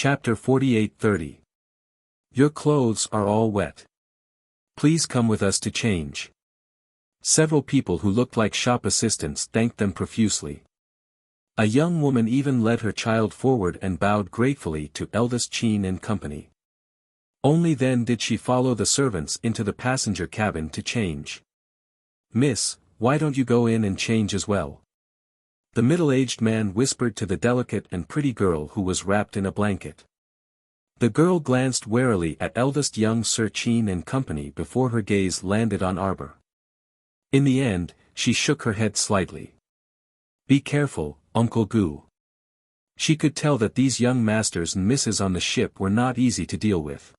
Chapter 48:30. Your clothes are all wet. Please come with us to change. Several people who looked like shop assistants thanked them profusely. A young woman even led her child forward and bowed gratefully to eldest Chin and company. Only then did she follow the servants into the passenger cabin to change. "Miss, why don't you go in and change as well?" The middle-aged man whispered to the delicate and pretty girl who was wrapped in a blanket. The girl glanced warily at eldest young Sir Chin and company before her gaze landed on Arbor. In the end, she shook her head slightly. "Be careful, Uncle Gu." She could tell that these young masters and misses on the ship were not easy to deal with.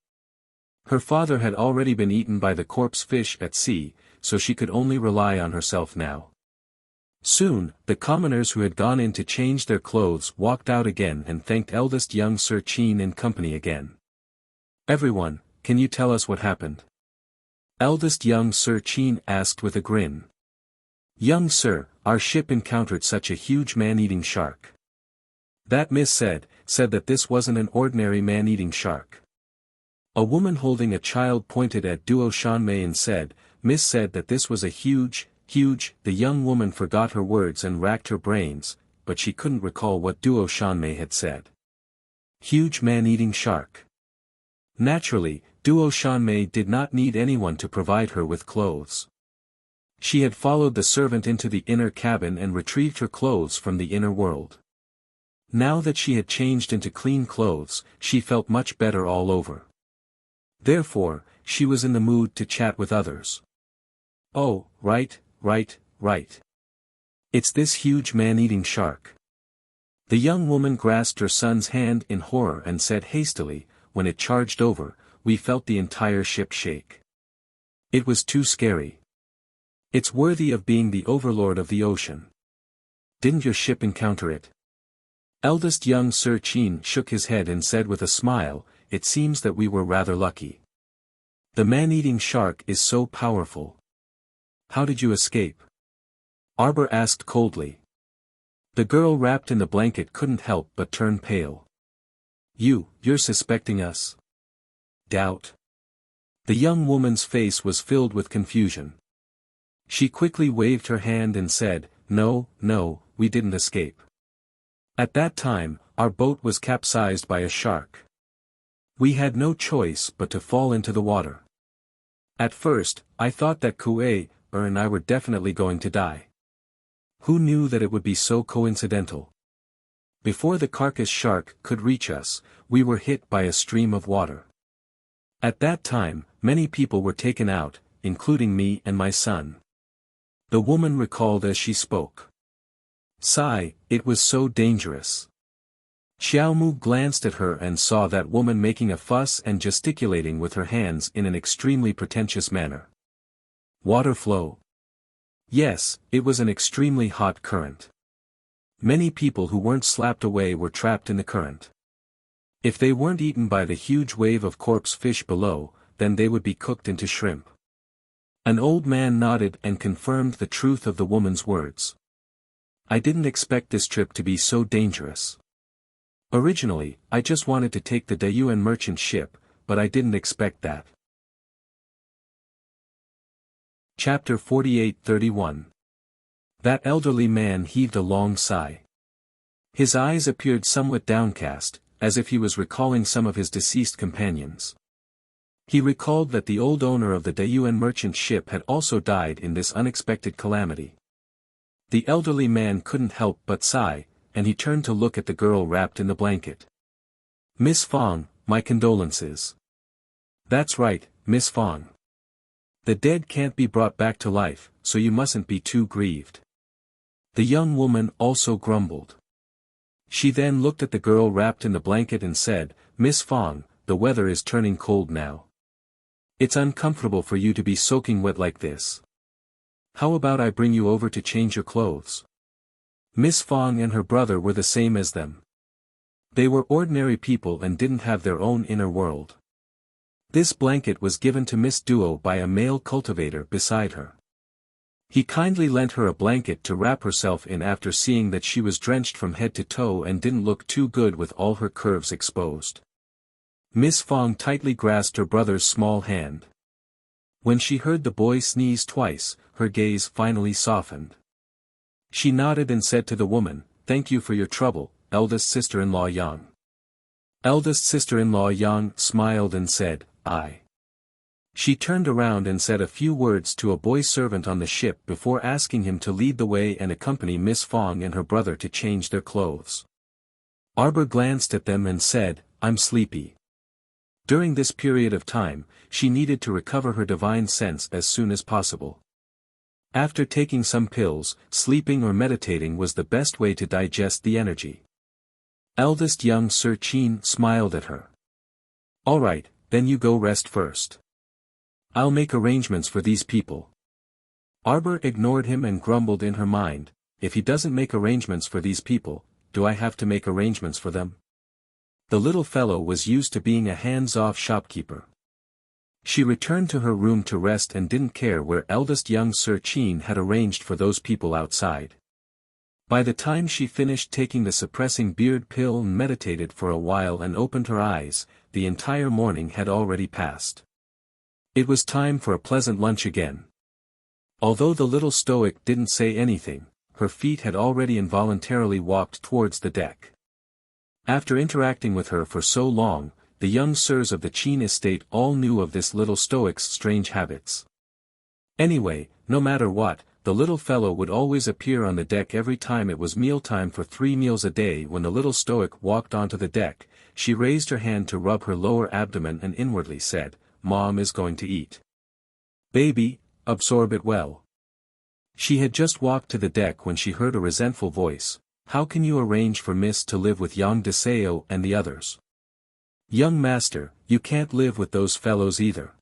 Her father had already been eaten by the corpse fish at sea, so she could only rely on herself now. Soon, the commoners who had gone in to change their clothes walked out again and thanked eldest young Sir Chin and company again. "Everyone, can you tell us what happened?" Eldest young Sir Chin asked with a grin. "Young sir, our ship encountered such a huge man-eating shark." That miss said that this wasn't an ordinary man-eating shark. A woman holding a child pointed at Duo Shanmei and said, "Miss said that this was a huge, the young woman forgot her words and racked her brains, but she couldn't recall what Duo Shanmei had said. Huge man-eating shark. Naturally, Duo Shanmei did not need anyone to provide her with clothes. She had followed the servant into the inner cabin and retrieved her clothes from the inner world. Now that she had changed into clean clothes, she felt much better all over. Therefore, she was in the mood to chat with others. "Oh, right. It's this huge man-eating shark." The young woman grasped her son's hand in horror and said hastily, "When it charged over, we felt the entire ship shake. It was too scary. It's worthy of being the overlord of the ocean. Didn't your ship encounter it?" Eldest young Sir Chin shook his head and said with a smile, "It seems that we were rather lucky. The man-eating shark is so powerful." "How did you escape?" Arbor asked coldly. The girl wrapped in the blanket couldn't help but turn pale. You're suspecting us?" "Doubt." The young woman's face was filled with confusion. She quickly waved her hand and said, No, we didn't escape. At that time, our boat was capsized by a shark. We had no choice but to fall into the water. At first, I thought that Kue and I were definitely going to die. Who knew that it would be so coincidental? Before the carcass shark could reach us, we were hit by a stream of water. At that time, many people were taken out, including me and my son. The woman recalled as she spoke. Sigh, it was so dangerous. Xiaomu glanced at her and saw that woman making a fuss and gesticulating with her hands in an extremely pretentious manner. Water flow. Yes, it was an extremely hot current. Many people who weren't slapped away were trapped in the current. If they weren't eaten by the huge wave of corpse fish below, then they would be cooked into shrimp. An old man nodded and confirmed the truth of the woman's words. I didn't expect this trip to be so dangerous. Originally, I just wanted to take the Dayuan merchant ship, but I didn't expect that. Chapter 48:31. That elderly man heaved a long sigh. His eyes appeared somewhat downcast, as if he was recalling some of his deceased companions. He recalled that the old owner of the Dayuan merchant ship had also died in this unexpected calamity. The elderly man couldn't help but sigh, and he turned to look at the girl wrapped in the blanket. "Miss Fong, my condolences." "That's right, Miss Fong. The dead can't be brought back to life, so you mustn't be too grieved." The young woman also grumbled. She then looked at the girl wrapped in the blanket and said, "Miss Fong, the weather is turning cold now. It's uncomfortable for you to be soaking wet like this. How about I bring you over to change your clothes?" Miss Fong and her brother were the same as them. They were ordinary people and didn't have their own inner world. This blanket was given to Miss Duo by a male cultivator beside her. He kindly lent her a blanket to wrap herself in after seeing that she was drenched from head to toe and didn't look too good with all her curves exposed. Miss Fong tightly grasped her brother's small hand. When she heard the boy sneeze twice, her gaze finally softened. She nodded and said to the woman, "Thank you for your trouble, eldest sister-in-law Yang." Eldest sister-in-law Yang smiled and said, "I." She turned around and said a few words to a boy servant on the ship before asking him to lead the way and accompany Miss Fong and her brother to change their clothes. Arbor glanced at them and said, "I'm sleepy." During this period of time, she needed to recover her divine sense as soon as possible. After taking some pills, sleeping or meditating was the best way to digest the energy. Eldest young Sir Chin smiled at her. "All right, then you go rest first. I'll make arrangements for these people." Arbor ignored him and grumbled in her mind, "If he doesn't make arrangements for these people, do I have to make arrangements for them?" The little fellow was used to being a hands-off shopkeeper. She returned to her room to rest and didn't care where eldest young Sir Chin had arranged for those people outside. By the time she finished taking the suppressing beard pill and meditated for a while and opened her eyes, the entire morning had already passed. It was time for a pleasant lunch again. Although the little stoic didn't say anything, her feet had already involuntarily walked towards the deck. After interacting with her for so long, the young sirs of the Qin estate all knew of this little stoic's strange habits. Anyway, no matter what, the little fellow would always appear on the deck every time it was mealtime for 3 meals a day. When the little stoic walked onto the deck, she raised her hand to rub her lower abdomen and inwardly said, "Mom is going to eat. Baby, absorb it well." She had just walked to the deck when she heard a resentful voice, "How can you arrange for Miss to live with Yang Deseo and the others? Young master, you can't live with those fellows either.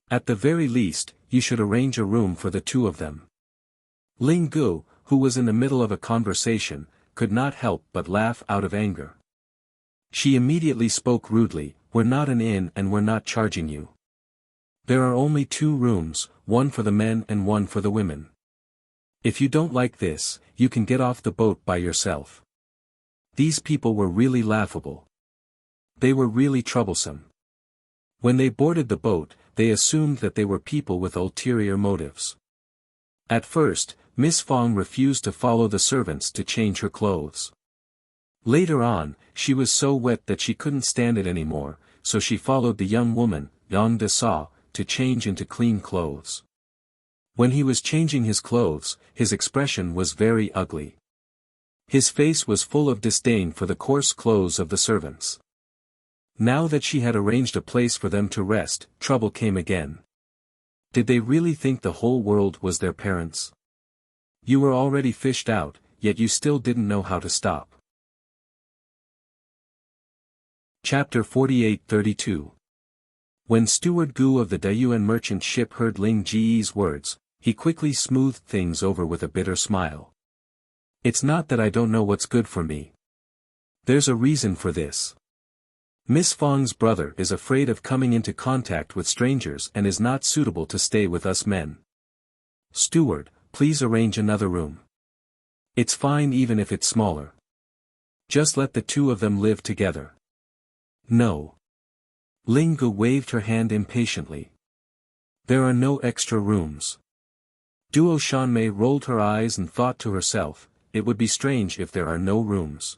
At the very least, you should arrange a room for the two of them." Ling Gu, who was in the middle of a conversation, could not help but laugh out of anger. She immediately spoke rudely, "We're not an inn and we're not charging you. There are only 2 rooms, one for the men and one for the women. If you don't like this, you can get off the boat by yourself." These people were really laughable. They were really troublesome. When they boarded the boat, they assumed that they were people with ulterior motives. At first, Miss Fong refused to follow the servants to change her clothes. Later on, she was so wet that she couldn't stand it anymore, so she followed the young woman, Yang Deseo, to change into clean clothes. When he was changing his clothes, his expression was very ugly. His face was full of disdain for the coarse clothes of the servants. Now that she had arranged a place for them to rest, trouble came again. Did they really think the whole world was their parents? You were already fished out, yet you still didn't know how to stop. Chapter 48-32. When Steward Gu of the Dayuan merchant ship heard Ling Ji's words, he quickly smoothed things over with a bitter smile. "It's not that I don't know what's good for me. There's a reason for this. Miss Fong's brother is afraid of coming into contact with strangers and is not suitable to stay with us men. Steward, please arrange another room. It's fine even if it's smaller. Just let the 2 of them live together." "No." Ling Gu waved her hand impatiently. "There are no extra rooms." Duo Shanmei rolled her eyes and thought to herself, "It would be strange if there are no rooms.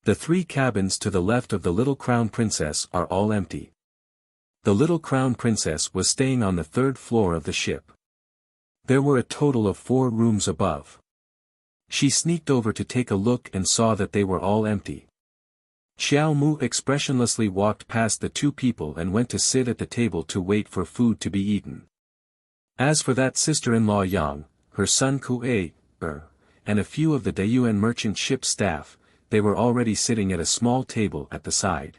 The 3 cabins to the left of the little crown princess are all empty." The little crown princess was staying on the 3rd floor of the ship. There were a total of 4 rooms above. She sneaked over to take a look and saw that they were all empty. Xiao Mu expressionlessly walked past the 2 people and went to sit at the table to wait for food to be eaten. As for that sister-in-law Yang, her son Kuei, and a few of the Dayuan merchant ship staff, they were already sitting at a small table at the side.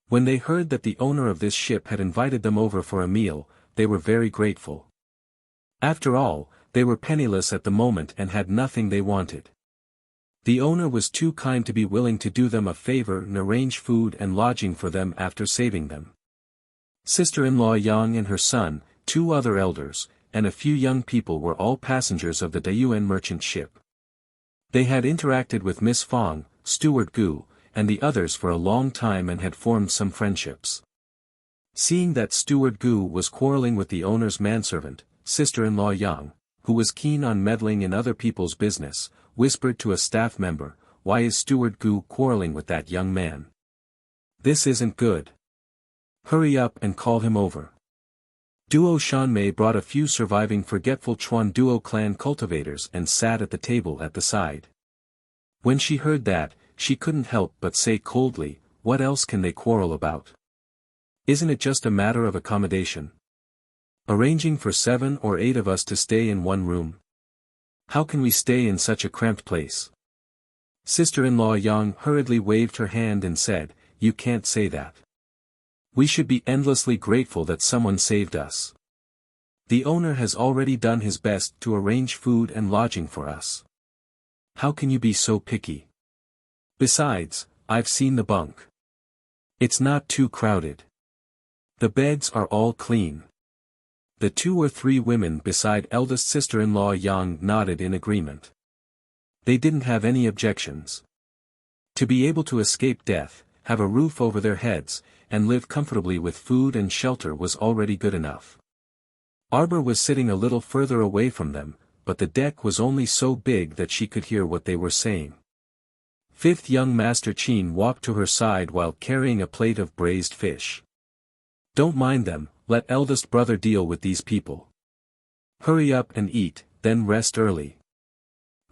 When they heard that the owner of this ship had invited them over for a meal, they were very grateful. After all, they were penniless at the moment and had nothing they wanted. The owner was too kind to be willing to do them a favor and arrange food and lodging for them after saving them. Sister-in-law Yang and her son, 2 other elders, and a few young people were all passengers of the Dayuan merchant ship. They had interacted with Miss Fong, Steward Gu, and the others for a long time and had formed some friendships. Seeing that Steward Gu was quarreling with the owner's manservant, sister-in-law Yang, who was keen on meddling in other people's business, whispered to a staff member, "Why is Steward Gu quarreling with that young man? This isn't good. Hurry up and call him over." Duo Shanmei brought a few surviving forgetful Chuan Duo clan cultivators and sat at the table at the side. When she heard that, she couldn't help but say coldly, "What else can they quarrel about? Isn't it just a matter of accommodation? Arranging for 7 or 8 of us to stay in one room? How can we stay in such a cramped place?" Sister-in-law Yang hurriedly waved her hand and said, "You can't say that. We should be endlessly grateful that someone saved us. The owner has already done his best to arrange food and lodging for us. How can you be so picky? Besides, I've seen the bunk. It's not too crowded. The beds are all clean." The 2 or 3 women beside eldest sister-in-law Yang nodded in agreement. They didn't have any objections. To be able to escape death, have a roof over their heads, and live comfortably with food and shelter was already good enough. Arbor was sitting a little further away from them, but the deck was only so big that she could hear what they were saying. Fifth young Master Qin walked to her side while carrying a plate of braised fish. "Don't mind them, let eldest brother deal with these people. Hurry up and eat, then rest early."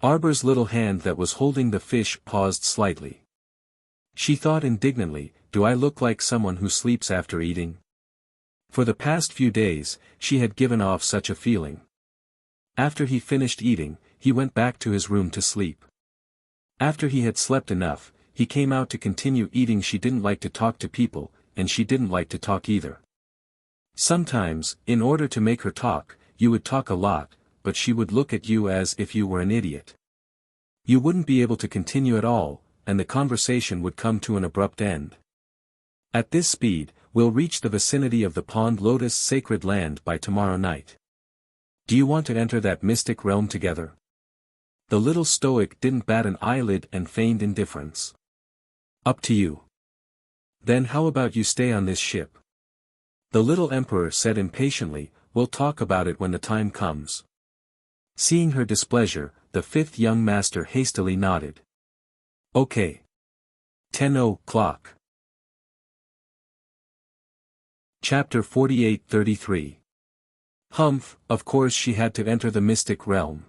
Arbor's little hand that was holding the fish paused slightly. She thought indignantly, "Do I look like someone who sleeps after eating?" For the past few days, she had given off such a feeling. After he finished eating, he went back to his room to sleep. After he had slept enough, he came out to continue eating. She didn't like to talk to people, and she didn't like to talk either. Sometimes, in order to make her talk, you would talk a lot, but she would look at you as if you were an idiot. You wouldn't be able to continue at all, and the conversation would come to an abrupt end. "At this speed, we'll reach the vicinity of the Pond Lotus sacred land by tomorrow night. Do you want to enter that mystic realm together?" The little stoic didn't bat an eyelid and feigned indifference. "Up to you. Then how about you stay on this ship?" The little emperor said impatiently, "We'll talk about it when the time comes." Seeing her displeasure, the 5th young master hastily nodded. "Okay. 10:00. Chapter 48-33. Humph, of course she had to enter the mystic realm.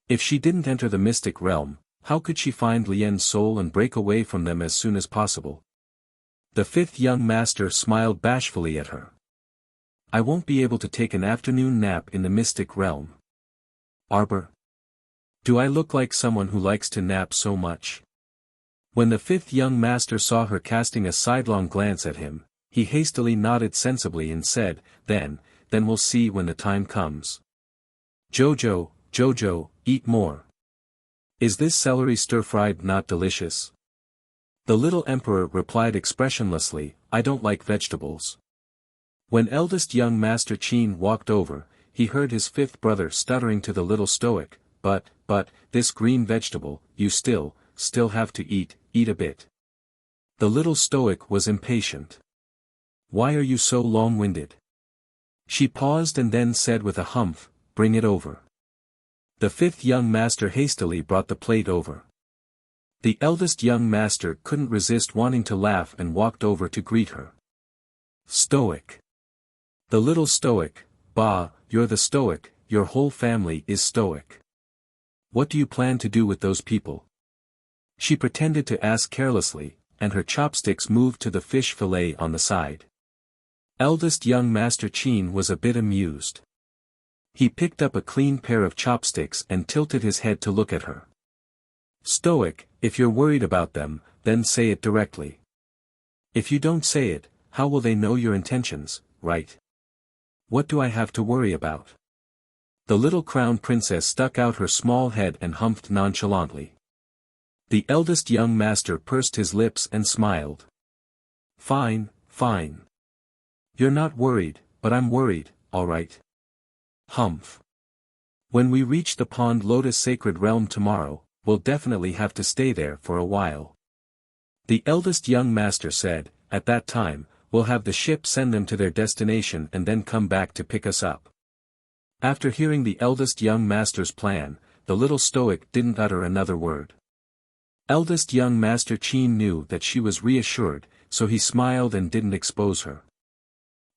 If she didn't enter the mystic realm, how could she find Lien's soul and break away from them as soon as possible? The 5th young master smiled bashfully at her. "I won't be able to take an afternoon nap in the mystic realm." "Arbor? Do I look like someone who likes to nap so much?" When the 5th young master saw her casting a sidelong glance at him, he hastily nodded sensibly and said, Then we'll see when the time comes. Jojo, eat more. Is this celery stir-fried not delicious?" The little emperor replied expressionlessly, "I don't like vegetables." When eldest young Master Qin walked over, he heard his 5th brother stuttering to the little stoic, but, this green vegetable, you still have to eat a bit." The little stoic was impatient. "Why are you so long-winded?" She paused and then said with a humph, "Bring it over." The 5th young master hastily brought the plate over. The eldest young master couldn't resist wanting to laugh and walked over to greet her. "Stoic. The little stoic, bah, you're the stoic, your whole family is stoic. What do you plan to do with those people?" She pretended to ask carelessly, and her chopsticks moved to the fish fillet on the side. Eldest young Master Qin was a bit amused. He picked up a clean pair of chopsticks and tilted his head to look at her. "Stoic, if you're worried about them, then say it directly. If you don't say it, how will they know your intentions, right? What do I have to worry about?" The little crown princess stuck out her small head and humphed nonchalantly. The eldest young master pursed his lips and smiled. Fine. You're not worried, but I'm worried, all right. Humph. When we reach the Pond Lotus Sacred Realm tomorrow, we'll definitely have to stay there for a while. The eldest young master said, at that time, we'll have the ship send them to their destination and then come back to pick us up. After hearing the eldest young master's plan, the little stoic didn't utter another word. Eldest young master Qin knew that she was reassured, so he smiled and didn't expose her.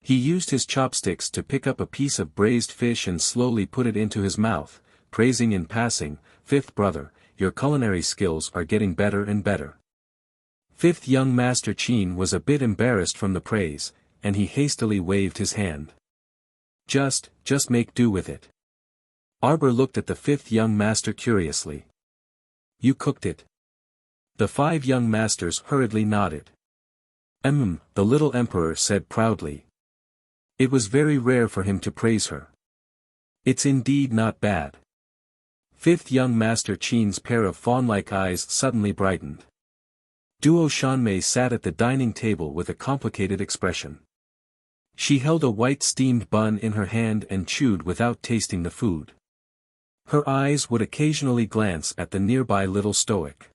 He used his chopsticks to pick up a piece of braised fish and slowly put it into his mouth, praising in passing, "Fifth brother, your culinary skills are getting better and better." Fifth young master Qin was a bit embarrassed from the praise, and he hastily waved his hand. Just make do with it." Arbor looked at the fifth young master curiously. "You cooked it?" The 5 young masters hurriedly nodded. The little emperor said proudly. It was very rare for him to praise her. "It's indeed not bad." Fifth young master Qin's pair of fawn-like eyes suddenly brightened. Duo Shanmei sat at the dining table with a complicated expression. She held a white steamed bun in her hand and chewed without tasting the food. Her eyes would occasionally glance at the nearby little stoic.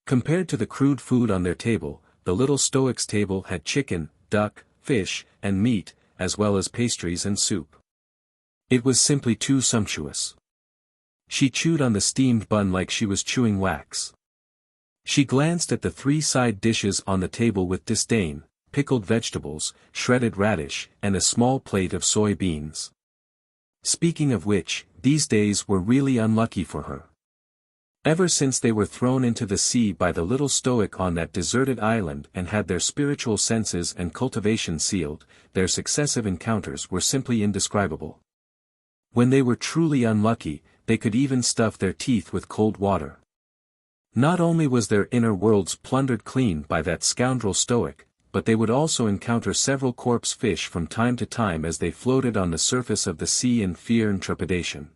Compared to the crude food on their table, the little stoic's table had chicken, duck, fish, and meat, as well as pastries and soup. It was simply too sumptuous. She chewed on the steamed bun like she was chewing wax. She glanced at the 3 side dishes on the table with disdain: pickled vegetables, shredded radish, and a small plate of soy beans. Speaking of which, these days were really unlucky for her. Ever since they were thrown into the sea by the little stoic on that deserted island and had their spiritual senses and cultivation sealed, their successive encounters were simply indescribable. When they were truly unlucky, they could even stuff their teeth with cold water. Not only was their inner worlds plundered clean by that scoundrel stoic, but they would also encounter several corpse fish from time to time as they floated on the surface of the sea in fear and trepidation.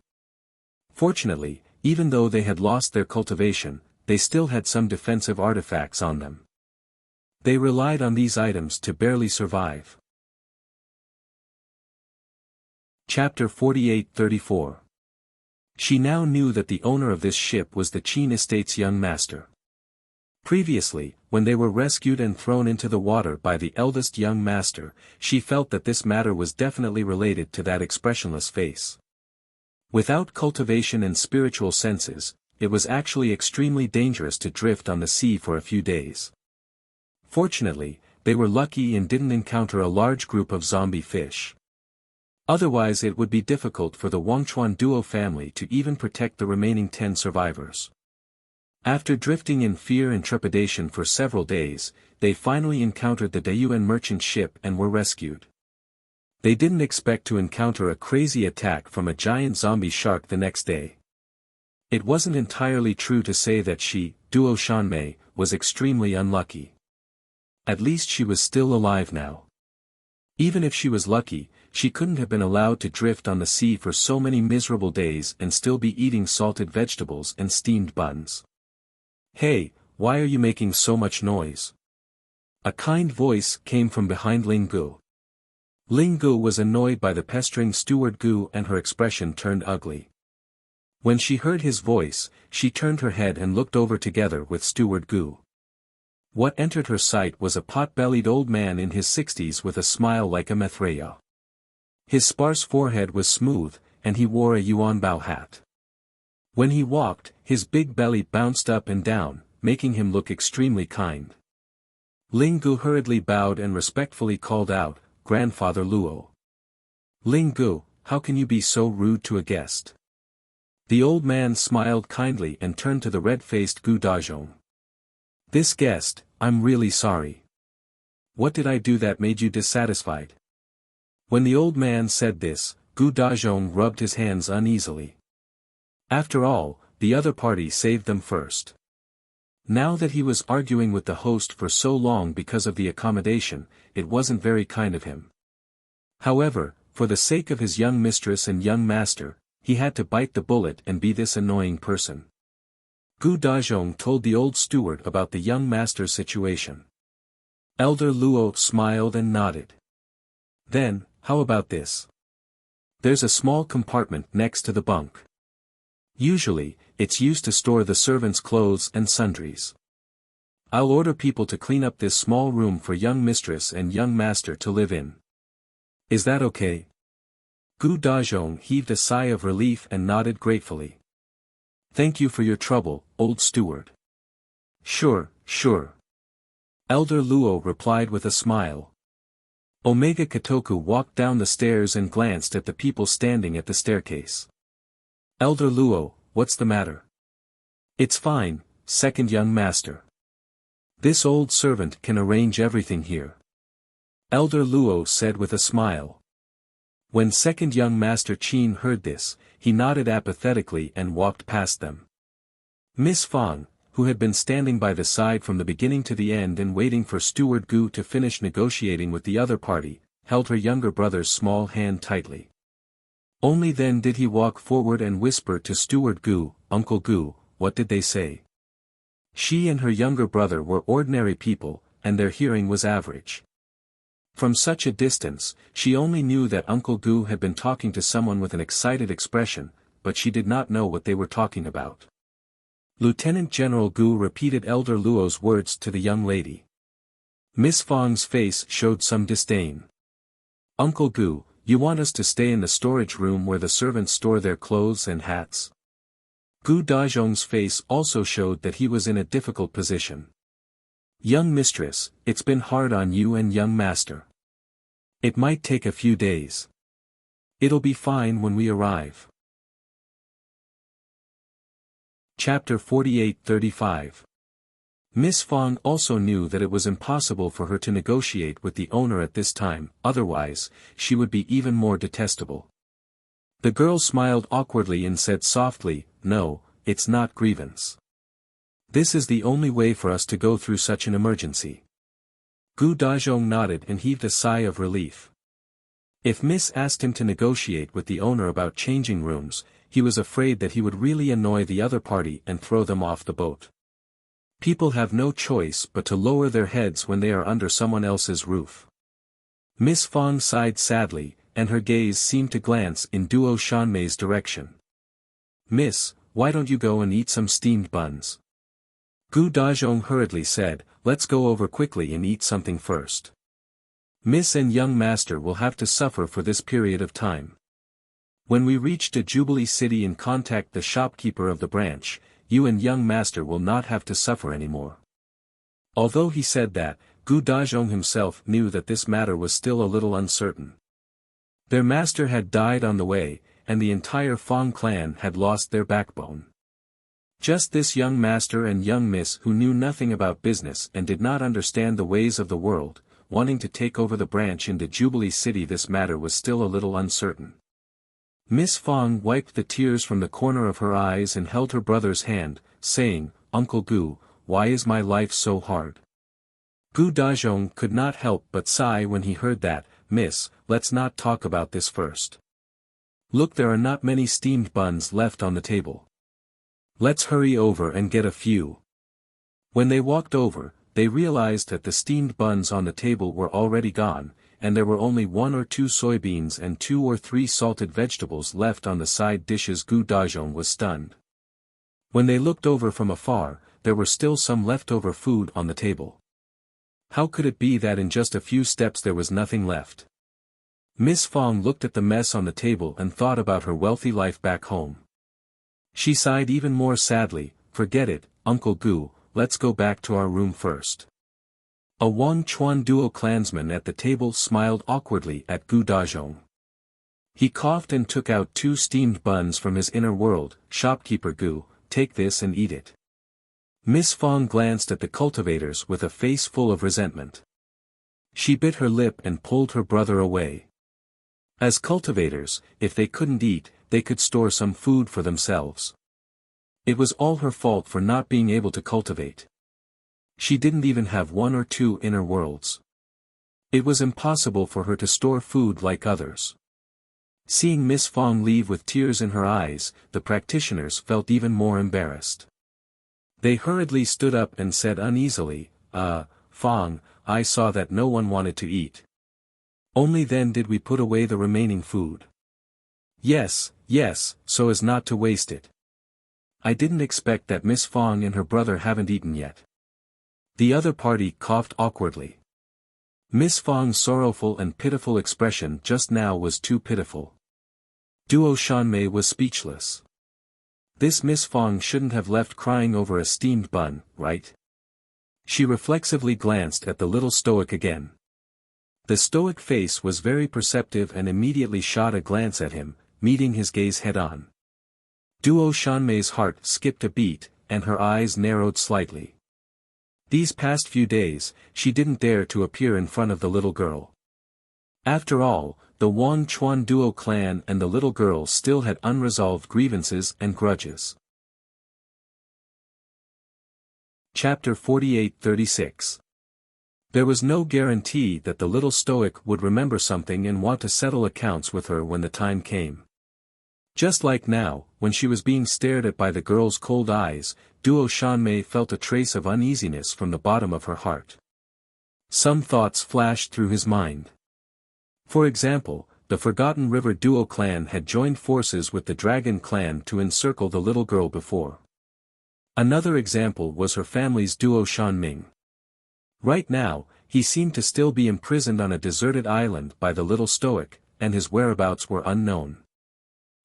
Fortunately, even though they had lost their cultivation, they still had some defensive artifacts on them. They relied on these items to barely survive. Chapter 48-34. She now knew that the owner of this ship was the Qin estate's young master. Previously, when they were rescued and thrown into the water by the eldest young master, she felt that this matter was definitely related to that expressionless face. Without cultivation and spiritual senses, it was actually extremely dangerous to drift on the sea for a few days. Fortunately, they were lucky and didn't encounter a large group of zombie fish. Otherwise it would be difficult for the Wangchuan duo family to even protect the remaining 10 survivors. After drifting in fear and trepidation for several days, they finally encountered the Dayuan merchant ship and were rescued. They didn't expect to encounter a crazy attack from a giant zombie shark the next day. It wasn't entirely true to say that she, Duo Shanmei, was extremely unlucky. At least she was still alive now. Even if she was lucky, she couldn't have been allowed to drift on the sea for so many miserable days and still be eating salted vegetables and steamed buns. "Hey, why are you making so much noise?" A kind voice came from behind Ling Gu. Ling Gu was annoyed by the pestering steward Gu and her expression turned ugly. When she heard his voice, she turned her head and looked over together with steward Gu. What entered her sight was a pot-bellied old man in his 60s with a smile like a Maitreya. His sparse forehead was smooth, and he wore a yuanbao hat. When he walked, his big belly bounced up and down, making him look extremely kind. Ling Gu hurriedly bowed and respectfully called out, "Grandfather Luo." "Ling Gu, how can you be so rude to a guest?" The old man smiled kindly and turned to the red-faced Gu Dazhong. "This guest, I'm really sorry. What did I do that made you dissatisfied?" When the old man said this, Gu Dazhong rubbed his hands uneasily. After all, the other party saved them first. Now that he was arguing with the host for so long because of the accommodation, it wasn't very kind of him. However, for the sake of his young mistress and young master, he had to bite the bullet and be this annoying person. Gu Dazhong told the old steward about the young master's situation. Elder Luo smiled and nodded. "Then, how about this? There's a small compartment next to the bunk. Usually, it's used to store the servants' clothes and sundries. I'll order people to clean up this small room for young mistress and young master to live in. Is that okay? Gu Dazhong heaved a sigh of relief and nodded gratefully. Thank you for your trouble, old steward. Sure, sure. Elder Luo replied with a smile. Omega Kotoku walked down the stairs and glanced at the people standing at the staircase. Elder Luo, what's the matter? It's fine, second young master. This old servant can arrange everything here. Elder Luo said with a smile. When second young master Qin heard this, he nodded apathetically and walked past them. Miss Fang, who had been standing by the side from the beginning to the end and waiting for Steward Gu to finish negotiating with the other party, held her younger brother's small hand tightly. Only then did he walk forward and whisper to Steward Gu, Uncle Gu, what did they say? She and her younger brother were ordinary people, and their hearing was average. From such a distance, she only knew that Uncle Gu had been talking to someone with an excited expression, but she did not know what they were talking about. Lieutenant General Gu repeated Elder Luo's words to the young lady. Miss Fang's face showed some disdain. Uncle Gu, you want us to stay in the storage room where the servants store their clothes and hats? Gu Dazhong's face also showed that he was in a difficult position. Young mistress, it's been hard on you and young master. It might take a few days. It'll be fine when we arrive. Chapter 48-35. Miss Fang also knew that it was impossible for her to negotiate with the owner at this time, otherwise, she would be even more detestable. The girl smiled awkwardly and said softly, no, it's not grievance. This is the only way for us to go through such an emergency. Gu Dazhong nodded and heaved a sigh of relief. If Miss asked him to negotiate with the owner about changing rooms, he was afraid that he would really annoy the other party and throw them off the boat. People have no choice but to lower their heads when they are under someone else's roof. Miss Fang sighed sadly, and her gaze seemed to glance in Duo Shanmei's direction. Miss, why don't you go and eat some steamed buns? Gu Dazhong hurriedly said, let's go over quickly and eat something first. Miss and young master will have to suffer for this period of time. When we reach the Jubilee City and contact the shopkeeper of the branch, you and young master will not have to suffer anymore. Although he said that, Gu Dazhong himself knew that this matter was still a little uncertain. Their master had died on the way, and the entire Fang clan had lost their backbone. Just this young master and young miss who knew nothing about business and did not understand the ways of the world, wanting to take over the branch into Jubilee City. This matter was still a little uncertain. Miss Fang wiped the tears from the corner of her eyes and held her brother's hand, saying, Uncle Gu, why is my life so hard? Gu Dazhong could not help but sigh when he heard that. Miss, let's not talk about this first. Look, there are not many steamed buns left on the table. Let's hurry over and get a few. When they walked over, they realized that the steamed buns on the table were already gone, and there were only 1 or 2 soybeans and 2 or 3 salted vegetables left on the side dishes. Gu Dazhong was stunned. When they looked over from afar, there were still some leftover food on the table. How could it be that in just a few steps there was nothing left? Miss Fang looked at the mess on the table and thought about her wealthy life back home. She sighed even more sadly. Forget it, Uncle Gu, let's go back to our room first. A Wang Chuan duo clansman at the table smiled awkwardly at Gu Dazhong. He coughed and took out 2 steamed buns from his inner world. Shopkeeper Gu, take this and eat it. Miss Fang glanced at the cultivators with a face full of resentment. She bit her lip and pulled her brother away. As cultivators, if they couldn't eat, they could store some food for themselves. It was all her fault for not being able to cultivate. She didn't even have 1 or 2 inner worlds. It was impossible for her to store food like others. Seeing Miss Fang leave with tears in her eyes, the practitioners felt even more embarrassed. They hurriedly stood up and said uneasily, Fang, I saw that no one wanted to eat. Only then did we put away the remaining food. Yes, yes, so as not to waste it. I didn't expect that Miss Fong and her brother haven't eaten yet. The other party coughed awkwardly. Miss Fong's sorrowful and pitiful expression just now was too pitiful. Duo Shanmei was speechless. This Miss Fong shouldn't have left crying over a steamed bun, right? She reflexively glanced at the little stoic again. The stoic face was very perceptive and immediately shot a glance at him, meeting his gaze head-on. Duo Shanmei's heart skipped a beat, and her eyes narrowed slightly. These past few days, she didn't dare to appear in front of the little girl. After all, the Wang Chuan Duo clan and the little girl still had unresolved grievances and grudges. Chapter 48-36. There was no guarantee that the little stoic would remember something and want to settle accounts with her when the time came. Just like now, when she was being stared at by the girl's cold eyes, Duo Shanmei felt a trace of uneasiness from the bottom of her heart. Some thoughts flashed through his mind. For example, the Forgotten River Duo clan had joined forces with the Dragon clan to encircle the little girl before. Another example was her family's Duo Shanming. Right now, he seemed to still be imprisoned on a deserted island by the little stoic, and his whereabouts were unknown.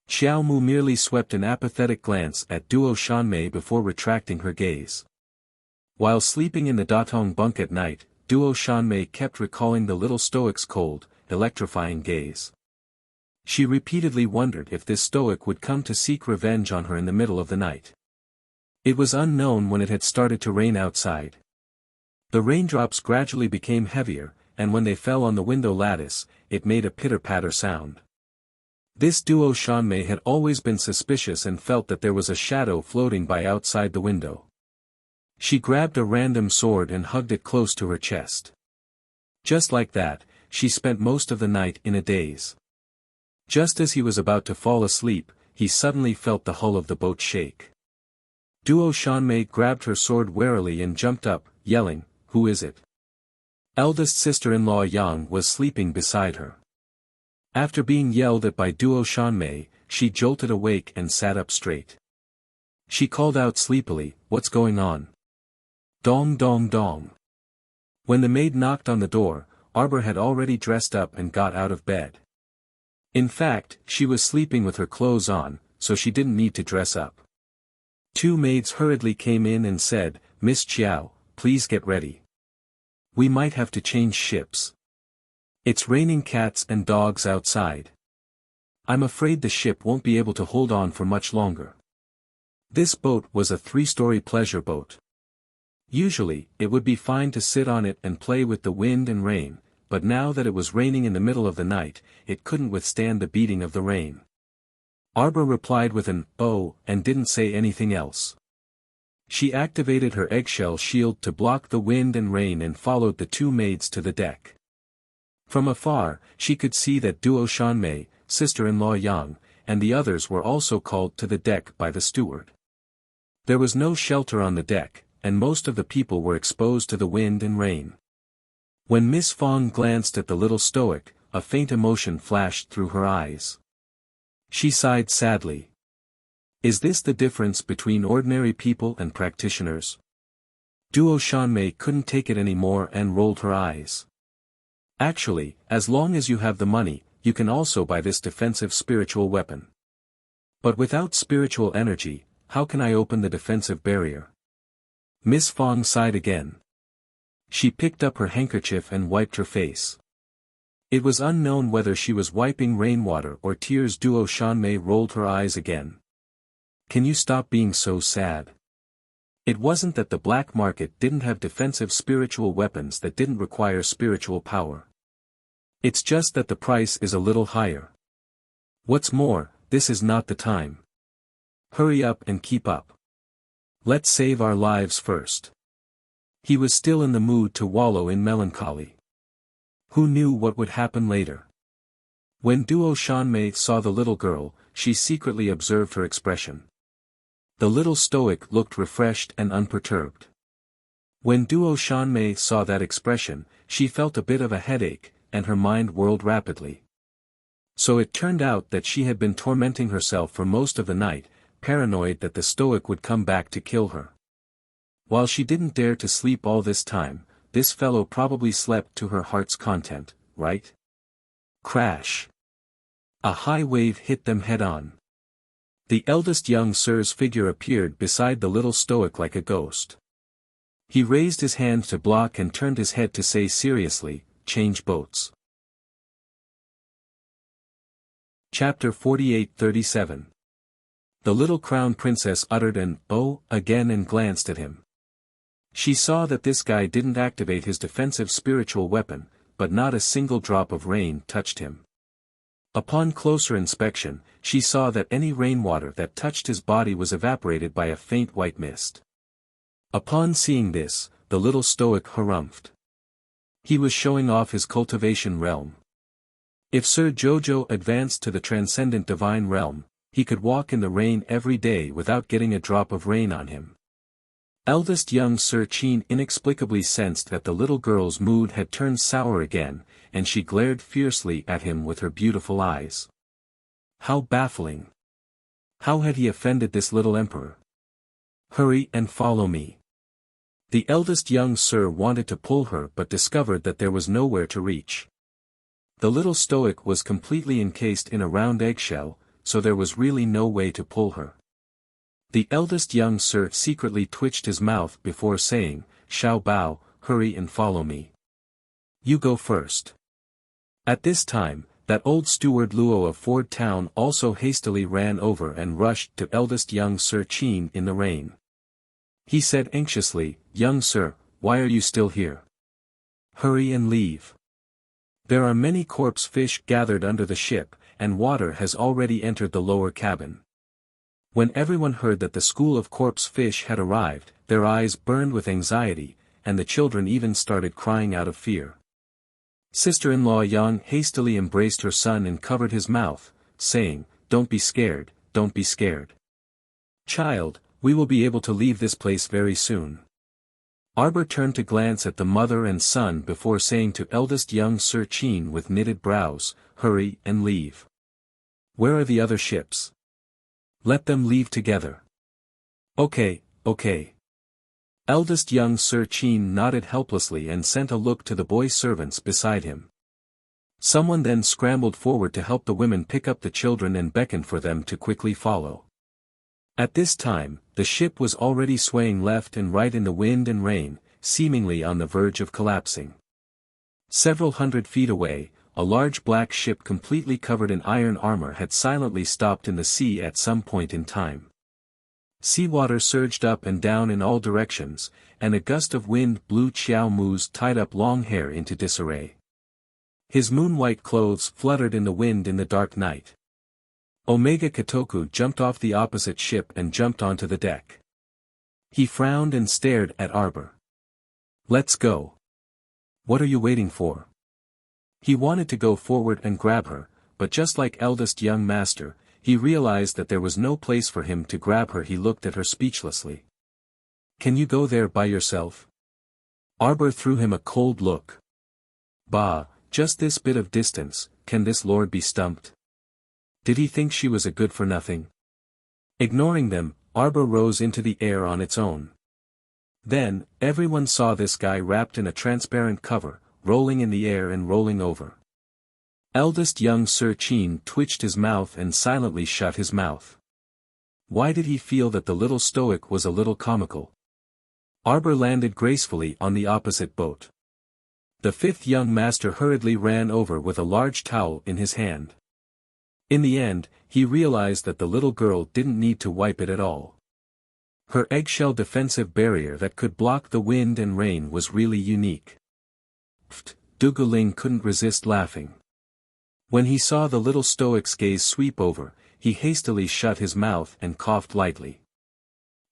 Xiao Mu merely swept an apathetic glance at Duo Shanmei before retracting her gaze. While sleeping in the Datong bunk at night, Duo Shanmei kept recalling the little stoic's cold, electrifying gaze. She repeatedly wondered if this stoic would come to seek revenge on her in the middle of the night. It was unknown when it had started to rain outside. The raindrops gradually became heavier, and when they fell on the window lattice, it made a pitter-patter sound. This Duo Shanmei had always been suspicious and felt that there was a shadow floating by outside the window. She grabbed a random sword and hugged it close to her chest. Just like that, she spent most of the night in a daze. Just as he was about to fall asleep, he suddenly felt the hull of the boat shake. Duo Shanmei grabbed her sword warily and jumped up, yelling, "Who is it?" Eldest sister-in-law Yang was sleeping beside her. After being yelled at by Duo Shanmei, she jolted awake and sat up straight. She called out sleepily, "What's going on?" Dong dong dong. When the maid knocked on the door, Arbor had already dressed up and got out of bed. In fact, she was sleeping with her clothes on, so she didn't need to dress up. Two maids hurriedly came in and said, "Miss Chiao, please get ready. We might have to change ships. It's raining cats and dogs outside. I'm afraid the ship won't be able to hold on for much longer." This boat was a 3-story pleasure boat. Usually, it would be fine to sit on it and play with the wind and rain, but now that it was raining in the middle of the night, it couldn't withstand the beating of the rain. Arbor replied with an "oh" and didn't say anything else. She activated her eggshell shield to block the wind and rain and followed the two maids to the deck. From afar, she could see that Duo Shanmei, sister-in-law Yang, and the others were also called to the deck by the steward. There was no shelter on the deck, and most of the people were exposed to the wind and rain. When Miss Fong glanced at the little stoic, a faint emotion flashed through her eyes. She sighed sadly. Is this the difference between ordinary people and practitioners? Duo Shanmei couldn't take it anymore and rolled her eyes. Actually, as long as you have the money, you can also buy this defensive spiritual weapon. But without spiritual energy, how can I open the defensive barrier? Miss Fong sighed again. She picked up her handkerchief and wiped her face. It was unknown whether she was wiping rainwater or tears. Duo Shanmei rolled her eyes again. Can you stop being so sad? It wasn't that the black market didn't have defensive spiritual weapons that didn't require spiritual power. It's just that the price is a little higher. What's more, this is not the time. Hurry up and keep up. Let's save our lives first. He was still in the mood to wallow in melancholy. Who knew what would happen later? When Duo Shanmei saw the little girl, she secretly observed her expression. The little stoic looked refreshed and unperturbed. When Duo Shanmei saw that expression, she felt a bit of a headache, and her mind whirled rapidly. So it turned out that she had been tormenting herself for most of the night, paranoid that the Stoic would come back to kill her. While she didn't dare to sleep all this time, this fellow probably slept to her heart's content, right? Crash. A high wave hit them head-on. The eldest young sir's figure appeared beside the little Stoic like a ghost. He raised his hand to block and turned his head to say seriously, "Change boats." Chapter 48-37. The little crown princess uttered an "oh" again and glanced at him. She saw that this guy didn't activate his defensive spiritual weapon, but not a single drop of rain touched him. Upon closer inspection, she saw that any rainwater that touched his body was evaporated by a faint white mist. Upon seeing this, the little Stoic harumphed. He was showing off his cultivation realm. If Sir Jojo advanced to the transcendent divine realm, he could walk in the rain every day without getting a drop of rain on him. Eldest young Sir Qin inexplicably sensed that the little girl's mood had turned sour again, and she glared fiercely at him with her beautiful eyes. How baffling! How had he offended this little emperor? "Hurry and follow me." The eldest young sir wanted to pull her but discovered that there was nowhere to reach. The little Stoic was completely encased in a round eggshell, so there was really no way to pull her. The eldest young sir secretly twitched his mouth before saying, "Xiao Bao, hurry and follow me. You go first." At this time, that old steward Luo of Ford Town also hastily ran over and rushed to eldest young Sir Qin in the rain. He said anxiously, "Young sir, why are you still here? Hurry and leave. There are many corpse fish gathered under the ship, and water has already entered the lower cabin." When everyone heard that the school of corpse fish had arrived, their eyes burned with anxiety, and the children even started crying out of fear. Sister-in-law Yang hastily embraced her son and covered his mouth, saying, "Don't be scared, don't be scared. Child, we will be able to leave this place very soon." Arbor turned to glance at the mother and son before saying to eldest young Sir Qin with knitted brows, "Hurry and leave. Where are the other ships? Let them leave together." "Okay, okay." Eldest young Sir Qin nodded helplessly and sent a look to the boy servants beside him. Someone then scrambled forward to help the women pick up the children and beckoned for them to quickly follow. At this time, the ship was already swaying left and right in the wind and rain, seemingly on the verge of collapsing. Several hundred feet away, a large black ship completely covered in iron armor had silently stopped in the sea at some point in time. Seawater surged up and down in all directions, and a gust of wind blew Xiao Mu's tied-up long hair into disarray. His moon-white clothes fluttered in the wind in the dark night. Omega Katoku jumped off the opposite ship and jumped onto the deck. He frowned and stared at Arbor. "Let's go. What are you waiting for?" He wanted to go forward and grab her, but just like eldest young master, he realized that there was no place for him to grab her. He looked at her speechlessly. "Can you go there by yourself?" Arbor threw him a cold look. "Bah, just this bit of distance, can this lord be stumped? Did he think she was a good-for-nothing?" Ignoring them, Arbor rose into the air on its own. Then, everyone saw this guy wrapped in a transparent cover, rolling in the air and rolling over. Eldest young Sir Qin twitched his mouth and silently shut his mouth. Why did he feel that the little Stoic was a little comical? Arbor landed gracefully on the opposite boat. The fifth young master hurriedly ran over with a large towel in his hand. In the end, he realized that the little girl didn't need to wipe it at all. Her eggshell defensive barrier that could block the wind and rain was really unique. Duguling couldn't resist laughing. When he saw the little Stoic's gaze sweep over, he hastily shut his mouth and coughed lightly.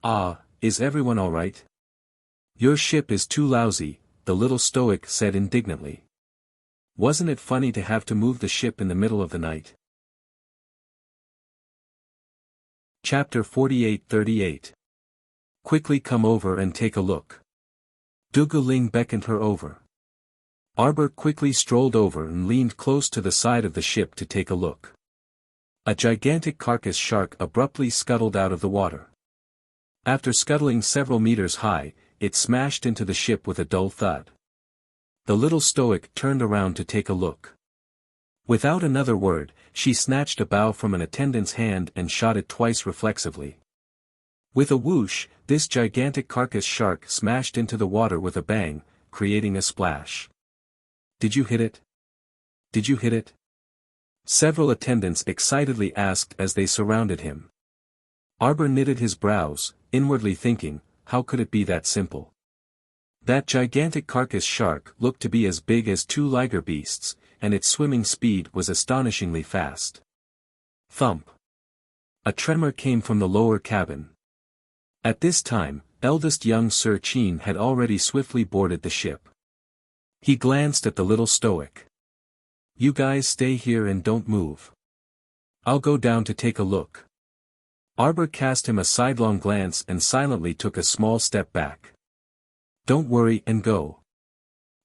"Ah, is everyone all right?" "Your ship is too lousy," the little Stoic said indignantly. "Wasn't it funny to have to move the ship in the middle of the night?" Chapter 48-38. Quickly come over and take a look. Duguling beckoned her over. Arbor quickly strolled over and leaned close to the side of the ship to take a look. A gigantic carcass shark abruptly scuttled out of the water. After scuttling several meters high, it smashed into the ship with a dull thud. The little stoic turned around to take a look. Without another word, she snatched a bow from an attendant's hand and shot it twice reflexively. With a whoosh, this gigantic carcass shark smashed into the water with a bang, creating a splash. "Did you hit it? Did you hit it?" Several attendants excitedly asked as they surrounded him. Arbor knitted his brows, inwardly thinking, how could it be that simple? That gigantic carcass shark looked to be as big as 2 liger beasts, and its swimming speed was astonishingly fast. Thump. A tremor came from the lower cabin. At this time, eldest young Sir Chin had already swiftly boarded the ship. He glanced at the little stoic. "You guys stay here and don't move. I'll go down to take a look." Arbor cast him a sidelong glance and silently took a small step back. "Don't worry and go."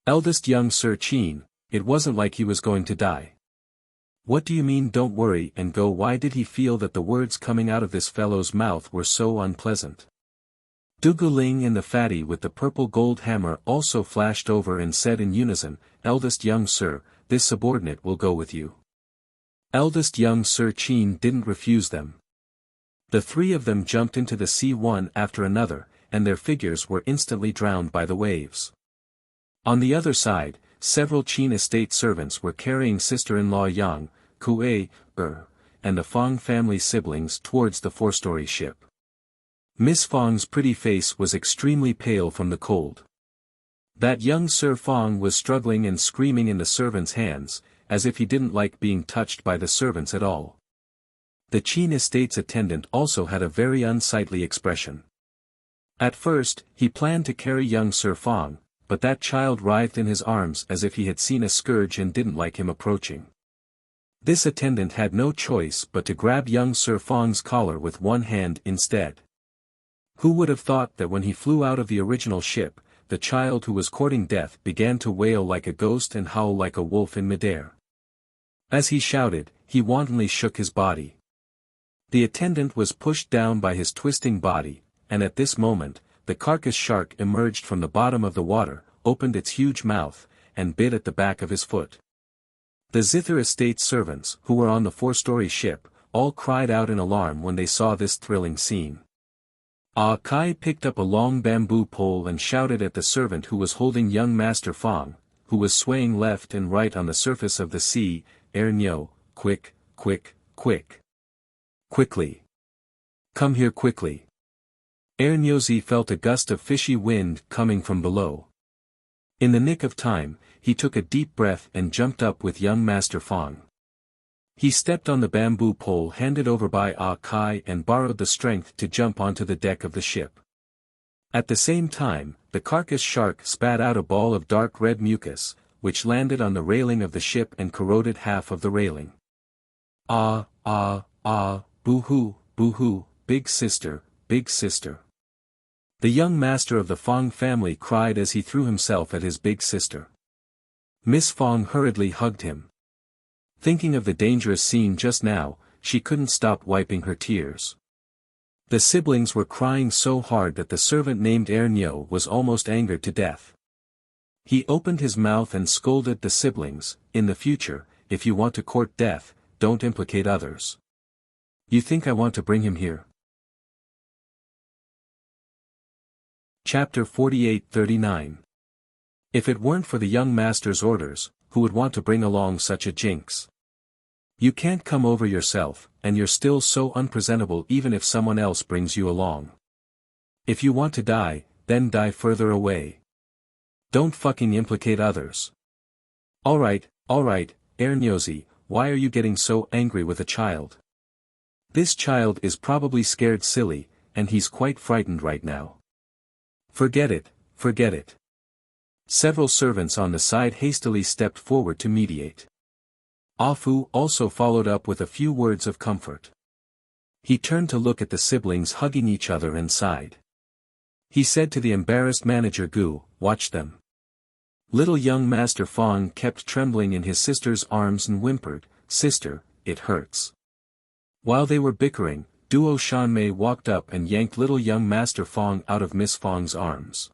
Eldest young Sir Chin, it wasn't like he was going to die. What do you mean don't worry and go? Why did he feel that the words coming out of this fellow's mouth were so unpleasant? Dugu Ling and the fatty with the purple gold hammer also flashed over and said in unison, "Eldest young sir, this subordinate will go with you." Eldest young Sir Chin didn't refuse them. The 3 of them jumped into the sea one after another, and their figures were instantly drowned by the waves. On the other side, several Qin estate servants were carrying sister-in-law Yang, Kuei, and the Fong family siblings towards the 4-story ship. Miss Fong's pretty face was extremely pale from the cold. That young Sir Fong was struggling and screaming in the servants' hands, as if he didn't like being touched by the servants at all. The Qin estate's attendant also had a very unsightly expression. At first, he planned to carry young Sir Fong, but that child writhed in his arms as if he had seen a scourge and didn't like him approaching. This attendant had no choice but to grab young Sir Fong's collar with one hand instead. Who would have thought that when he flew out of the original ship, the child who was courting death began to wail like a ghost and howl like a wolf in midair. As he shouted, he wantonly shook his body. The attendant was pushed down by his twisting body, and at this moment, the carcass shark emerged from the bottom of the water, opened its huge mouth, and bit at the back of his foot. The Zither estate servants, who were on the 4-story ship, all cried out in alarm when they saw this thrilling scene. Ah Kai picked up a long bamboo pole and shouted at the servant who was holding young Master Fong, who was swaying left and right on the surface of the sea, Nyo, quick, quick, quick. Quickly. Come here quickly. Nyozi felt a gust of fishy wind coming from below. In the nick of time, he took a deep breath and jumped up with young Master Fong. He stepped on the bamboo pole handed over by Ah Kai and borrowed the strength to jump onto the deck of the ship. At the same time, the carcass shark spat out a ball of dark red mucus, which landed on the railing of the ship and corroded half of the railing. Ah, boo-hoo, boo-hoo, big sister, big sister. The young master of the Fong family cried as he threw himself at his big sister. Miss Fong hurriedly hugged him. Thinking of the dangerous scene just now, she couldn't stop wiping her tears. The siblings were crying so hard that the servant named Nyo was almost angered to death. He opened his mouth and scolded the siblings, "In the future, if you want to court death, don't implicate others. You think I want to bring him here?" Chapter 48-39. If it weren't for the young master's orders, who would want to bring along such a jinx? You can't come over yourself, and you're still so unpresentable even if someone else brings you along. If you want to die, then die further away. Don't fucking implicate others. Alright, Ernyozi, why are you getting so angry with a child? This child is probably scared silly, and he's quite frightened right now. Forget it. Several servants on the side hastily stepped forward to mediate. Afu also followed up with a few words of comfort. He turned to look at the siblings hugging each other and sighed. He said to the embarrassed manager Gu, "Watch them. Little young Master Fong kept trembling in his sister's arms and whimpered, "Sister, it hurts." While they were bickering, Duo Shanmei walked up and yanked little young Master Fong out of Miss Fong's arms.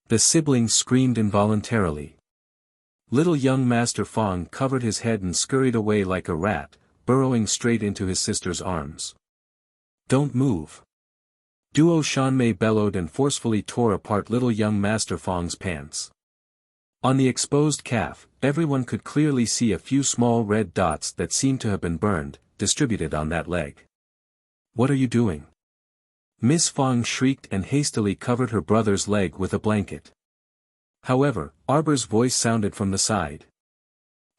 The siblings screamed involuntarily. Little young Master Fong covered his head and scurried away like a rat, burrowing straight into his sister's arms. "Don't move!" Duo Shanmei bellowed and forcefully tore apart little young Master Fong's pants. On the exposed calf, everyone could clearly see a few small red dots that seemed to have been burned, distributed on that leg. "What are you doing?" Miss Fong shrieked and hastily covered her brother's leg with a blanket. However, Arbor's voice sounded from the side.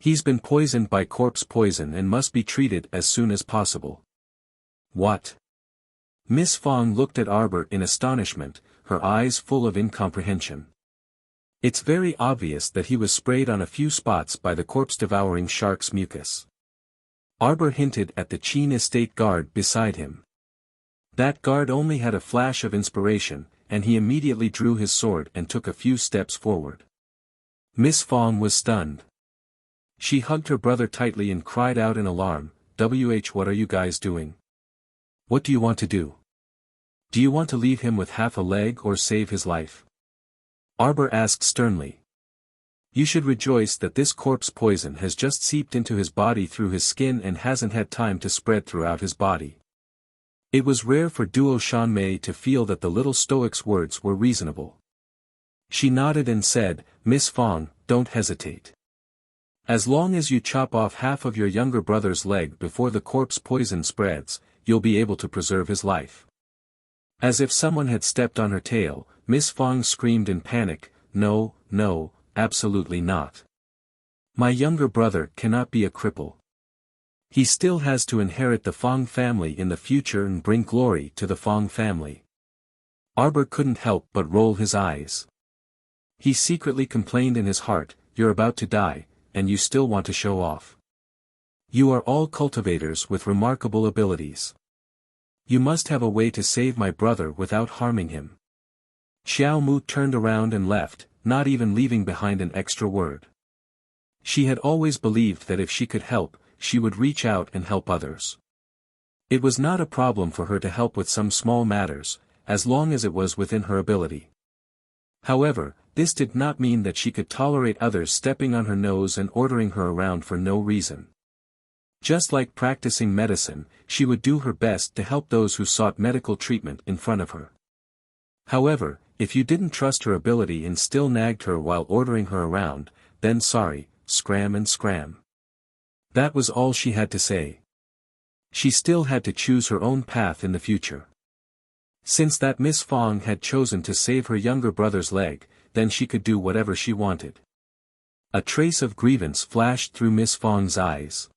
"He's been poisoned by corpse poison and must be treated as soon as possible." "What?" Miss Fong looked at Arbor in astonishment, her eyes full of incomprehension. "It's very obvious that he was sprayed on a few spots by the corpse-devouring shark's mucus." Arbor hinted at the Qin estate guard beside him. That guard only had a flash of inspiration, and he immediately drew his sword and took a few steps forward. Miss Fong was stunned. She hugged her brother tightly and cried out in alarm, "What are you guys doing? What do you want to do? Do you want to leave him with half a leg or save his life?" Arbor asked sternly. "You should rejoice that this corpse poison has just seeped into his body through his skin and hasn't had time to spread throughout his body." It was rare for Duo Shanmei to feel that the little stoic's words were reasonable. She nodded and said, "Miss Fong, don't hesitate. As long as you chop off half of your younger brother's leg before the corpse poison spreads, you'll be able to preserve his life." As if someone had stepped on her tail, Miss Fong screamed in panic, "No, no, absolutely not. My younger brother cannot be a cripple. He still has to inherit the Fong family in the future and bring glory to the Fong family." Arbor couldn't help but roll his eyes. He secretly complained in his heart, "You're about to die, and you still want to show off. You are all cultivators with remarkable abilities. You must have a way to save my brother without harming him." Xiao Mu turned around and left, not even leaving behind an extra word. She had always believed that if she could help, she would reach out and help others. It was not a problem for her to help with some small matters, as long as it was within her ability. However, this did not mean that she could tolerate others stepping on her nose and ordering her around for no reason. Just like practicing medicine, she would do her best to help those who sought medical treatment in front of her. However, if you didn't trust her ability and still nagged her while ordering her around, then sorry, scram and scram. That was all she had to say. She still had to choose her own path in the future. Since that Miss Fong had chosen to save her younger brother's leg, then she could do whatever she wanted. A trace of grievance flashed through Miss Fong's eyes.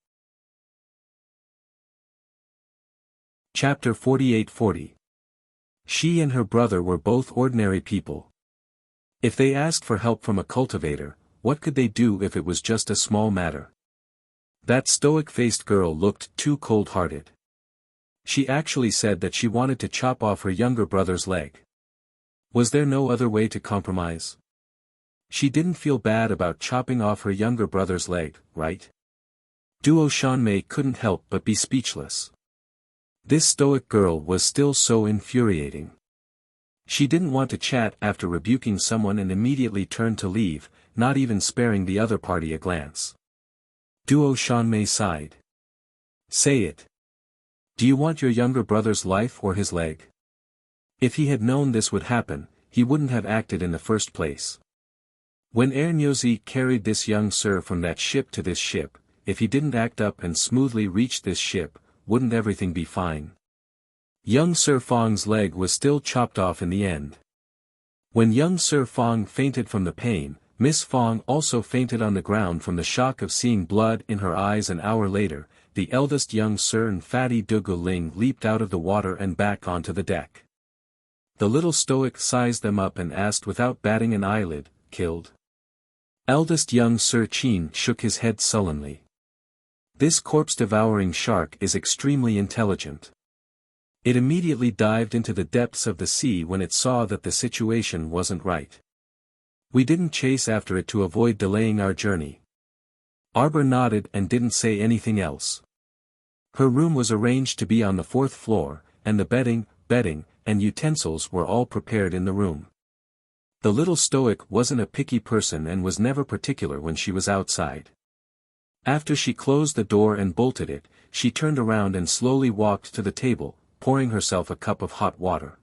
Chapter 48-40. She and her brother were both ordinary people. If they asked for help from a cultivator, what could they do if it was just a small matter? That stoic-faced girl looked too cold-hearted. She actually said that she wanted to chop off her younger brother's leg. Was there no other way to compromise? She didn't feel bad about chopping off her younger brother's leg, right? Duo Shanmei couldn't help but be speechless. This stoic girl was still so infuriating. She didn't want to chat after rebuking someone and immediately turned to leave, not even sparing the other party a glance. Duo Shanmei sighed. "Say it. Do you want your younger brother's life or his leg?" If he had known this would happen, he wouldn't have acted in the first place. When Ernyozi carried this young sir from that ship to this ship, if he didn't act up and smoothly reach this ship, wouldn't everything be fine? Young Sir Fong's leg was still chopped off in the end. When young Sir Fong fainted from the pain, Miss Fong also fainted on the ground from the shock of seeing blood in her eyes. An hour later, the eldest young Sir and Fatty Dugu Ling leaped out of the water and back onto the deck. The little stoic sized them up and asked without batting an eyelid, "Killed?" Eldest young Sir Qin shook his head sullenly. This corpse-devouring shark is extremely intelligent. It immediately dived into the depths of the sea when it saw that the situation wasn't right. We didn't chase after it to avoid delaying our journey. Arbor nodded and didn't say anything else. Her room was arranged to be on the 4th floor, and the bedding, and utensils were all prepared in the room. The little stoic wasn't a picky person and was never particular when she was outside. After she closed the door and bolted it, she turned around and slowly walked to the table, pouring herself a cup of hot water.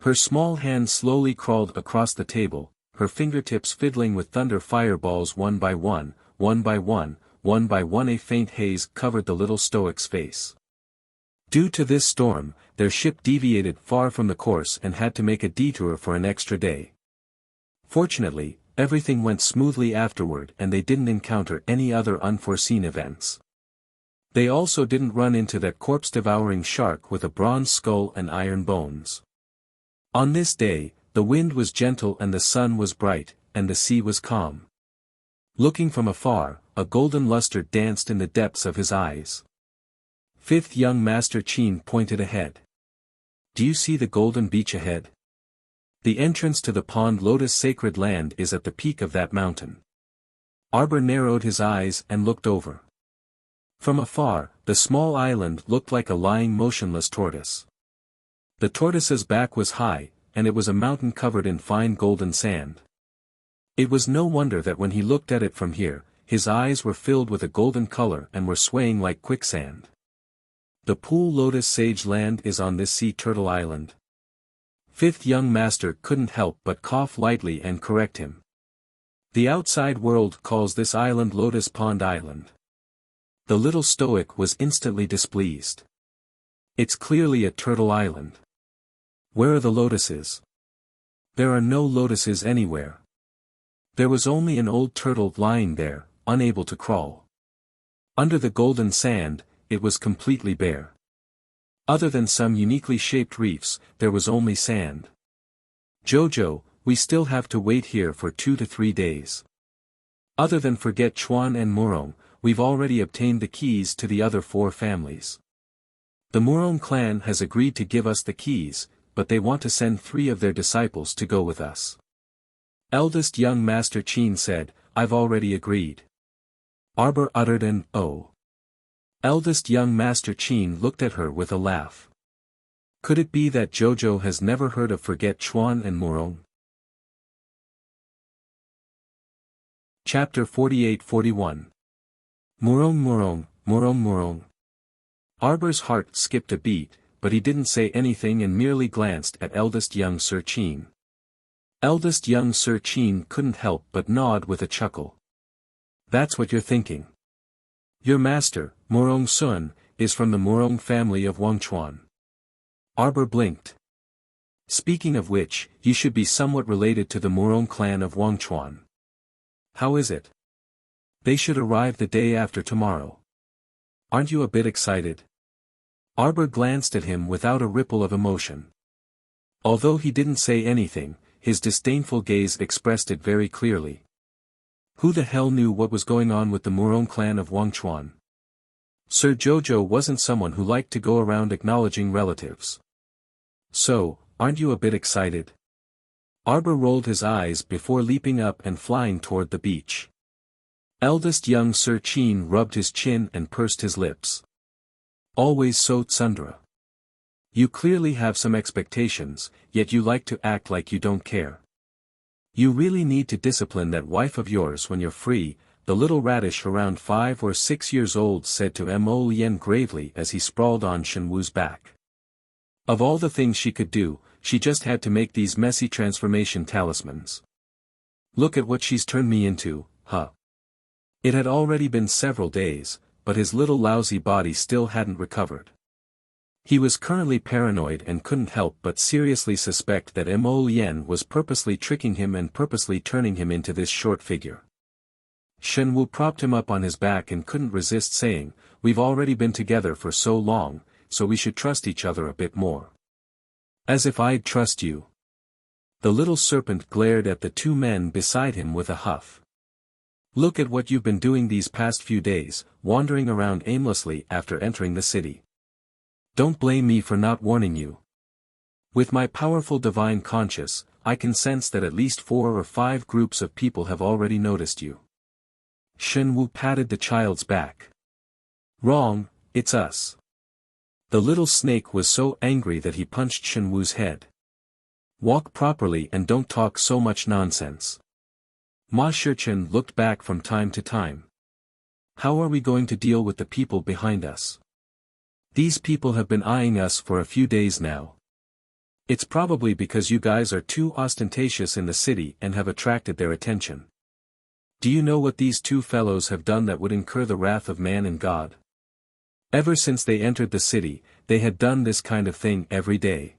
Her small hand slowly crawled across the table, her fingertips fiddling with thunder fireballs one by one. A faint haze covered the little stoic's face. Due to this storm, their ship deviated far from the course and had to make a detour for an extra day. Fortunately, everything went smoothly afterward and they didn't encounter any other unforeseen events. They also didn't run into that corpse-devouring shark with a bronze skull and iron bones. On this day, the wind was gentle and the sun was bright, and the sea was calm. Looking from afar, a golden luster danced in the depths of his eyes. 5th young Master Qin pointed ahead. Do you see the golden beach ahead? The entrance to the pond Lotus Sacred Land is at the peak of that mountain. Arbor narrowed his eyes and looked over. From afar, the small island looked like a lying motionless tortoise. The tortoise's back was high, and it was a mountain covered in fine golden sand. It was no wonder that when he looked at it from here, his eyes were filled with a golden color and were swaying like quicksand. The pool Lotus Sage Land is on this sea turtle island. 5th young master couldn't help but cough lightly and correct him. The outside world calls this island Lotus Pond Island. The little stoic was instantly displeased. It's clearly a turtle island. Where are the lotuses? There are no lotuses anywhere. There was only an old turtle lying there, unable to crawl. Under the golden sand, it was completely bare. Other than some uniquely shaped reefs, there was only sand. Jojo, we still have to wait here for 2 to 3 days. Other than Forget Chuan and Murong, we've already obtained the keys to the other 4 families. The Murong clan has agreed to give us the keys, but they want to send 3 of their disciples to go with us. Eldest young Master Qin said, I've already agreed. Arbor uttered an oh. Eldest young Master Qin looked at her with a laugh. Could it be that Jojo has never heard of Forget Chuan and Murong? Chapter 48-41. Murong. Arbor's heart skipped a beat, but he didn't say anything and merely glanced at eldest young Sir Qin. Eldest young Sir Qin couldn't help but nod with a chuckle. That's what you're thinking. Your master, Murong Sun, is from the Murong family of Wangchuan. Arbor blinked. Speaking of which, you should be somewhat related to the Murong clan of Wangchuan. How is it? They should arrive the day after tomorrow. Aren't you a bit excited? Arbor glanced at him without a ripple of emotion. Although he didn't say anything, his disdainful gaze expressed it very clearly. Who the hell knew what was going on with the Murong clan of Wangchuan? Sir Jojo wasn't someone who liked to go around acknowledging relatives. So, aren't you a bit excited? Arbor rolled his eyes before leaping up and flying toward the beach. Eldest young Sir Qin rubbed his chin and pursed his lips. Always so tsundere. You clearly have some expectations, yet you like to act like you don't care. You really need to discipline that wife of yours when you're free, the little radish around 5 or 6 years old said to Mo Lien gravely as he sprawled on Shenwu's back. Of all the things she could do, she just had to make these messy transformation talismans. Look at what she's turned me into, huh? It had already been several days, but his little lousy body still hadn't recovered. He was currently paranoid and couldn't help but seriously suspect that Mo Lien was purposely tricking him and purposely turning him into this short figure. Shenwu propped him up on his back and couldn't resist saying, "We've already been together for so long, so we should trust each other a bit more." As if I'd trust you. The little serpent glared at the 2 men beside him with a huff. Look at what you've been doing these past few days, wandering around aimlessly after entering the city. Don't blame me for not warning you. With my powerful divine conscience, I can sense that at least 4 or 5 groups of people have already noticed you. Shen Wu patted the child's back. Wrong, it's us. The little snake was so angry that he punched Shen Wu's head. Walk properly and don't talk so much nonsense. Ma Shichen looked back from time to time. How are we going to deal with the people behind us? These people have been eyeing us for a few days now. It's probably because you guys are too ostentatious in the city and have attracted their attention. Do you know what these 2 fellows have done that would incur the wrath of man and God? Ever since they entered the city, they had done this kind of thing every day.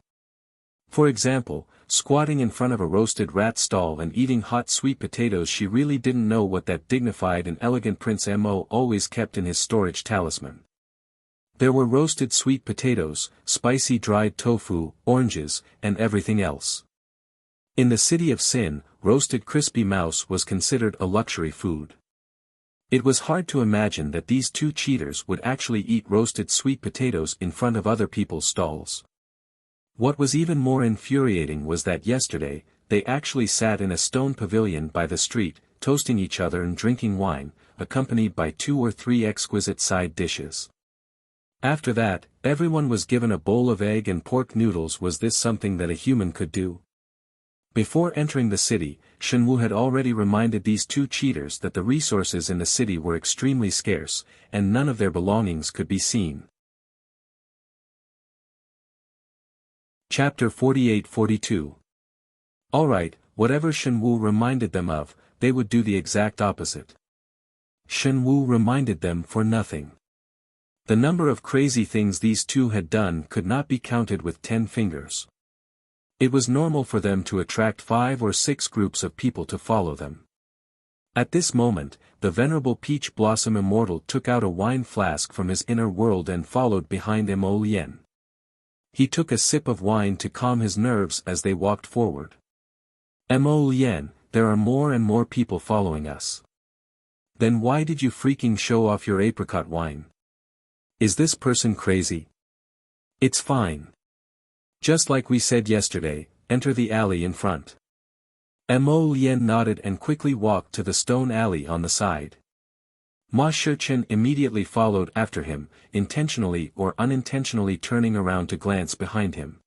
For example, squatting in front of a roasted rat stall and eating hot sweet potatoes. She really didn't know what that dignified and elegant Prince Mo always kept in his storage talisman. There were roasted sweet potatoes, spicy dried tofu, oranges, and everything else. In the city of Sin, roasted crispy mouse was considered a luxury food. It was hard to imagine that these 2 cheaters would actually eat roasted sweet potatoes in front of other people's stalls. What was even more infuriating was that yesterday, they actually sat in a stone pavilion by the street, toasting each other and drinking wine, accompanied by 2 or 3 exquisite side dishes. After that, everyone was given a bowl of egg and pork noodles. Was this something that a human could do? Before entering the city, Shen Wu had already reminded these 2 cheaters that the resources in the city were extremely scarce, and none of their belongings could be seen. Chapter 48-42. Alright, whatever Shen Wu reminded them of, they would do the exact opposite. Shen Wu reminded them for nothing. The number of crazy things these 2 had done could not be counted with 10 fingers. It was normal for them to attract 5 or 6 groups of people to follow them. At this moment, the venerable Peach Blossom Immortal took out a wine flask from his inner world and followed behind Mo Lien. He took a sip of wine to calm his nerves as they walked forward. Mo Lien, there are more and more people following us. Then why did you freaking show off your apricot wine? Is this person crazy? It's fine. Just like we said yesterday, enter the alley in front. Mo Lien nodded and quickly walked to the stone alley on the side. Ma Shichen immediately followed after him, intentionally or unintentionally turning around to glance behind him.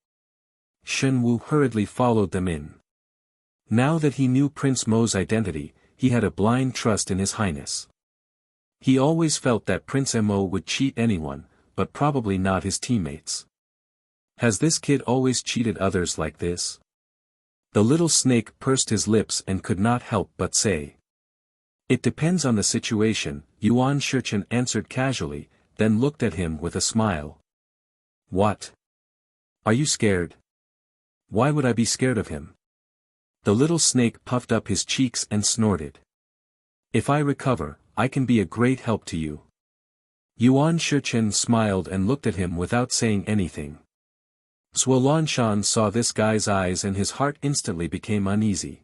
Shen Wu hurriedly followed them in. Now that he knew Prince Mo's identity, he had a blind trust in His Highness. He always felt that Prince Mo would cheat anyone, but probably not his teammates. Has this kid always cheated others like this? The little snake pursed his lips and could not help but say. It depends on the situation, Yuan Shichen answered casually, then looked at him with a smile. What? Are you scared? Why would I be scared of him? The little snake puffed up his cheeks and snorted. If I recover, I can be a great help to you. Yuan Shichen smiled and looked at him without saying anything. Zhuo saw this guy's eyes and his heart instantly became uneasy.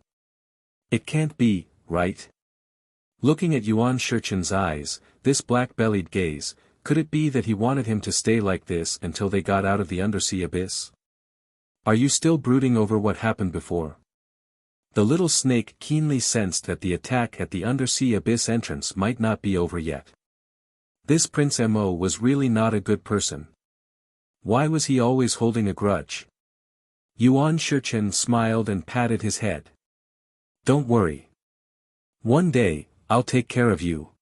It can't be, right? Looking at Yuan Shichen's eyes, this black-bellied gaze, could it be that he wanted him to stay like this until they got out of the undersea abyss? Are you still brooding over what happened before? The little snake keenly sensed that the attack at the undersea abyss entrance might not be over yet. This Prince Mo was really not a good person. Why was he always holding a grudge? Yuan Shichen smiled and patted his head. Don't worry. One day, I'll take care of you.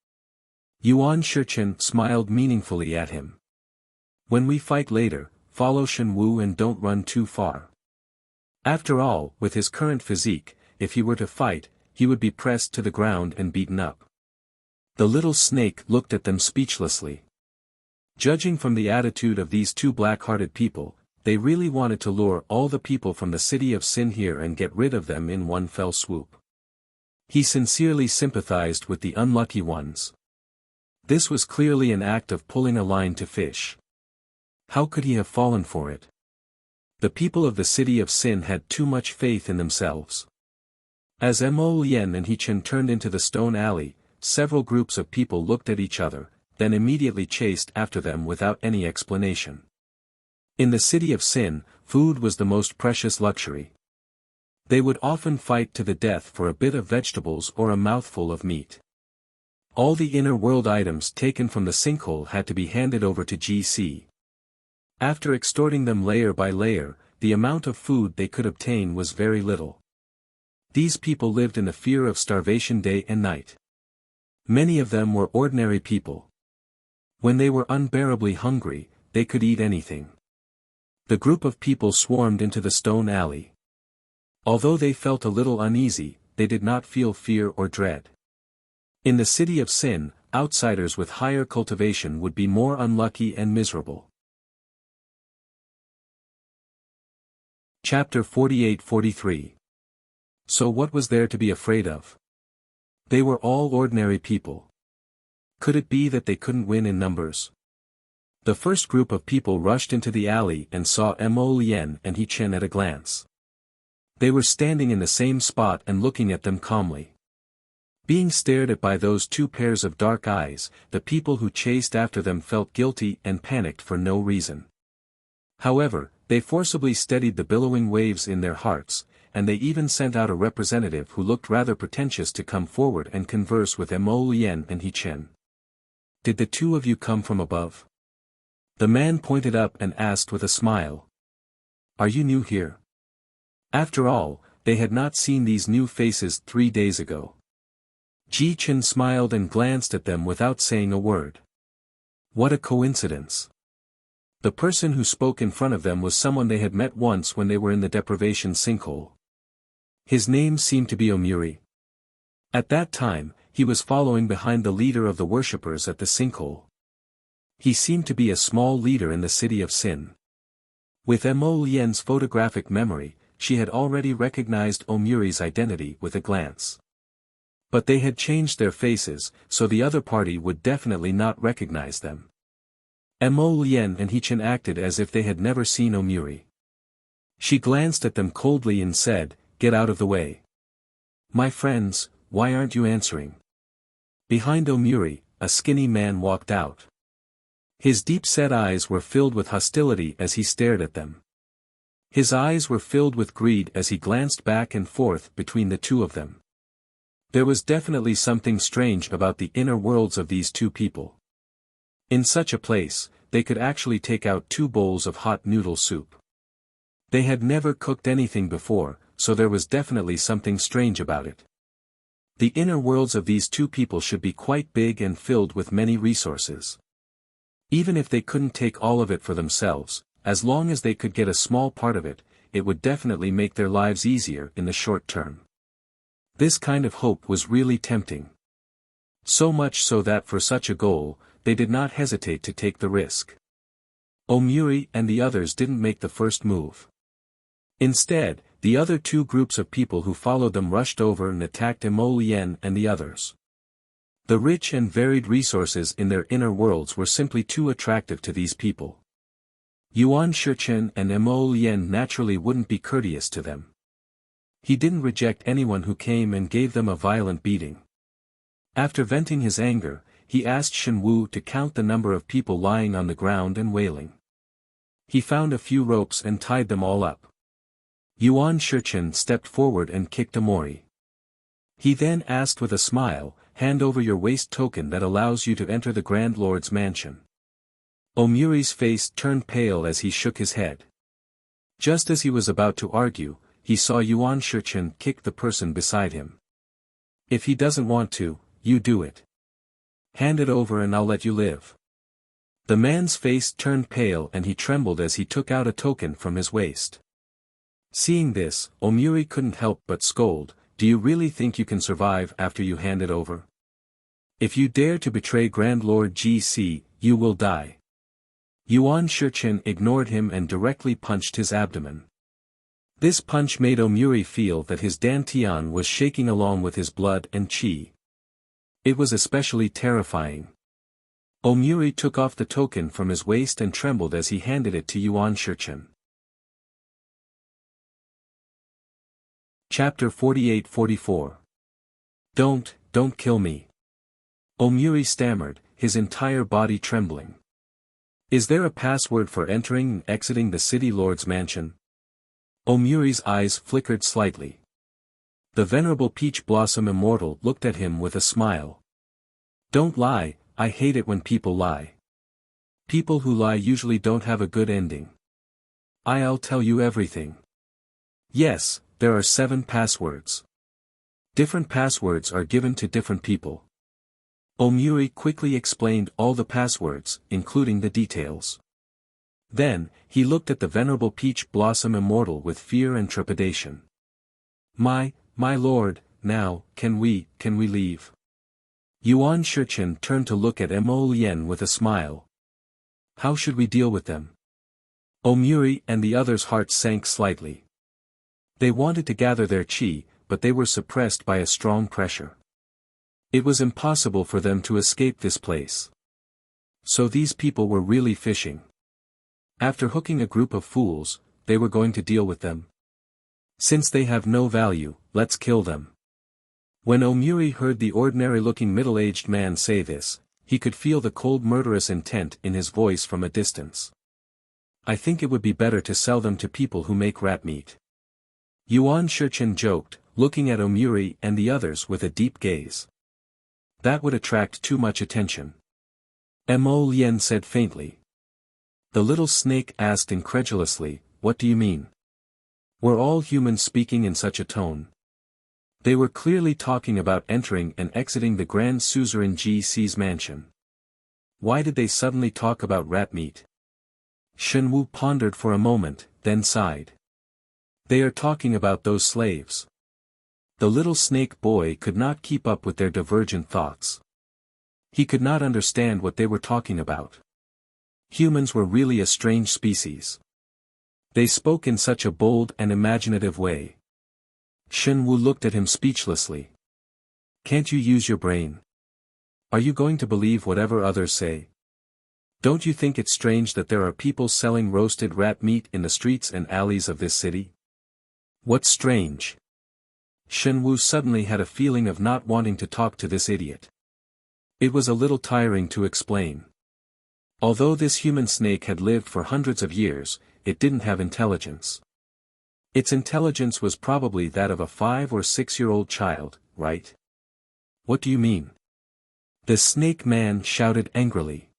Yuan Shichen smiled meaningfully at him. When we fight later, follow Shen Wu and don't run too far. After all, with his current physique, if he were to fight, he would be pressed to the ground and beaten up. The little snake looked at them speechlessly. Judging from the attitude of these 2 black-hearted people, they really wanted to lure all the people from the city of Sin here and get rid of them in one fell swoop. He sincerely sympathized with the unlucky ones. This was clearly an act of pulling a line to fish. How could he have fallen for it? The people of the city of Sin had too much faith in themselves. As Mo Lien and He-Chen turned into the stone alley, several groups of people looked at each other, then immediately chased after them without any explanation. In the city of Sin, food was the most precious luxury. They would often fight to the death for a bit of vegetables or a mouthful of meat. All the inner world items taken from the sinkhole had to be handed over to GC. After extorting them layer by layer, the amount of food they could obtain was very little. These people lived in the fear of starvation day and night. Many of them were ordinary people. When they were unbearably hungry, they could eat anything. The group of people swarmed into the stone alley. Although they felt a little uneasy, they did not feel fear or dread. In the city of sin, outsiders with higher cultivation would be more unlucky and miserable. Chapter 48-43. So what was there to be afraid of? They were all ordinary people. Could it be that they couldn't win in numbers? The first group of people rushed into the alley and saw Mo Lien and He Chen at a glance. They were standing in the same spot and looking at them calmly. Being stared at by those two pairs of dark eyes, the people who chased after them felt guilty and panicked for no reason. However, they forcibly steadied the billowing waves in their hearts, and they even sent out a representative who looked rather pretentious to come forward and converse with Mo Lien and He Chen. Did the two of you come from above? The man pointed up and asked with a smile. Are you new here? After all, they had not seen these new faces 3 days ago. Ji Chen smiled and glanced at them without saying a word. What a coincidence. The person who spoke in front of them was someone they had met once when they were in the deprivation sinkhole. His name seemed to be Omuri. At that time, he was following behind the leader of the worshippers at the sinkhole. He seemed to be a small leader in the city of sin. With Mo Lien's photographic memory, she had already recognized Omuri's identity with a glance. But they had changed their faces, so the other party would definitely not recognize them. Mo Lien and He Chen acted as if they had never seen Omuri. She glanced at them coldly and said, "Get out of the way. My friends, why aren't you answering?" Behind Omuri, a skinny man walked out. His deep-set eyes were filled with hostility as he stared at them. His eyes were filled with greed as he glanced back and forth between the two of them. There was definitely something strange about the inner worlds of these two people. In such a place, they could actually take out 2 bowls of hot noodle soup. They had never cooked anything before, so there was definitely something strange about it. The inner worlds of these two people should be quite big and filled with many resources. Even if they couldn't take all of it for themselves, as long as they could get a small part of it, it would definitely make their lives easier in the short term. This kind of hope was really tempting. So much so that for such a goal, they did not hesitate to take the risk. Omuri and the others didn't make the first move. Instead, the other 2 groups of people who followed them rushed over and attacked Mo Lien and the others. The rich and varied resources in their inner worlds were simply too attractive to these people. Yuan Shichen and Mo Lien naturally wouldn't be courteous to them. He didn't reject anyone who came and gave them a violent beating. After venting his anger, he asked Shen Wu to count the number of people lying on the ground and wailing. He found a few ropes and tied them all up. Yuan Shichen stepped forward and kicked Omuri. He then asked with a smile, "Hand over your waist token that allows you to enter the Grand Lord's mansion." Omuri's face turned pale as he shook his head. Just as he was about to argue, he saw Yuan Shichen kick the person beside him. "If he doesn't want to, you do it. Hand it over and I'll let you live." The man's face turned pale and he trembled as he took out a token from his waist. Seeing this, Omuri couldn't help but scold, "Do you really think you can survive after you hand it over? If you dare to betray Grand Lord GC, you will die." Yuan Shichen ignored him and directly punched his abdomen. This punch made Omuri feel that his dantian was shaking along with his blood and qi. It was especially terrifying. Omuri took off the token from his waist and trembled as he handed it to Yuan Shichen. Chapter 48-44. Don't kill me. Omuri stammered, his entire body trembling. "Is there a password for entering and exiting the city lord's mansion?" Omuri's eyes flickered slightly. The venerable Peach Blossom Immortal looked at him with a smile. Don't lie, I hate it when people lie. People who lie usually don't have a good ending. I'll tell you everything. Yes, there are 7 passwords. Different passwords are given to different people. Omuri quickly explained all the passwords, including the details. Then, he looked at the venerable Peach Blossom Immortal with fear and trepidation. My lord, now, can we leave? Yuan Shichen turned to look at Mo Lien with a smile. How should we deal with them? Omuri and the others' hearts sank slightly. They wanted to gather their chi, but they were suppressed by a strong pressure. It was impossible for them to escape this place. So these people were really fishing. After hooking a group of fools, they were going to deal with them. Since they have no value, let's kill them. When Omuri heard the ordinary-looking middle-aged man say this, he could feel the cold murderous intent in his voice from a distance. I think it would be better to sell them to people who make rat meat. Yuan Shichen joked, looking at Omuri and the others with a deep gaze. That would attract too much attention. Mo Lien said faintly. The little snake asked incredulously, what do you mean? Were all humans speaking in such a tone? They were clearly talking about entering and exiting the Grand Suzerain GC's mansion. Why did they suddenly talk about rat meat? Shenwu pondered for a moment, then sighed. They are talking about those slaves. The little snake boy could not keep up with their divergent thoughts. He could not understand what they were talking about. Humans were really a strange species. They spoke in such a bold and imaginative way. Shenwu looked at him speechlessly. Can't you use your brain? Are you going to believe whatever others say? Don't you think it's strange that there are people selling roasted rat meat in the streets and alleys of this city? What's strange? Shenwu suddenly had a feeling of not wanting to talk to this idiot. It was a little tiring to explain. Although this human snake had lived for hundreds of years, it didn't have intelligence. Its intelligence was probably that of a 5 or 6-year-old child, right? What do you mean? The snake man shouted angrily.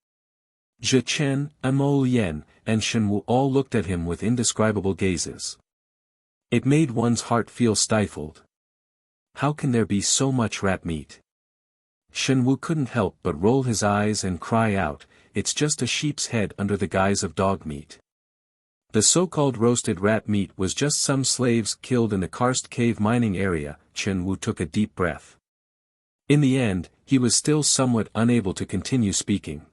Zhe Chen, Mo Lien, and Shenwu all looked at him with indescribable gazes. It made one's heart feel stifled. How can there be so much rat meat? Shenwu couldn't help but roll his eyes and cry out, it's just a sheep's head under the guise of dog meat. The so-called roasted rat meat was just some slaves killed in the karst cave mining area. Shenwu took a deep breath. In the end, he was still somewhat unable to continue speaking.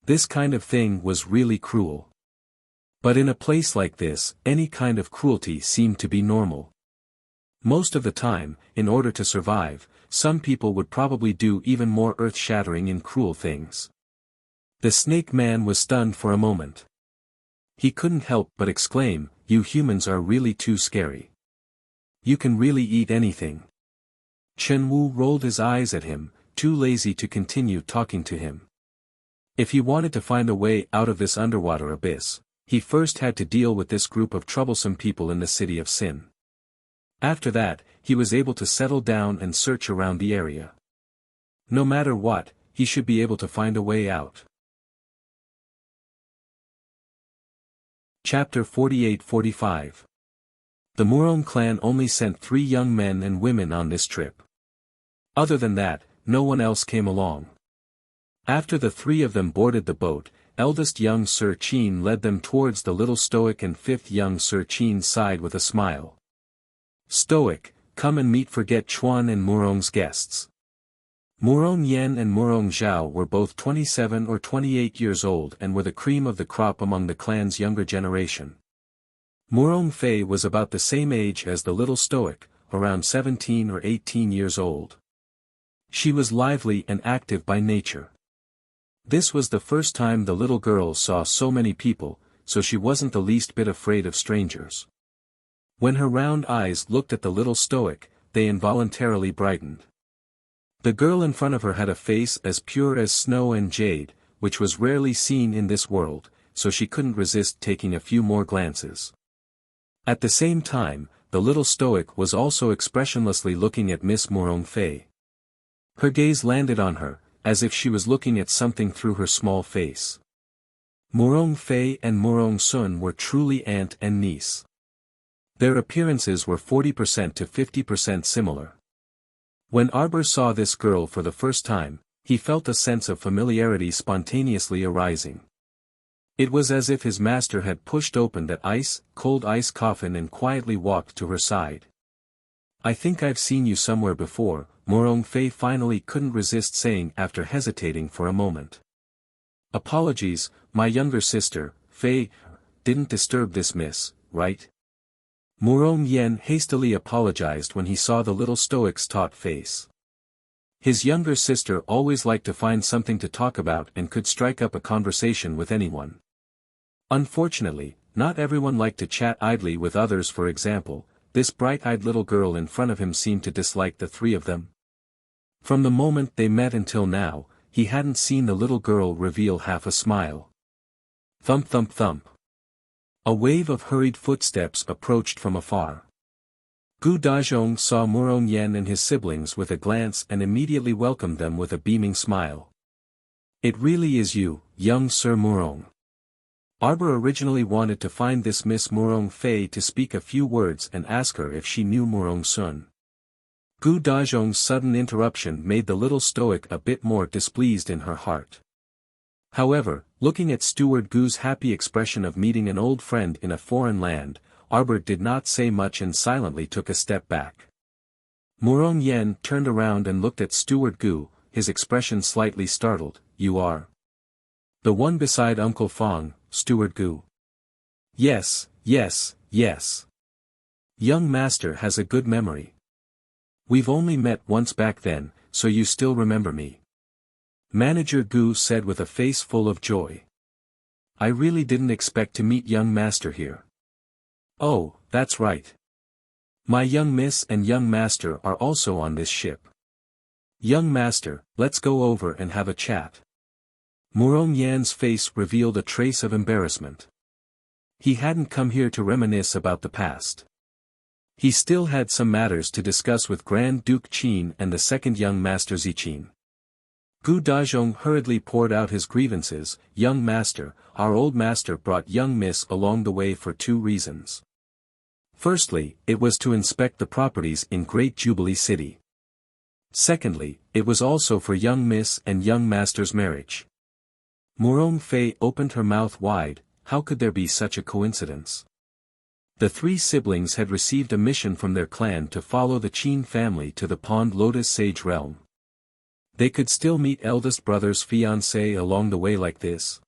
This kind of thing was really cruel. But in a place like this, any kind of cruelty seemed to be normal. Most of the time, in order to survive, some people would probably do even more earth-shattering and cruel things. The snake man was stunned for a moment. He couldn't help but exclaim, you humans are really too scary. You can really eat anything. Shenwu rolled his eyes at him, too lazy to continue talking to him. If he wanted to find a way out of this underwater abyss, he first had to deal with this group of troublesome people in the city of Sin. After that, he was able to settle down and search around the area. No matter what, he should be able to find a way out. Chapter 48-45. The Murong clan only sent 3 young men and women on this trip. Other than that, no one else came along. After the 3 of them boarded the boat, eldest young Sir Qin led them towards the little Stoic and 5th young Sir Qin sighed with a smile. Stoic, come and meet Forget Chuan and Murong's guests. Murong Yen and Murong Zhao were both 27 or 28 years old and were the cream of the crop among the clan's younger generation. Murong Fei was about the same age as the little Stoic, around 17 or 18 years old. She was lively and active by nature. This was the first time the little girl saw so many people, so she wasn't the least bit afraid of strangers. When her round eyes looked at the little Stoic, they involuntarily brightened. The girl in front of her had a face as pure as snow and jade, which was rarely seen in this world, so she couldn't resist taking a few more glances. At the same time, the little stoic was also expressionlessly looking at Miss Morong Fei. Her gaze landed on her, as if she was looking at something through her small face. Morong Fei and Morong Sun were truly aunt and niece. Their appearances were 40% to 50% similar. When Arbor saw this girl for the first time, he felt a sense of familiarity spontaneously arising. It was as if his master had pushed open that cold ice coffin and quietly walked to her side. "I think I've seen you somewhere before," Morong Fei finally couldn't resist saying after hesitating for a moment. "Apologies, my younger sister, Fei, didn't disturb this miss, right?" Morong Yen hastily apologized when he saw the little stoic's taut face. His younger sister always liked to find something to talk about and could strike up a conversation with anyone. Unfortunately, not everyone liked to chat idly with others. For example, this bright-eyed little girl in front of him seemed to dislike the three of them. From the moment they met until now, he hadn't seen the little girl reveal half a smile. Thump thump thump. A wave of hurried footsteps approached from afar. Gu Dazhong saw Morong Yen and his siblings with a glance and immediately welcomed them with a beaming smile. "It really is you, young Sir Morong." Arbor originally wanted to find this Miss Morong Fei to speak a few words and ask her if she knew Morong Sun. Gu Dazhong's sudden interruption made the little stoic a bit more displeased in her heart. However, looking at Steward Gu's happy expression of meeting an old friend in a foreign land, Arbor did not say much and silently took a step back. Morong Yen turned around and looked at Steward Gu, his expression slightly startled. "You are the one beside Uncle Fong, Steward Gu?" Yes. Young master has a good memory. We've only met once back then, so you still remember me. Manager Gu said with a face full of joy. "I really didn't expect to meet young master here." "Oh, that's right. My young miss and young master are also on this ship. Young master, let's go over and have a chat." Morong Yan's face revealed a trace of embarrassment. He hadn't come here to reminisce about the past. He still had some matters to discuss with Grand Duke Qin and the second young master Ziqin. Gu Dazhong hurriedly poured out his grievances. "Young master, our old master brought young miss along the way for two reasons. Firstly, it was to inspect the properties in Great Jubilee City. Secondly, it was also for young miss and young master's marriage." Morong Fei opened her mouth wide. How could there be such a coincidence? The three siblings had received a mission from their clan to follow the Qin family to the Pond Lotus Sage realm. They could still meet eldest brother's fiancée along the way like this?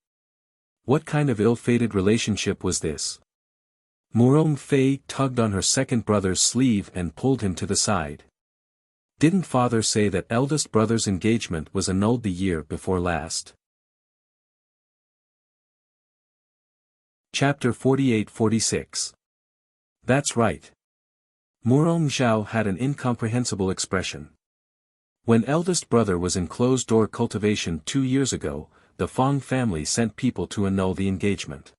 What kind of ill-fated relationship was this? Morong Fei tugged on her second brother's sleeve and pulled him to the side. "Didn't father say that eldest brother's engagement was annulled the year before last?" Chapter 48-46. That's right. Morong Zhao had an incomprehensible expression. When eldest brother was in closed-door cultivation 2 years ago, the Fong family sent people to annul the engagement.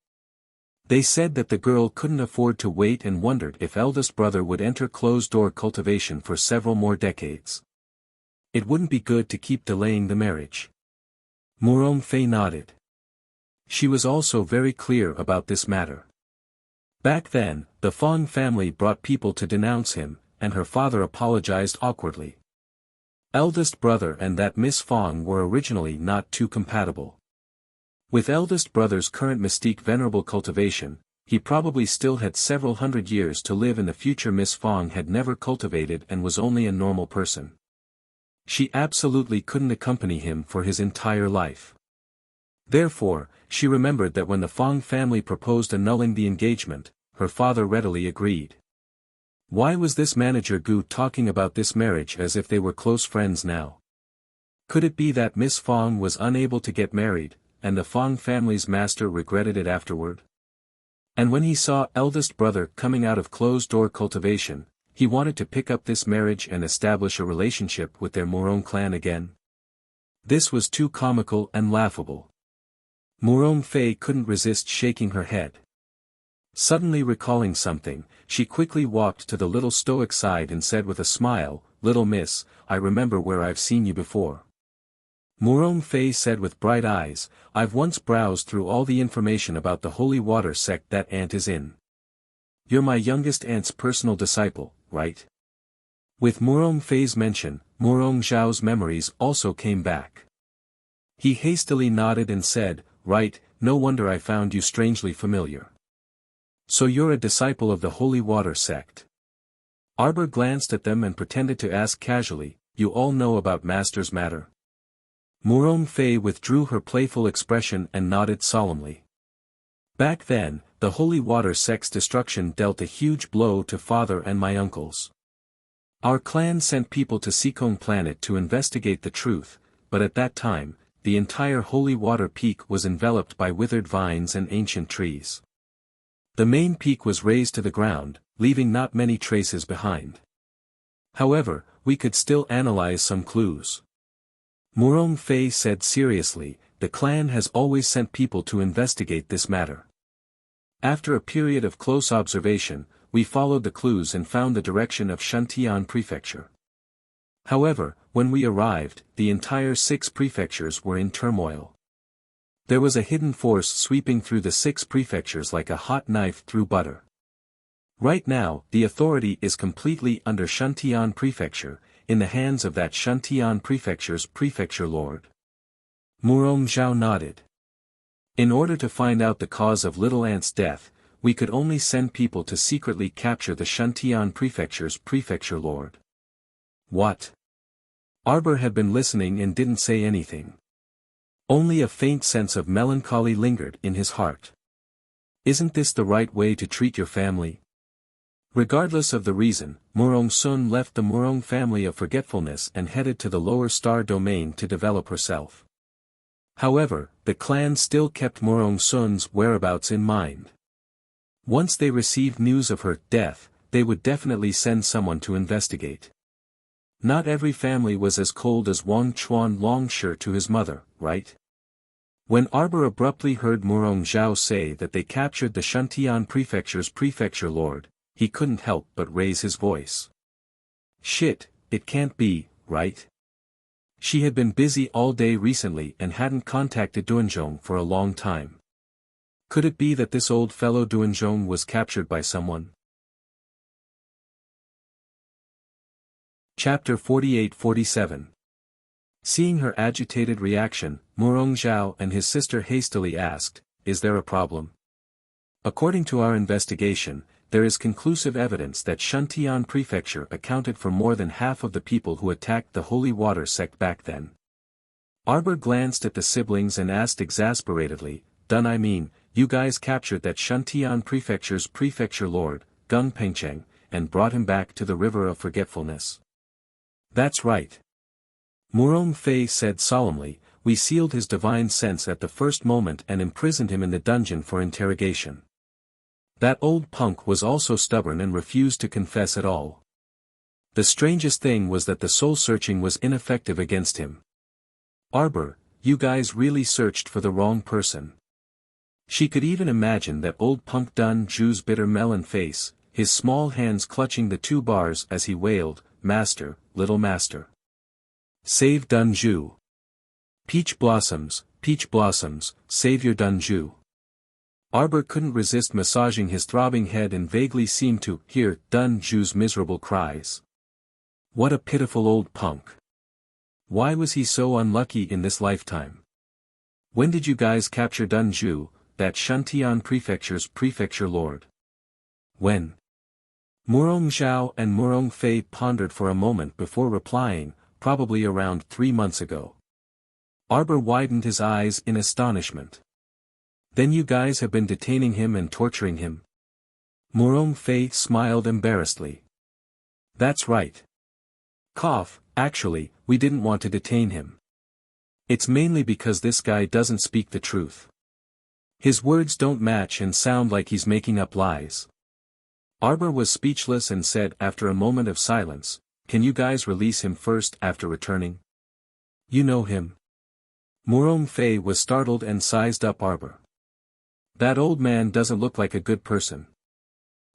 They said that the girl couldn't afford to wait and wondered if eldest brother would enter closed-door cultivation for several more decades. It wouldn't be good to keep delaying the marriage. Morong Fei nodded. She was also very clear about this matter. Back then, the Fong family brought people to denounce him, and her father apologized awkwardly. Eldest brother and that Miss Fong were originally not too compatible. With eldest brother's current mystique venerable cultivation, he probably still had several hundred years to live in the future. Miss Fong had never cultivated and was only a normal person. She absolutely couldn't accompany him for his entire life. Therefore, she remembered that when the Fong family proposed annulling the engagement, her father readily agreed. Why was this manager Gu talking about this marriage as if they were close friends now? Could it be that Miss Fong was unable to get married, and the Fong family's master regretted it afterward? And when he saw eldest brother coming out of closed-door cultivation, he wanted to pick up this marriage and establish a relationship with their Morong clan again? This was too comical and laughable. Morong Fei couldn't resist shaking her head. Suddenly recalling something, she quickly walked to the little stoic side and said with a smile, "Little miss, I remember where I've seen you before." Murong Fei said with bright eyes, "I've once browsed through all the information about the holy water sect that aunt is in. You're my youngest aunt's personal disciple, right?" With Murong Fei's mention, Murong Zhao's memories also came back. He hastily nodded and said, "Right, no wonder I found you strangely familiar. So you're a disciple of the holy water sect." Arbor glanced at them and pretended to ask casually, "You all know about Master's matter?" Murong Fei withdrew her playful expression and nodded solemnly. Back then, the holy water sect's destruction dealt a huge blow to father and my uncles. Our clan sent people to Seekong planet to investigate the truth, but at that time, the entire holy water peak was enveloped by withered vines and ancient trees. The main peak was razed to the ground, leaving not many traces behind. However, we could still analyze some clues. Murong Fei said seriously, "The clan has always sent people to investigate this matter. After a period of close observation, we followed the clues and found the direction of Shantian Prefecture. However, when we arrived, the entire 6 prefectures were in turmoil. There was a hidden force sweeping through the 6 prefectures like a hot knife through butter. Right now, the authority is completely under Shantian Prefecture, in the hands of that Shantian Prefecture's prefecture lord." Murong Zhao nodded. "In order to find out the cause of little aunt's death, we could only send people to secretly capture the Shantian Prefecture's prefecture lord." "What?" Arbor had been listening and didn't say anything. Only a faint sense of melancholy lingered in his heart. "Isn't this the right way to treat your family?" Regardless of the reason, Murong Sun left the Murong family of forgetfulness and headed to the lower star domain to develop herself. However, the clan still kept Murong Sun's whereabouts in mind. Once they received news of her death, they would definitely send someone to investigate. Not every family was as cold as Wang Chuan Longshirt to his mother, right? When Arbor abruptly heard Murong Zhao say that they captured the Shantian Prefecture's prefecture lord, he couldn't help but raise his voice. "Shit, it can't be, right?" She had been busy all day recently and hadn't contacted Duanzhong for a long time. Could it be that this old fellow Duanzhong was captured by someone? Chapter 48-47. Seeing her agitated reaction, Murong Zhao and his sister hastily asked, "Is there a problem?" "According to our investigation, there is conclusive evidence that Shantian Prefecture accounted for more than half of the people who attacked the holy water sect back then." Arbor glanced at the siblings and asked exasperatedly, "Dun I mean, you guys captured that Shantian Prefecture's prefecture lord, Gung Pengcheng, and brought him back to the River of Forgetfulness?" "That's right." Murong Fei said solemnly, "We sealed his divine sense at the first moment and imprisoned him in the dungeon for interrogation. That old punk was also stubborn and refused to confess at all. The strangest thing was that the soul-searching was ineffective against him. Arbor, you guys really searched for the wrong person." She could even imagine that old punk Dun Zhu's bitter melon face, his small hands clutching the 2 bars as he wailed, "Master, little master. Save Dun Zhu. Peach blossoms, save your Dun Zhu." Arbor couldn't resist massaging his throbbing head and vaguely seemed to hear Dun Zhu's miserable cries. What a pitiful old punk. Why was he so unlucky in this lifetime? "When did you guys capture Dun Zhu, that Shantian Prefecture's prefecture lord?" "When?" Murong Zhao and Murong Fei pondered for a moment before replying, "Probably around 3 months ago." Arbor widened his eyes in astonishment. "Then you guys have been detaining him and torturing him?" Murong Fei smiled embarrassedly. "That's right. Actually, we didn't want to detain him. It's mainly because this guy doesn't speak the truth. His words don't match and sound like he's making up lies." Arbor was speechless and said after a moment of silence, "Can you guys release him first after returning? You know him." Murong Fei was startled and sized up Arbor. That old man doesn't look like a good person.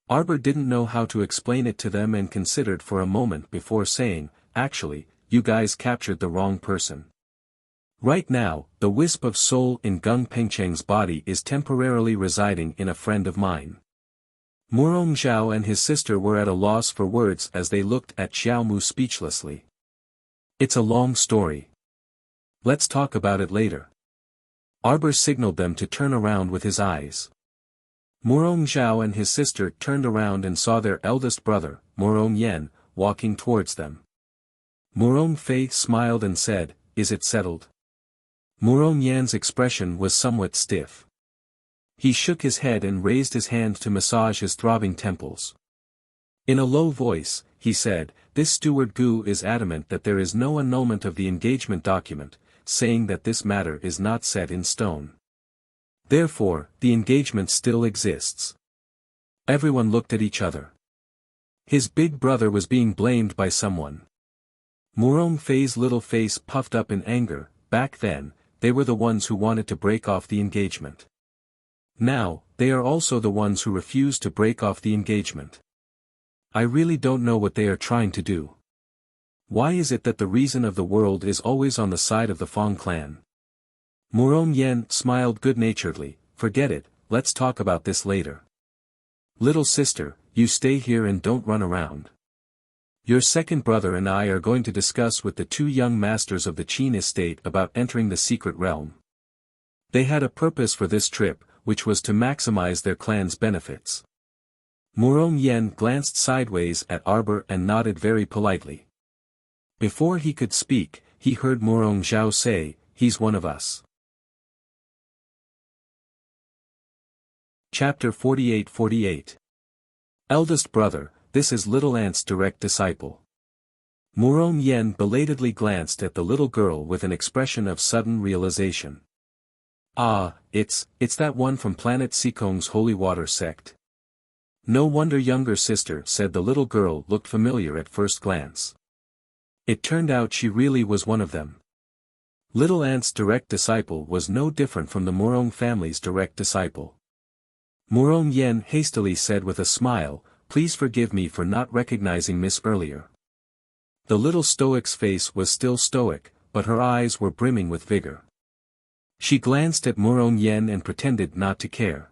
Arbor didn't know how to explain it to them and considered for a moment before saying, actually, you guys captured the wrong person. Right now, the wisp of soul in Gung Pengcheng's body is temporarily residing in a friend of mine. Murong Zhao and his sister were at a loss for words as they looked at Xiaomu speechlessly. It's a long story. Let's talk about it later. Arbor signaled them to turn around with his eyes. Murong Zhao and his sister turned around and saw their eldest brother, Murong Yen, walking towards them. Murong Fei smiled and said, "Is it settled?" Murong Yan's expression was somewhat stiff. He shook his head and raised his hand to massage his throbbing temples. In a low voice, he said, "This steward Gu is adamant that there is no annulment of the engagement document, saying that this matter is not set in stone. Therefore, the engagement still exists." Everyone looked at each other. His big brother was being blamed by someone. Murong Fei's little face puffed up in anger. Back then, they were the ones who wanted to break off the engagement. Now, they are also the ones who refuse to break off the engagement. I really don't know what they are trying to do. Why is it that the reason of the world is always on the side of the Fong clan? Murong Yen smiled good-naturedly. "Forget it, let's talk about this later. Little sister, you stay here and don't run around. Your second brother and I are going to discuss with the two young masters of the Qin estate about entering the secret realm. They had a purpose for this trip, which was to maximize their clan's benefits." Murong Yen glanced sideways at Arbor and nodded very politely. Before he could speak, he heard Murong Zhao say, "He's one of us." Chapter 48-48. Eldest brother, this is little aunt's direct disciple. Murong Yen belatedly glanced at the little girl with an expression of sudden realization. "Ah, it's that one from planet Sikong's holy water sect. No wonder younger sister," said the little girl. Looked familiar at first glance. It turned out she really was one of them. Little aunt's direct disciple was no different from the Murong family's direct disciple. Murong Yen hastily said with a smile, "Please forgive me for not recognizing Miss earlier." The little stoic's face was still stoic, but her eyes were brimming with vigor. She glanced at Murong Yen and pretended not to care.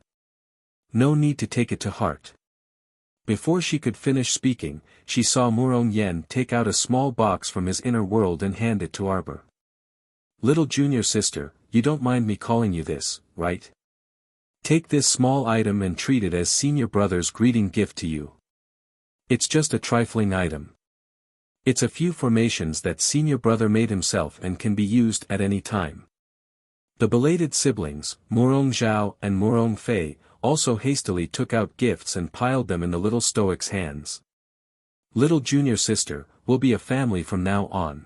No need to take it to heart. Before she could finish speaking, she saw Murong Yen take out a small box from his inner world and hand it to Arbor. "Little junior sister, you don't mind me calling you this, right? Take this small item and treat it as senior brother's greeting gift to you. It's just a trifling item. It's a few formations that senior brother made himself and can be used at any time." The belated siblings, Murong Zhao and Murong Fei, also hastily took out gifts and piled them in the little stoic's hands. "Little junior sister, we'll be a family from now on.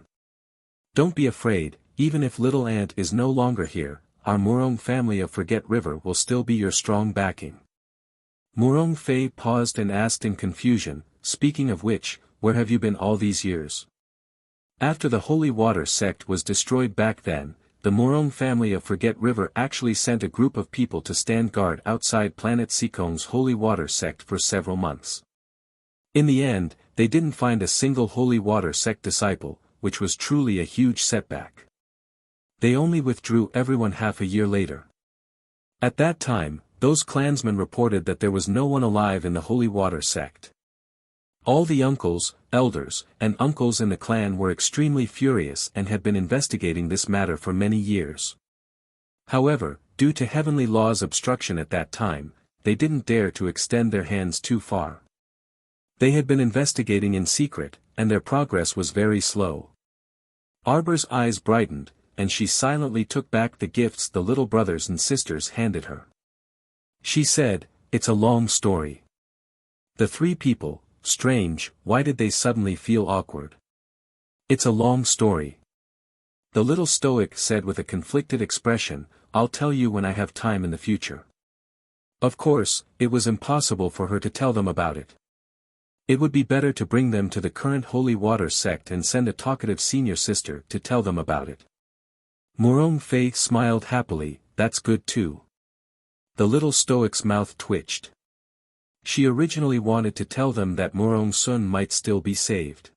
Don't be afraid, even if little aunt is no longer here, our Murong family of Forget River will still be your strong backing." Murong Fei paused and asked in confusion, "Speaking of which, where have you been all these years?" After the Holy Water sect was destroyed back then, the Murong family of Forget River actually sent a group of people to stand guard outside planet Sikong's Holy Water sect for several months. In the end, they didn't find a single Holy Water sect disciple, which was truly a huge setback. They only withdrew everyone half a year later. At that time, those clansmen reported that there was no one alive in the Holy Water sect. All the uncles, elders, and uncles in the clan were extremely furious and had been investigating this matter for many years. However, due to heavenly law's obstruction at that time, they didn't dare to extend their hands too far. They had been investigating in secret, and their progress was very slow. Arbor's eyes brightened, and she silently took back the gifts the little brothers and sisters handed her. She said, "It's a long story." The three people, strange, why did they suddenly feel awkward? "It's a long story." The little stoic said with a conflicted expression, "I'll tell you when I have time in the future." Of course, it was impossible for her to tell them about it. It would be better to bring them to the current Holy Water sect and send a talkative senior sister to tell them about it. Murong Fei smiled happily, "That's good too. The little stoic's mouth twitched. She originally wanted to tell them that Murong Sun might still be saved.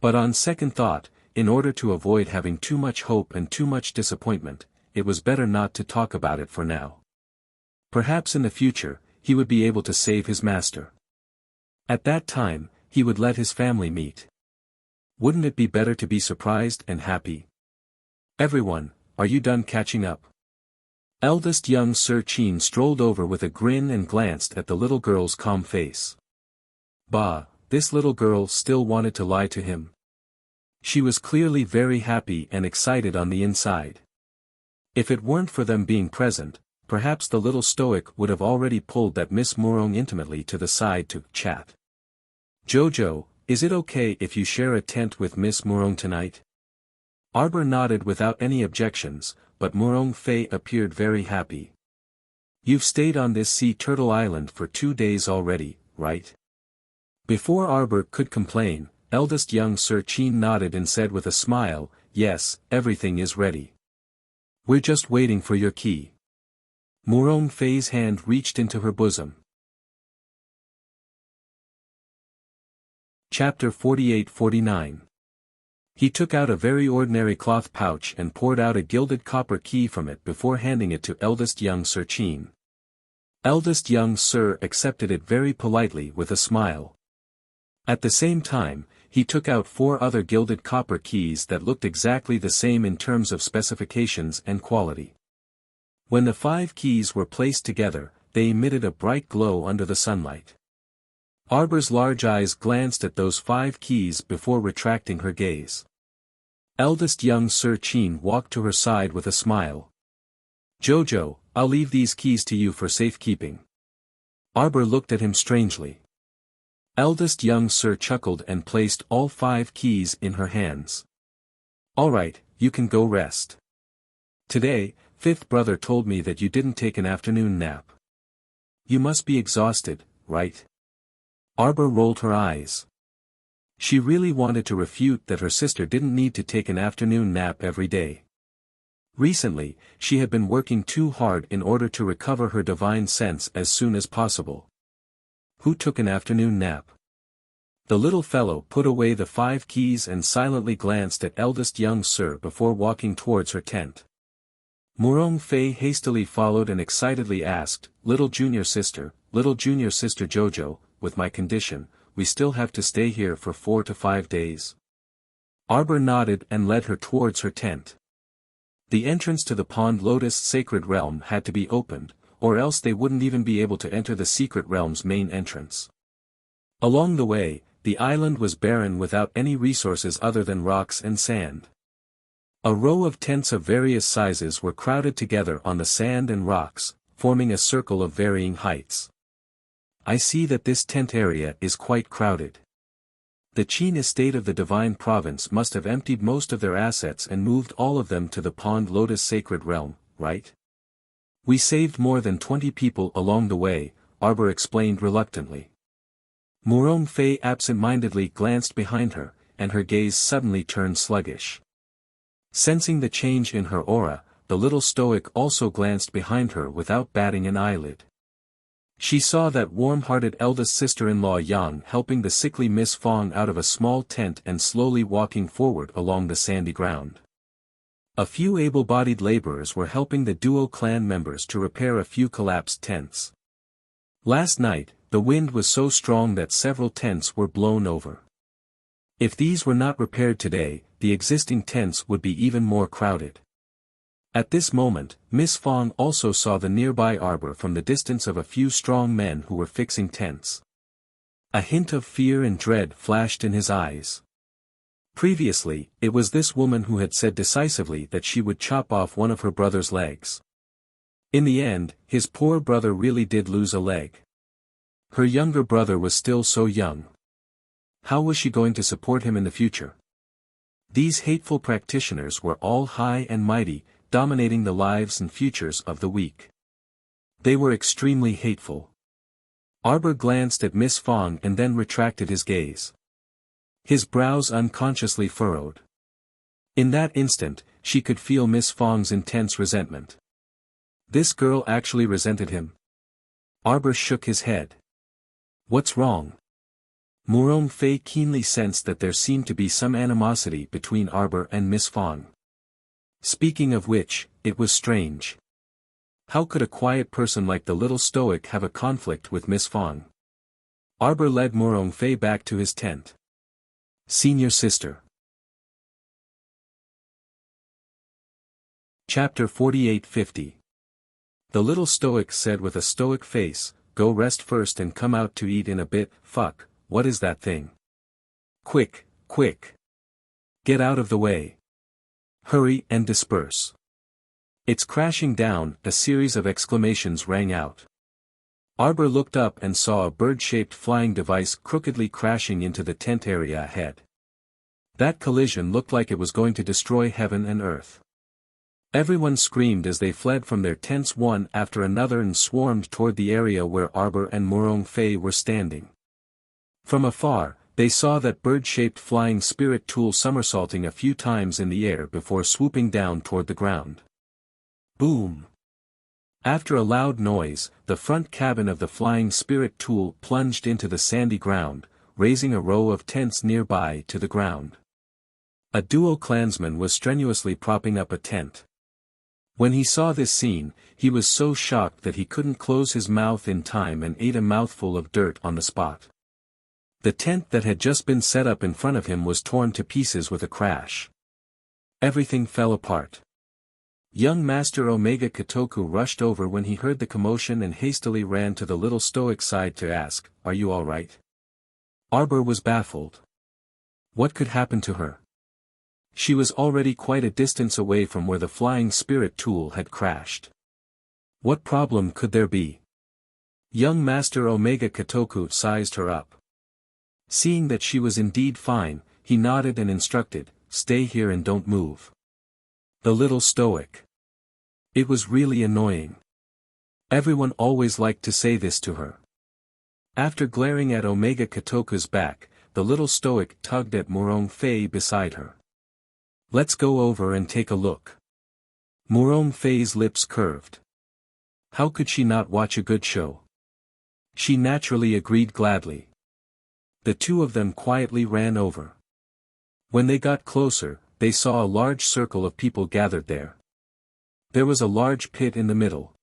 But on second thought, in order to avoid having too much hope and too much disappointment, it was better not to talk about it for now. Perhaps in the future, he would be able to save his master. At that time, he would let his family meet. Wouldn't it be better to be surprised and happy? Everyone, are you done catching up? Eldest young Sir Qin strolled over with a grin and glanced at the little girl's calm face. Bah, this little girl still wanted to lie to him. She was clearly very happy and excited on the inside. If it weren't for them being present, perhaps the little stoic would have already pulled that Miss Murong intimately to the side to chat. Jojo, is it okay if you share a tent with Miss Murong tonight? Arbor nodded without any objections, but Murong Fei appeared very happy. You've stayed on this sea turtle island for 2 days already, right? Before Arbor could complain, eldest young Sir Qin nodded and said with a smile, yes, everything is ready. We're just waiting for your key. Murong Fei's hand reached into her bosom. Chapter 48-49. He took out a very ordinary cloth pouch and poured out a gilded copper key from it before handing it to eldest young Sir Qin. Eldest young Sir accepted it very politely with a smile. At the same time, he took out 4 other gilded copper keys that looked exactly the same in terms of specifications and quality. When the 5 keys were placed together, they emitted a bright glow under the sunlight. Arbor's large eyes glanced at those 5 keys before retracting her gaze. Eldest young Sir Qin walked to her side with a smile. Jojo, I'll leave these keys to you for safekeeping. Arbor looked at him strangely. Eldest young Sir chuckled and placed all 5 keys in her hands. All right, you can go rest. Today, 5th brother told me that you didn't take an afternoon nap. You must be exhausted, right? Arbor rolled her eyes. She really wanted to refute that her sister didn't need to take an afternoon nap every day. Recently, she had been working too hard in order to recover her divine sense as soon as possible. Who took an afternoon nap? The little fellow put away the 5 keys and silently glanced at eldest young Sir before walking towards her tent. Murong Fei hastily followed and excitedly asked, little junior sister Jojo, with my condition, we still have to stay here for 4 to 5 days. Arbor nodded and led her towards her tent. The entrance to the Pond Lotus Sacred Realm had to be opened, or else they wouldn't even be able to enter the secret realm's main entrance. Along the way, the island was barren without any resources other than rocks and sand. A row of tents of various sizes were crowded together on the sand and rocks, forming a circle of varying heights. I see that this tent area is quite crowded. The Qin estate of the Divine Province must have emptied most of their assets and moved all of them to the Pond Lotus Sacred Realm, right? We saved more than 20 people along the way, Arbor explained reluctantly. Murong Fei absent-mindedly glanced behind her, and her gaze suddenly turned sluggish. Sensing the change in her aura, the little stoic also glanced behind her without batting an eyelid. She saw that warm-hearted eldest sister-in-law Yang helping the sickly Miss Fong out of a small tent and slowly walking forward along the sandy ground. A few able-bodied laborers were helping the duo clan members to repair a few collapsed tents. Last night, the wind was so strong that several tents were blown over. If these were not repaired today, the existing tents would be even more crowded. At this moment, Miss Fong also saw the nearby arbor from the distance of a few strong men who were fixing tents. A hint of fear and dread flashed in his eyes. Previously, it was this woman who had said decisively that she would chop off one of her brother's legs. In the end, his poor brother really did lose a leg. Her younger brother was still so young. How was she going to support him in the future? These hateful practitioners were all high and mighty, dominating the lives and futures of the weak. They were extremely hateful. Arbor glanced at Miss Fong and then retracted his gaze. His brows unconsciously furrowed. In that instant, she could feel Miss Fong's intense resentment. This girl actually resented him. Arbor shook his head. What's wrong? Murong Fei keenly sensed that there seemed to be some animosity between Arbor and Miss Fang. Speaking of which, it was strange. How could a quiet person like the little stoic have a conflict with Miss Fang? Arbor led Murong Fei back to his tent. Senior sister. Chapter 4850. The little stoic said with a stoic face, "Go rest first and come out to eat in a bit." Fuck, what is that thing? Quick, quick. Get out of the way. Hurry and disperse. It's crashing down. A series of exclamations rang out. Arbor looked up and saw a bird-shaped flying device crookedly crashing into the tent area ahead. That collision looked like it was going to destroy heaven and earth. Everyone screamed as they fled from their tents one after another and swarmed toward the area where Arbor and Murong Fei were standing. From afar, they saw that bird-shaped flying spirit tool somersaulting a few times in the air before swooping down toward the ground. Boom! After a loud noise, the front cabin of the flying spirit tool plunged into the sandy ground, raising a row of tents nearby to the ground. A duo clansman was strenuously propping up a tent. When he saw this scene, he was so shocked that he couldn't close his mouth in time and ate a mouthful of dirt on the spot. The tent that had just been set up in front of him was torn to pieces with a crash. Everything fell apart. Young Master Omega Kotoku rushed over when he heard the commotion and hastily ran to the little stoic side to ask, "Are you all right?" Arbor was baffled. What could happen to her? She was already quite a distance away from where the flying spirit tool had crashed. What problem could there be? Young Master Omega Kotoku sized her up. Seeing that she was indeed fine, he nodded and instructed, "Stay here and don't move." The little stoic. It was really annoying. Everyone always liked to say this to her. After glaring at Omega Kotoku's back, the little stoic tugged at Murong Fei beside her. "Let's go over and take a look." Murong Fei's lips curved. How could she not watch a good show? She naturally agreed gladly. The two of them quietly ran over. When they got closer, they saw a large circle of people gathered there. There was a large pit in the middle.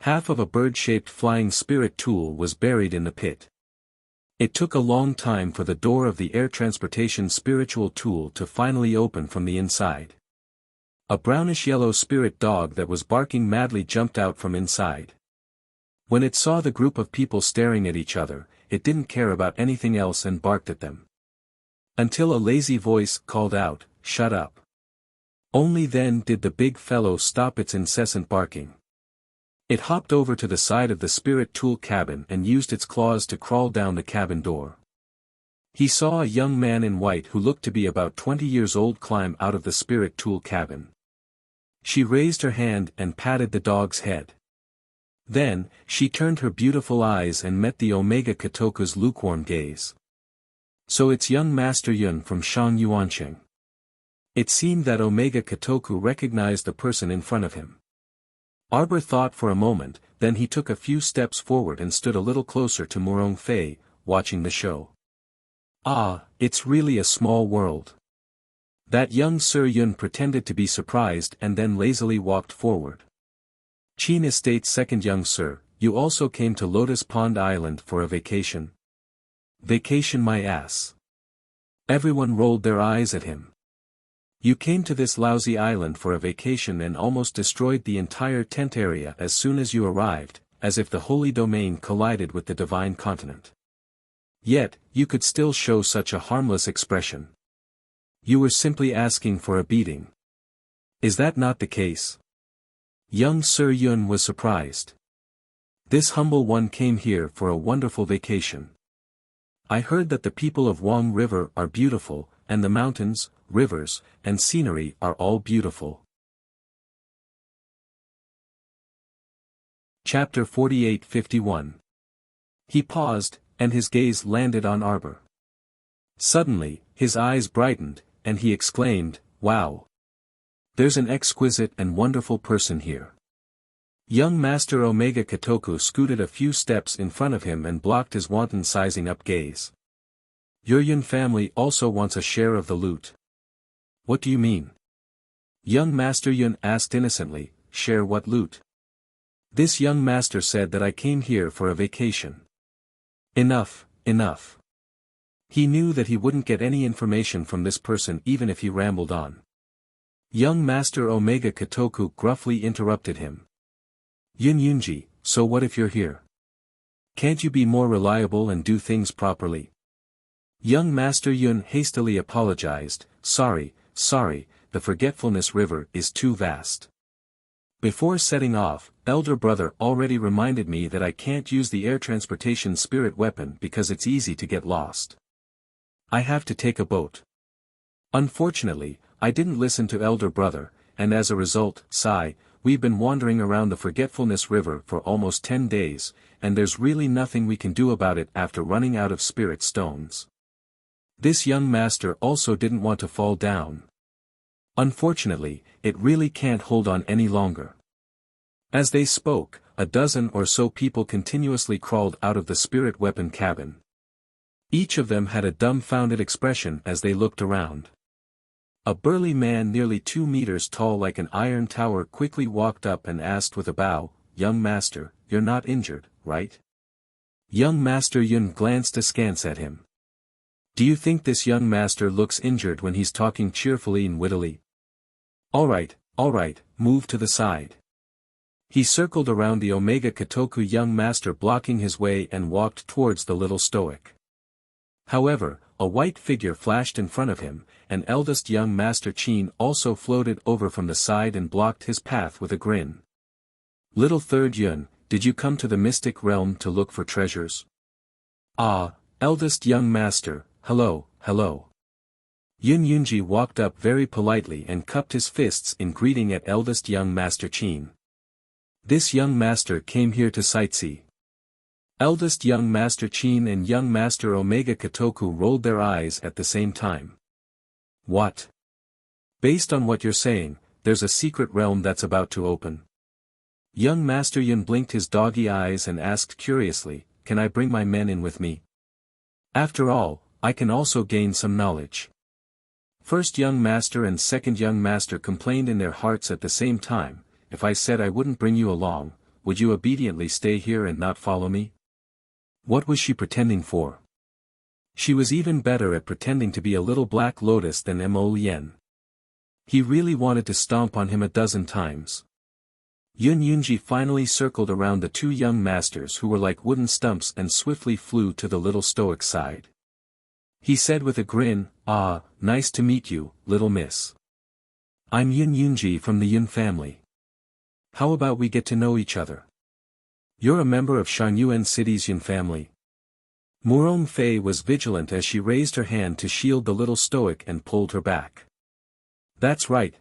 Half of a bird-shaped flying spirit tool was buried in the pit. It took a long time for the door of the air transportation spiritual tool to finally open from the inside. A brownish-yellow spirit dog that was barking madly jumped out from inside. When it saw the group of people staring at each other, it didn't care about anything else and barked at them. Until a lazy voice called out, "Shut up." Only then did the big fellow stop its incessant barking. It hopped over to the side of the spirit tool cabin and used its claws to crawl down the cabin door. He saw a young man in white who looked to be about 20 years old climb out of the spirit tool cabin. She raised her hand and patted the dog's head. Then, she turned her beautiful eyes and met the Omega Kotoku's lukewarm gaze. "So it's young Master Yun from Shang Yuancheng." It seemed that Omega Kotoku recognized the person in front of him. Arbor thought for a moment, then he took a few steps forward and stood a little closer to Murong Fei, watching the show. "Ah, it's really a small world." That young Sir Yun pretended to be surprised and then lazily walked forward. "Qin Estate's second young sir, you also came to Lotus Pond Island for a vacation?" "Vacation my ass." Everyone rolled their eyes at him. "You came to this lousy island for a vacation and almost destroyed the entire tent area as soon as you arrived, as if the holy domain collided with the divine continent. Yet, you could still show such a harmless expression. You were simply asking for a beating. Is that not the case?" Young Sir Yun was surprised. "This humble one came here for a wonderful vacation. I heard that the people of Wang River are beautiful, and the mountains, rivers, and scenery are all beautiful." Chapter 4851. He paused, and his gaze landed on Arbor. Suddenly, his eyes brightened, and he exclaimed, "Wow! There's an exquisite and wonderful person here. Young Master Omega Katoku scooted a few steps in front of him and blocked his wanton sizing up gaze. Your Yun family also wants a share of the loot. What do you mean? Young Master Yun asked innocently, share what loot? This young master said that I came here for a vacation. Enough, enough. He knew that he wouldn't get any information from this person even if he rambled on. Young Master Omega Katoku gruffly interrupted him. Yun Yunji, so what if you're here? Can't you be more reliable and do things properly? Young Master Yun hastily apologized, sorry, the Forgetfulness River is too vast. Before setting off, Elder Brother already reminded me that I can't use the air transportation spirit weapon because it's easy to get lost. I have to take a boat. Unfortunately, I didn't listen to Elder Brother, and as a result, we've been wandering around the Forgetfulness River for almost 10 days, and there's really nothing we can do about it after running out of spirit stones. This young master also didn't want to fall down. Unfortunately, it really can't hold on any longer. As they spoke, a dozen or so people continuously crawled out of the spirit weapon cabin. Each of them had a dumbfounded expression as they looked around. A burly man nearly 2 meters tall like an iron tower quickly walked up and asked with a bow, Young Master, you're not injured, right? Young Master Yun glanced askance at him. Do you think this young master looks injured when he's talking cheerfully and wittily? Alright, move to the side. He circled around the Omega Katoku young master blocking his way and walked towards the little stoic. However, a white figure flashed in front of him, and eldest young Master Chin also floated over from the side and blocked his path with a grin. Little third Yun, did you come to the mystic realm to look for treasures? Ah, eldest young master, hello. Yun Yunji walked up very politely and cupped his fists in greeting at eldest young Master Chin. This young master came here to sightsee. Eldest young Master Chin and young Master Omega Katoku rolled their eyes at the same time. What? Based on what you're saying, there's a secret realm that's about to open. Young Master Yun blinked his doggy eyes and asked curiously, can I bring my men in with me? After all, I can also gain some knowledge. First young master and second young master complained in their hearts at the same time, if I said I wouldn't bring you along, would you obediently stay here and not follow me? What was she pretending for? She was even better at pretending to be a little black lotus than Mo Lien. He really wanted to stomp on him a dozen times. Yun Yunji finally circled around the 2 young masters who were like wooden stumps and swiftly flew to the little stoic's side. He said with a grin, ah, nice to meet you, little miss. I'm Yun Yunji from the Yun family. How about we get to know each other? You're a member of Shangyuan City's Yun family. Murong Fei was vigilant as she raised her hand to shield the little stoic and pulled her back. That's right.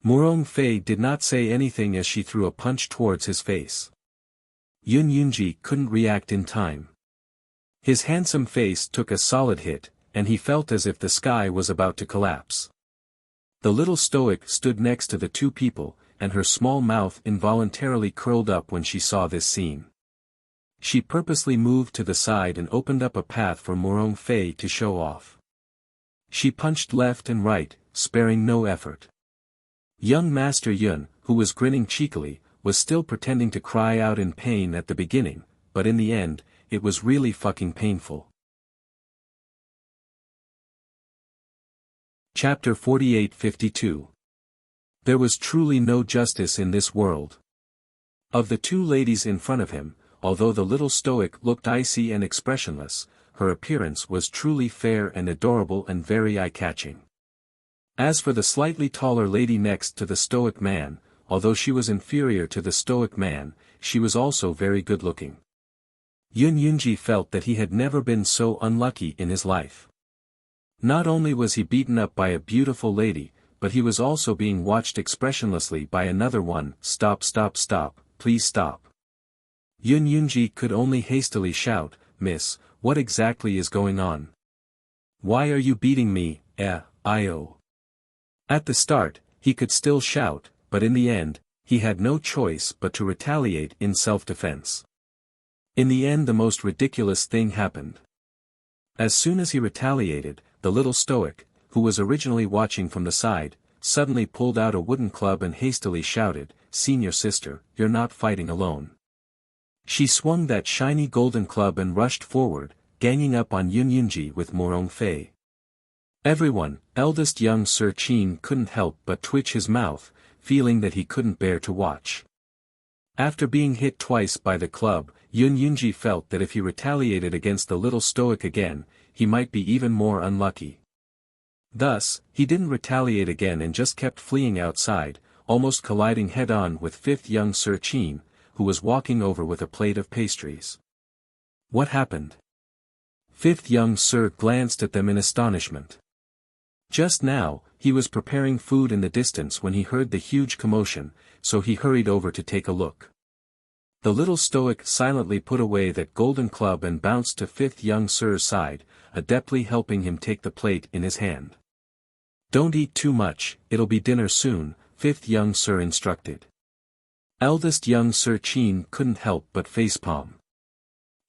Murong Fei did not say anything as she threw a punch towards his face. Yun Yunji couldn't react in time. His handsome face took a solid hit, and he felt as if the sky was about to collapse. The little stoic stood next to the 2 people, and her small mouth involuntarily curled up when she saw this scene. She purposely moved to the side and opened up a path for Murong Fei to show off. She punched left and right, sparing no effort. Young Master Yun, who was grinning cheekily, was still pretending to cry out in pain at the beginning, but in the end, it was really fucking painful. Chapter 48-52. There was truly no justice in this world. Of the 2 ladies in front of him, although the little stoic looked icy and expressionless, her appearance was truly fair and adorable and very eye-catching. As for the slightly taller lady next to the stoic man, although she was inferior to the stoic man, she was also very good-looking. Yun Yunji felt that he had never been so unlucky in his life. Not only was he beaten up by a beautiful lady, but he was also being watched expressionlessly by another one. Stop, please stop. Yun Yunji could only hastily shout, Miss, what exactly is going on? Why are you beating me, Io? At the start, he could still shout, but in the end, he had no choice but to retaliate in self-defense. In the end, the most ridiculous thing happened. As soon as he retaliated, the little stoic, who was originally watching from the side, suddenly pulled out a wooden club and hastily shouted, "Senior sister, you're not fighting alone." She swung that shiny golden club and rushed forward, ganging up on Yunyunji with Morong Fei. Everyone, eldest young Sir Qin couldn't help but twitch his mouth, feeling that he couldn't bear to watch. After being hit twice by the club, Yunyunji felt that if he retaliated against the little stoic again, he might be even more unlucky. Thus, he didn't retaliate again and just kept fleeing outside, almost colliding head-on with fifth young Sir Qin, who was walking over with a plate of pastries. What happened? Fifth young Sir glanced at them in astonishment. Just now, he was preparing food in the distance when he heard the huge commotion, so he hurried over to take a look. The little stoic silently put away that golden club and bounced to fifth young Sir's side, adeptly helping him take the plate in his hand. "Don't eat too much, it'll be dinner soon," fifth young Sir instructed. Eldest young Sir Qin couldn't help but facepalm.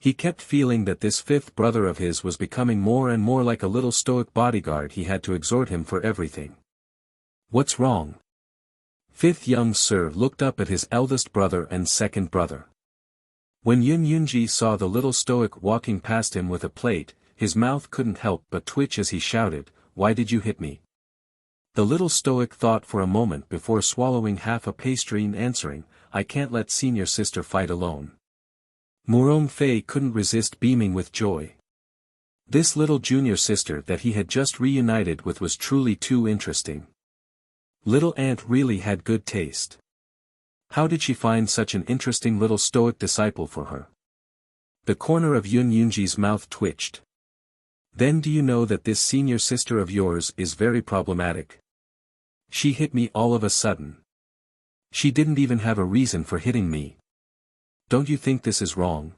He kept feeling that this fifth brother of his was becoming more and more like a little stoic bodyguard he had to exhort him for everything. "What's wrong?" Fifth young Sir looked up at his eldest brother and second brother. When Yunyunji saw the little stoic walking past him with a plate, his mouth couldn't help but twitch as he shouted, "Why did you hit me?" The little stoic thought for a moment before swallowing half a pastry and answering, "I can't let senior sister fight alone." Morong Fei couldn't resist beaming with joy. This little junior sister that he had just reunited with was truly too interesting. Little Aunt really had good taste. How did she find such an interesting little stoic disciple for her? The corner of Yunyunji's mouth twitched. "Then do you know that this senior sister of yours is very problematic? She hit me all of a sudden. She didn't even have a reason for hitting me. Don't you think this is wrong?"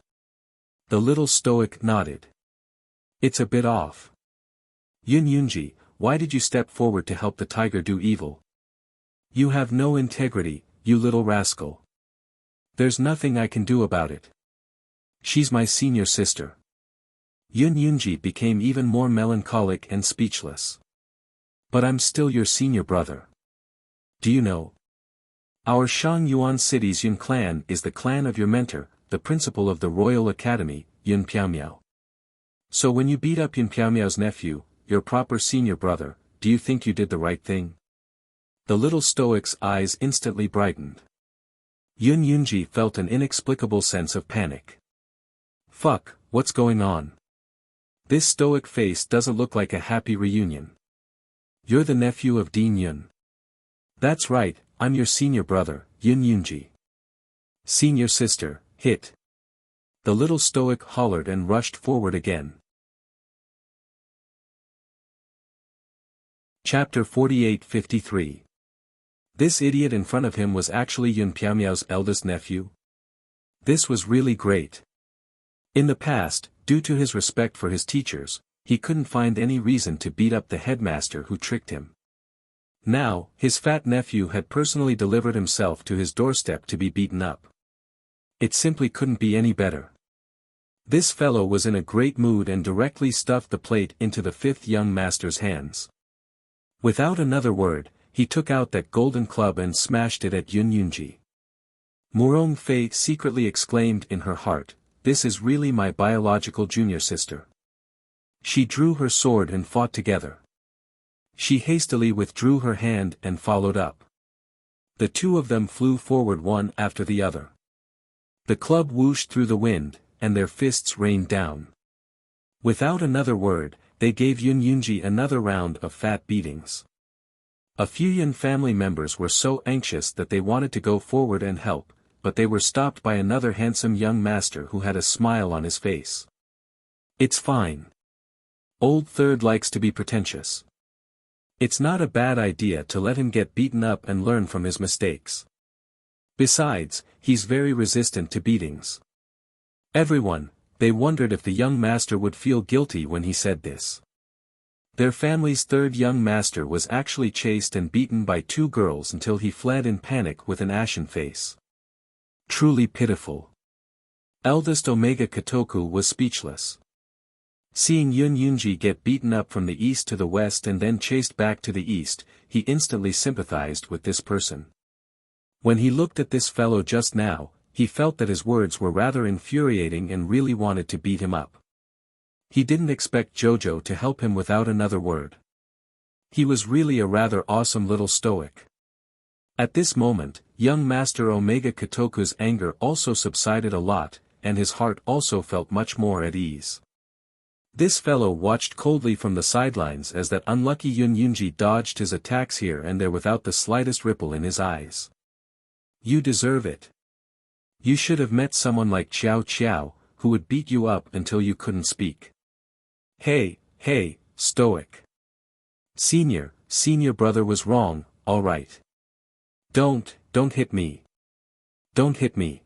The little stoic nodded. "It's a bit off. Yunyunji, why did you step forward to help the tiger do evil? You have no integrity, you little rascal. There's nothing I can do about it. She's my senior sister." Yunyunji became even more melancholic and speechless. "But I'm still your senior brother. Do you know? Our Shangyuan City's Yun clan is the clan of your mentor, the principal of the Royal Academy, Yun Piaomiao. So when you beat up Yun Piaomiao's nephew, your proper senior brother, do you think you did the right thing?" The little stoic's eyes instantly brightened. Yunyunji felt an inexplicable sense of panic. "Fuck, what's going on? This stoic face doesn't look like a happy reunion. You're the nephew of Dean Yun." "That's right, I'm your senior brother, Yunyunji." "Senior sister, hit." The little stoic hollered and rushed forward again. Chapter 48-53. This idiot in front of him was actually Yun Piaomiao's eldest nephew? This was really great. In the past, due to his respect for his teachers, he couldn't find any reason to beat up the headmaster who tricked him. Now, his fat nephew had personally delivered himself to his doorstep to be beaten up. It simply couldn't be any better. This fellow was in a great mood and directly stuffed the plate into the fifth young master's hands. Without another word, he took out that golden club and smashed it at Yunyunji. Morong Fei secretly exclaimed in her heart, "This is really my biological junior sister." She drew her sword and fought together. She hastily withdrew her hand and followed up. The two of them flew forward one after the other. The club whooshed through the wind, and their fists rained down. Without another word, they gave Yunyunji another round of fat beatings. A few Yun family members were so anxious that they wanted to go forward and help, but they were stopped by another handsome young master who had a smile on his face. "It's fine. Old Third likes to be pretentious. It's not a bad idea to let him get beaten up and learn from his mistakes. Besides, he's very resistant to beatings." Everyone, they wondered if the young master would feel guilty when he said this. Their family's third young master was actually chased and beaten by two girls until he fled in panic with an ashen face. Truly pitiful. Eldest Omega Kotoku was speechless. Seeing Yun Yunji get beaten up from the east to the west and then chased back to the east, he instantly sympathized with this person. When he looked at this fellow just now, he felt that his words were rather infuriating and really wanted to beat him up. He didn't expect Jojo to help him without another word. He was really a rather awesome little stoic. At this moment, young Master Omega Kotoku's anger also subsided a lot, and his heart also felt much more at ease. This fellow watched coldly from the sidelines as that unlucky Yun Yunji dodged his attacks here and there without the slightest ripple in his eyes. You deserve it. You should have met someone like Xiao Xiao, who would beat you up until you couldn't speak. Hey, stoic. Senior brother was wrong, alright. Don't hit me. Don't hit me.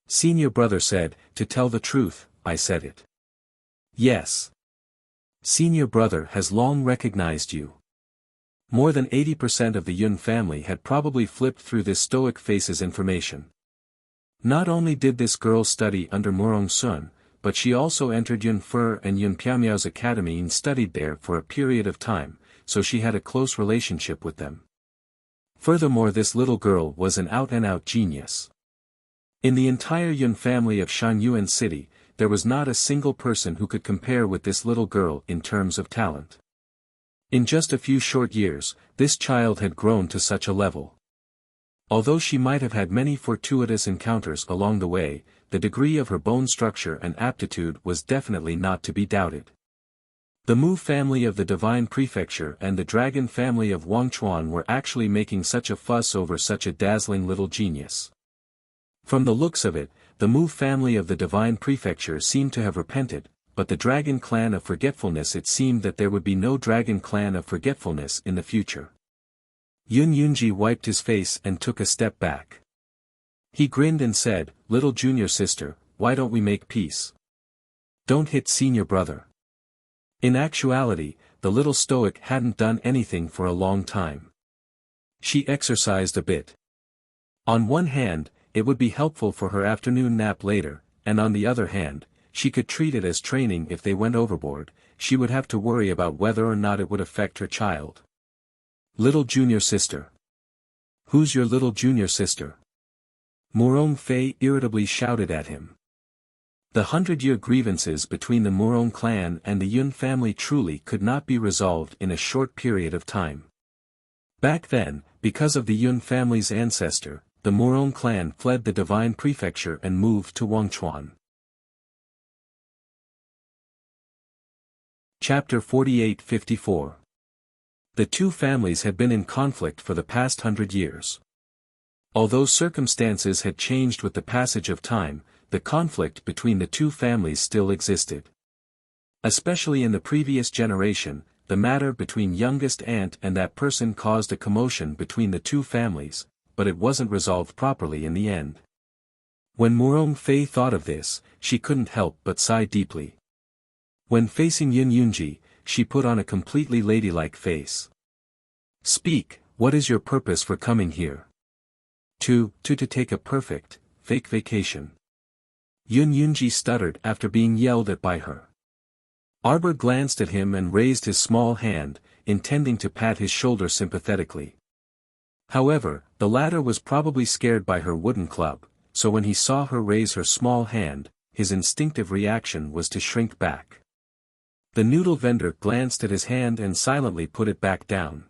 Senior brother said, to tell the truth, I said it. Yes. Senior brother has long recognized you. More than 80% of the Yun family had probably flipped through this stoic face's information. Not only did this girl study under Murong Sun, but she also entered Yun Fur and Yun Piamiao's academy and studied there for a period of time, so she had a close relationship with them. Furthermore, this little girl was an out-and-out genius. In the entire Yun family of Shanyuan City, there was not a single person who could compare with this little girl in terms of talent. In just a few short years, this child had grown to such a level. Although she might have had many fortuitous encounters along the way, the degree of her bone structure and aptitude was definitely not to be doubted. The Mu family of the Divine Prefecture and the Dragon family of Wangchuan were actually making such a fuss over such a dazzling little genius. From the looks of it, the Mu family of the Divine Prefecture seemed to have repented, but the Dragon Clan of Forgetfulness, it seemed that there would be no Dragon Clan of Forgetfulness in the future. Yun Yunji wiped his face and took a step back. He grinned and said, little junior sister, why don't we make peace? Don't hit senior brother. In actuality, the little stoic hadn't done anything for a long time. She exercised a bit. On one hand, it would be helpful for her afternoon nap later, and on the other hand, she could treat it as training. If they went overboard, she would have to worry about whether or not it would affect her child. Little junior sister. Who's your little junior sister? Murong Fei irritably shouted at him. The 100-year grievances between the Murong clan and the Yun family truly could not be resolved in a short period of time. Back then, because of the Yun family's ancestor, the Murong clan fled the Divine Prefecture and moved to Wangchuan. Chapter 48-54. The two families had been in conflict for the past 100 years. Although circumstances had changed with the passage of time, the conflict between the two families still existed. Especially in the previous generation, the matter between youngest aunt and that person caused a commotion between the two families, but it wasn't resolved properly in the end. When Murong Fei thought of this, she couldn't help but sigh deeply. When facing Yun Yunji, she put on a completely ladylike face. Speak, what is your purpose for coming here? To take a perfect, fake vacation. Yun Yunji stuttered after being yelled at by her. Arbor glanced at him and raised his small hand, intending to pat his shoulder sympathetically. However, the latter was probably scared by her wooden club, so when he saw her raise her small hand, his instinctive reaction was to shrink back. The noodle vendor glanced at his hand and silently put it back down.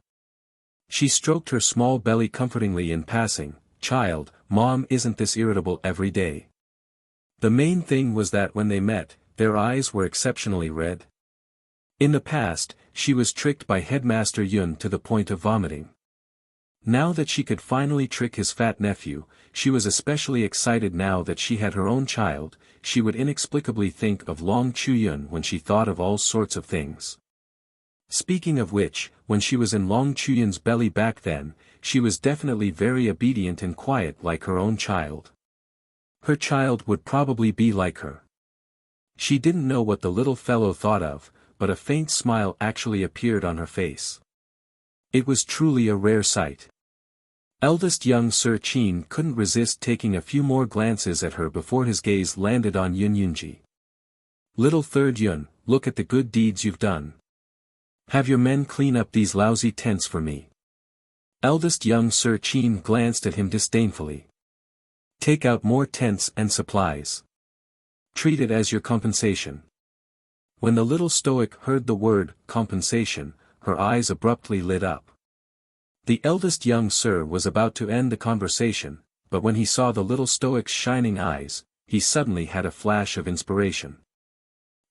She stroked her small belly comfortingly in passing. Child, Mom isn't this irritable every day. The main thing was that when they met, their eyes were exceptionally red. In the past, she was tricked by Headmaster Yun to the point of vomiting. Now that she could finally trick his fat nephew, she was especially excited. Now that she had her own child, she would inexplicably think of Long Chuyun when she thought of all sorts of things. Speaking of which, when she was in Long Chuyun's belly back then, she was definitely very obedient and quiet like her own child. Her child would probably be like her. She didn't know what the little fellow thought of, but a faint smile actually appeared on her face. It was truly a rare sight. Eldest young Sir Qin couldn't resist taking a few more glances at her before his gaze landed on Yun Yunji. Little third Yun, look at the good deeds you've done. Have your men clean up these lousy tents for me. Eldest young Sir Qin glanced at him disdainfully. Take out more tents and supplies. Treat it as your compensation. When the little stoic heard the word, compensation, her eyes abruptly lit up. The eldest young sir was about to end the conversation, but when he saw the little stoic's shining eyes, he suddenly had a flash of inspiration.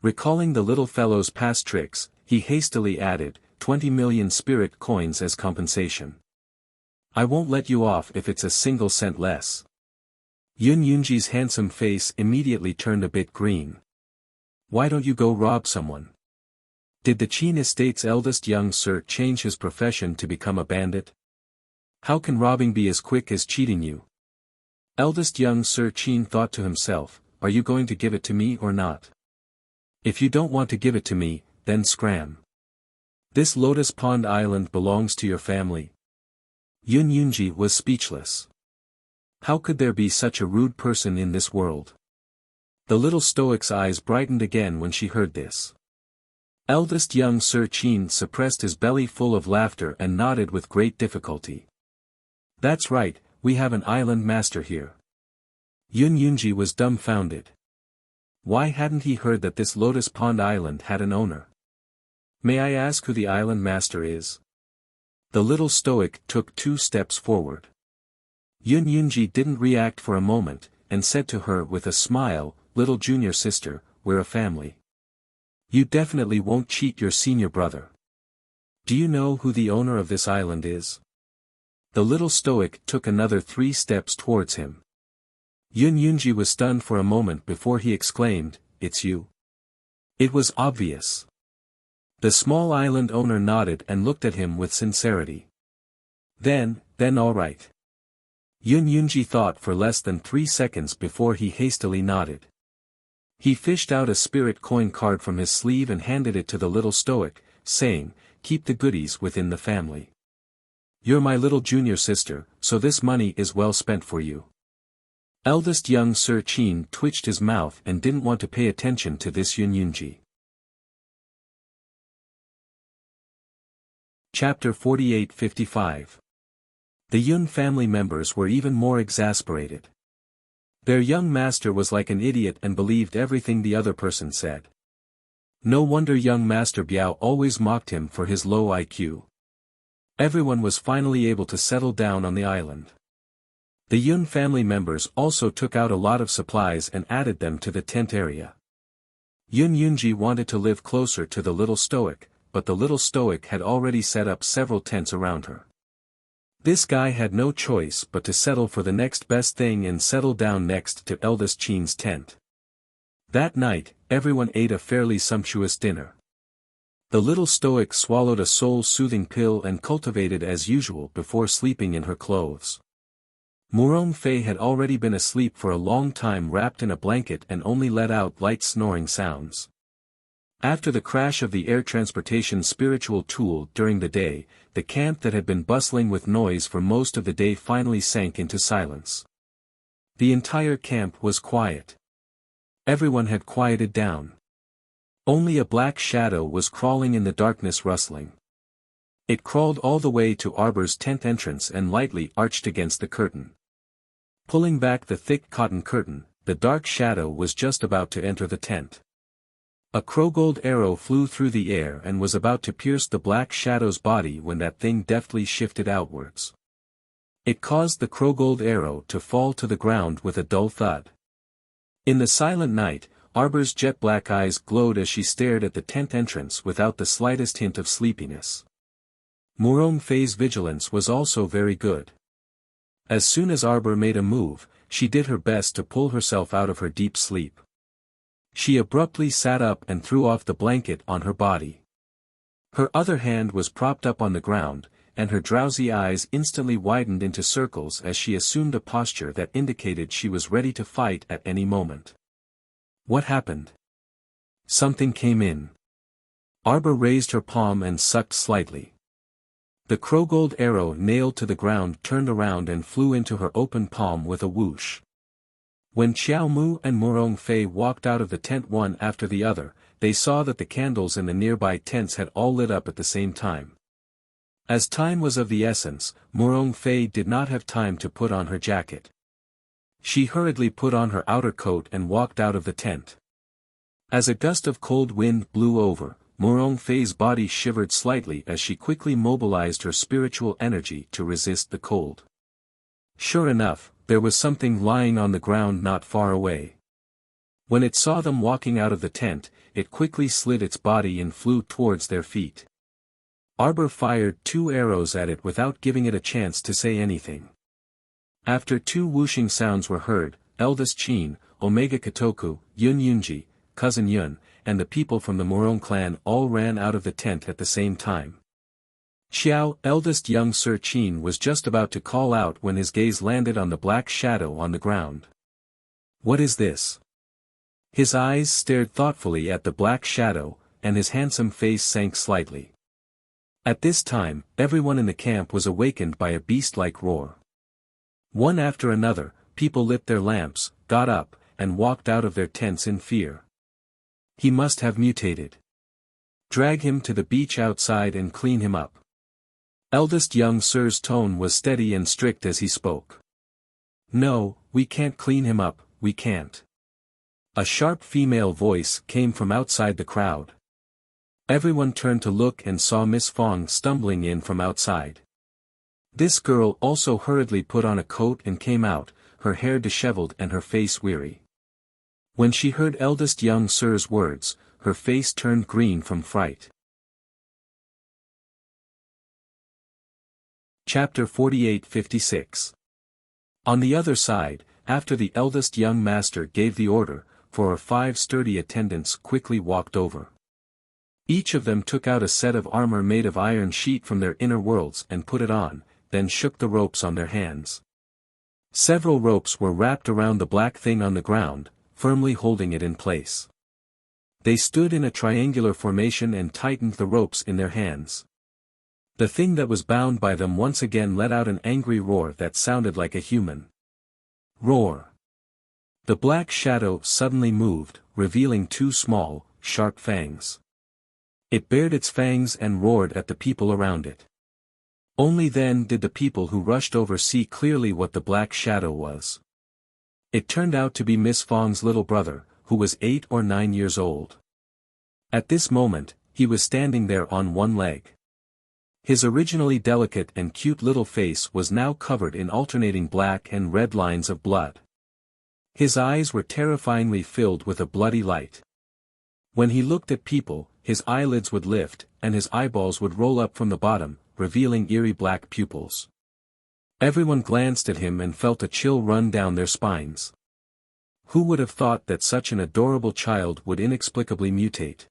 Recalling the little fellow's past tricks, he hastily added, 20 million spirit coins as compensation. I won't let you off if it's a single cent less. Yun Yunji's handsome face immediately turned a bit green. Why don't you go rob someone? Did the Qin estate's eldest young sir change his profession to become a bandit? How can robbing be as quick as cheating you? Eldest young Sir Qin thought to himself, are you going to give it to me or not? If you don't want to give it to me, then scram. This Lotus Pond Island belongs to your family. Yun Yunji was speechless. How could there be such a rude person in this world? The little stoic's eyes brightened again when she heard this. Eldest young Sir Qin suppressed his belly full of laughter and nodded with great difficulty. That's right, we have an island master here. Yun Yunji was dumbfounded. Why hadn't he heard that this Lotus Pond Island had an owner? May I ask who the island master is? The little stoic took 2 steps forward. Yun Yunji didn't react for a moment, and said to her with a smile, little junior sister, we're a family. You definitely won't cheat your senior brother. Do you know who the owner of this island is? The little stoic took another 3 steps towards him. Yun Yunji was stunned for a moment before he exclaimed, it's you. It was obvious. The small island owner nodded and looked at him with sincerity. Then all right. Yun Yunji thought for less than 3 seconds before he hastily nodded. He fished out a spirit coin card from his sleeve and handed it to the little stoic, saying, keep the goodies within the family. You're my little junior sister, so this money is well spent for you. Eldest young Sir Qin twitched his mouth and didn't want to pay attention to this Yun Yunji. Chapter 48-55. The Yun family members were even more exasperated. Their young master was like an idiot and believed everything the other person said. No wonder young Master Biao always mocked him for his low IQ. Everyone was finally able to settle down on the island. The Yun family members also took out a lot of supplies and added them to the tent area. Yun Yunji wanted to live closer to the little stoic, but the little stoic had already set up several tents around her. This guy had no choice but to settle for the next best thing and settle down next to eldest Qin's tent. That night, everyone ate a fairly sumptuous dinner. The little stoic swallowed a soul-soothing pill and cultivated as usual before sleeping in her clothes. Murong Fei had already been asleep for a long time wrapped in a blanket and only let out light snoring sounds. After the crash of the air transportation spiritual tool during the day, the camp that had been bustling with noise for most of the day finally sank into silence. The entire camp was quiet. Everyone had quieted down. Only a black shadow was crawling in the darkness rustling. It crawled all the way to Arbor's tent entrance and lightly arched against the curtain. Pulling back the thick cotton curtain, the dark shadow was just about to enter the tent. A crowgold arrow flew through the air and was about to pierce the black shadow's body when that thing deftly shifted outwards. It caused the crowgold arrow to fall to the ground with a dull thud. In the silent night, Arbor's jet-black eyes glowed as she stared at the tent entrance without the slightest hint of sleepiness. Murong Fei's vigilance was also very good. As soon as Arbor made a move, she did her best to pull herself out of her deep sleep. She abruptly sat up and threw off the blanket on her body. Her other hand was propped up on the ground, and her drowsy eyes instantly widened into circles as she assumed a posture that indicated she was ready to fight at any moment. What happened? Something came in. Arbor raised her palm and sucked slightly. The crowgold arrow nailed to the ground turned around and flew into her open palm with a whoosh. When Xiao Mu and Murong Fei walked out of the tent one after the other, they saw that the candles in the nearby tents had all lit up at the same time. As time was of the essence, Murong Fei did not have time to put on her jacket. She hurriedly put on her outer coat and walked out of the tent. As a gust of cold wind blew over, Murong Fei's body shivered slightly as she quickly mobilized her spiritual energy to resist the cold. Sure enough, there was something lying on the ground not far away. When it saw them walking out of the tent, it quickly slid its body and flew towards their feet. Arbor fired 2 arrows at it without giving it a chance to say anything. After 2 whooshing sounds were heard, eldest Qin, Omega Kotoku, Yun Yunji, cousin Yun, and the people from the Murong clan all ran out of the tent at the same time. Xiao, eldest young Sir Qin, was just about to call out when his gaze landed on the black shadow on the ground. What is this? His eyes stared thoughtfully at the black shadow, and his handsome face sank slightly. At this time, everyone in the camp was awakened by a beast-like roar. One after another, people lit their lamps, got up, and walked out of their tents in fear. He must have mutated. Drag him to the beach outside and clean him up. Eldest young Sir's tone was steady and strict as he spoke. No, we can't clean him up, we can't. A sharp female voice came from outside the crowd. Everyone turned to look and saw Miss Fong stumbling in from outside. This girl also hurriedly put on a coat and came out, her hair disheveled and her face weary. When she heard eldest young Sir's words, her face turned green from fright. Chapter 48-56. On the other side, after the eldest young master gave the order, 4 or 5 sturdy attendants quickly walked over. Each of them took out a set of armor made of iron sheet from their inner worlds and put it on, then shook the ropes on their hands. Several ropes were wrapped around the black thing on the ground, firmly holding it in place. They stood in a triangular formation and tightened the ropes in their hands. The thing that was bound by them once again let out an angry roar that sounded like a human roar. The black shadow suddenly moved, revealing 2 small, sharp fangs. It bared its fangs and roared at the people around it. Only then did the people who rushed over see clearly what the black shadow was. It turned out to be Miss Fong's little brother, who was 8 or 9 years old. At this moment, he was standing there on one leg. His originally delicate and cute little face was now covered in alternating black and red lines of blood. His eyes were terrifyingly filled with a bloody light. When he looked at people, his eyelids would lift, and his eyeballs would roll up from the bottom, revealing eerie black pupils. Everyone glanced at him and felt a chill run down their spines. Who would have thought that such an adorable child would inexplicably mutate?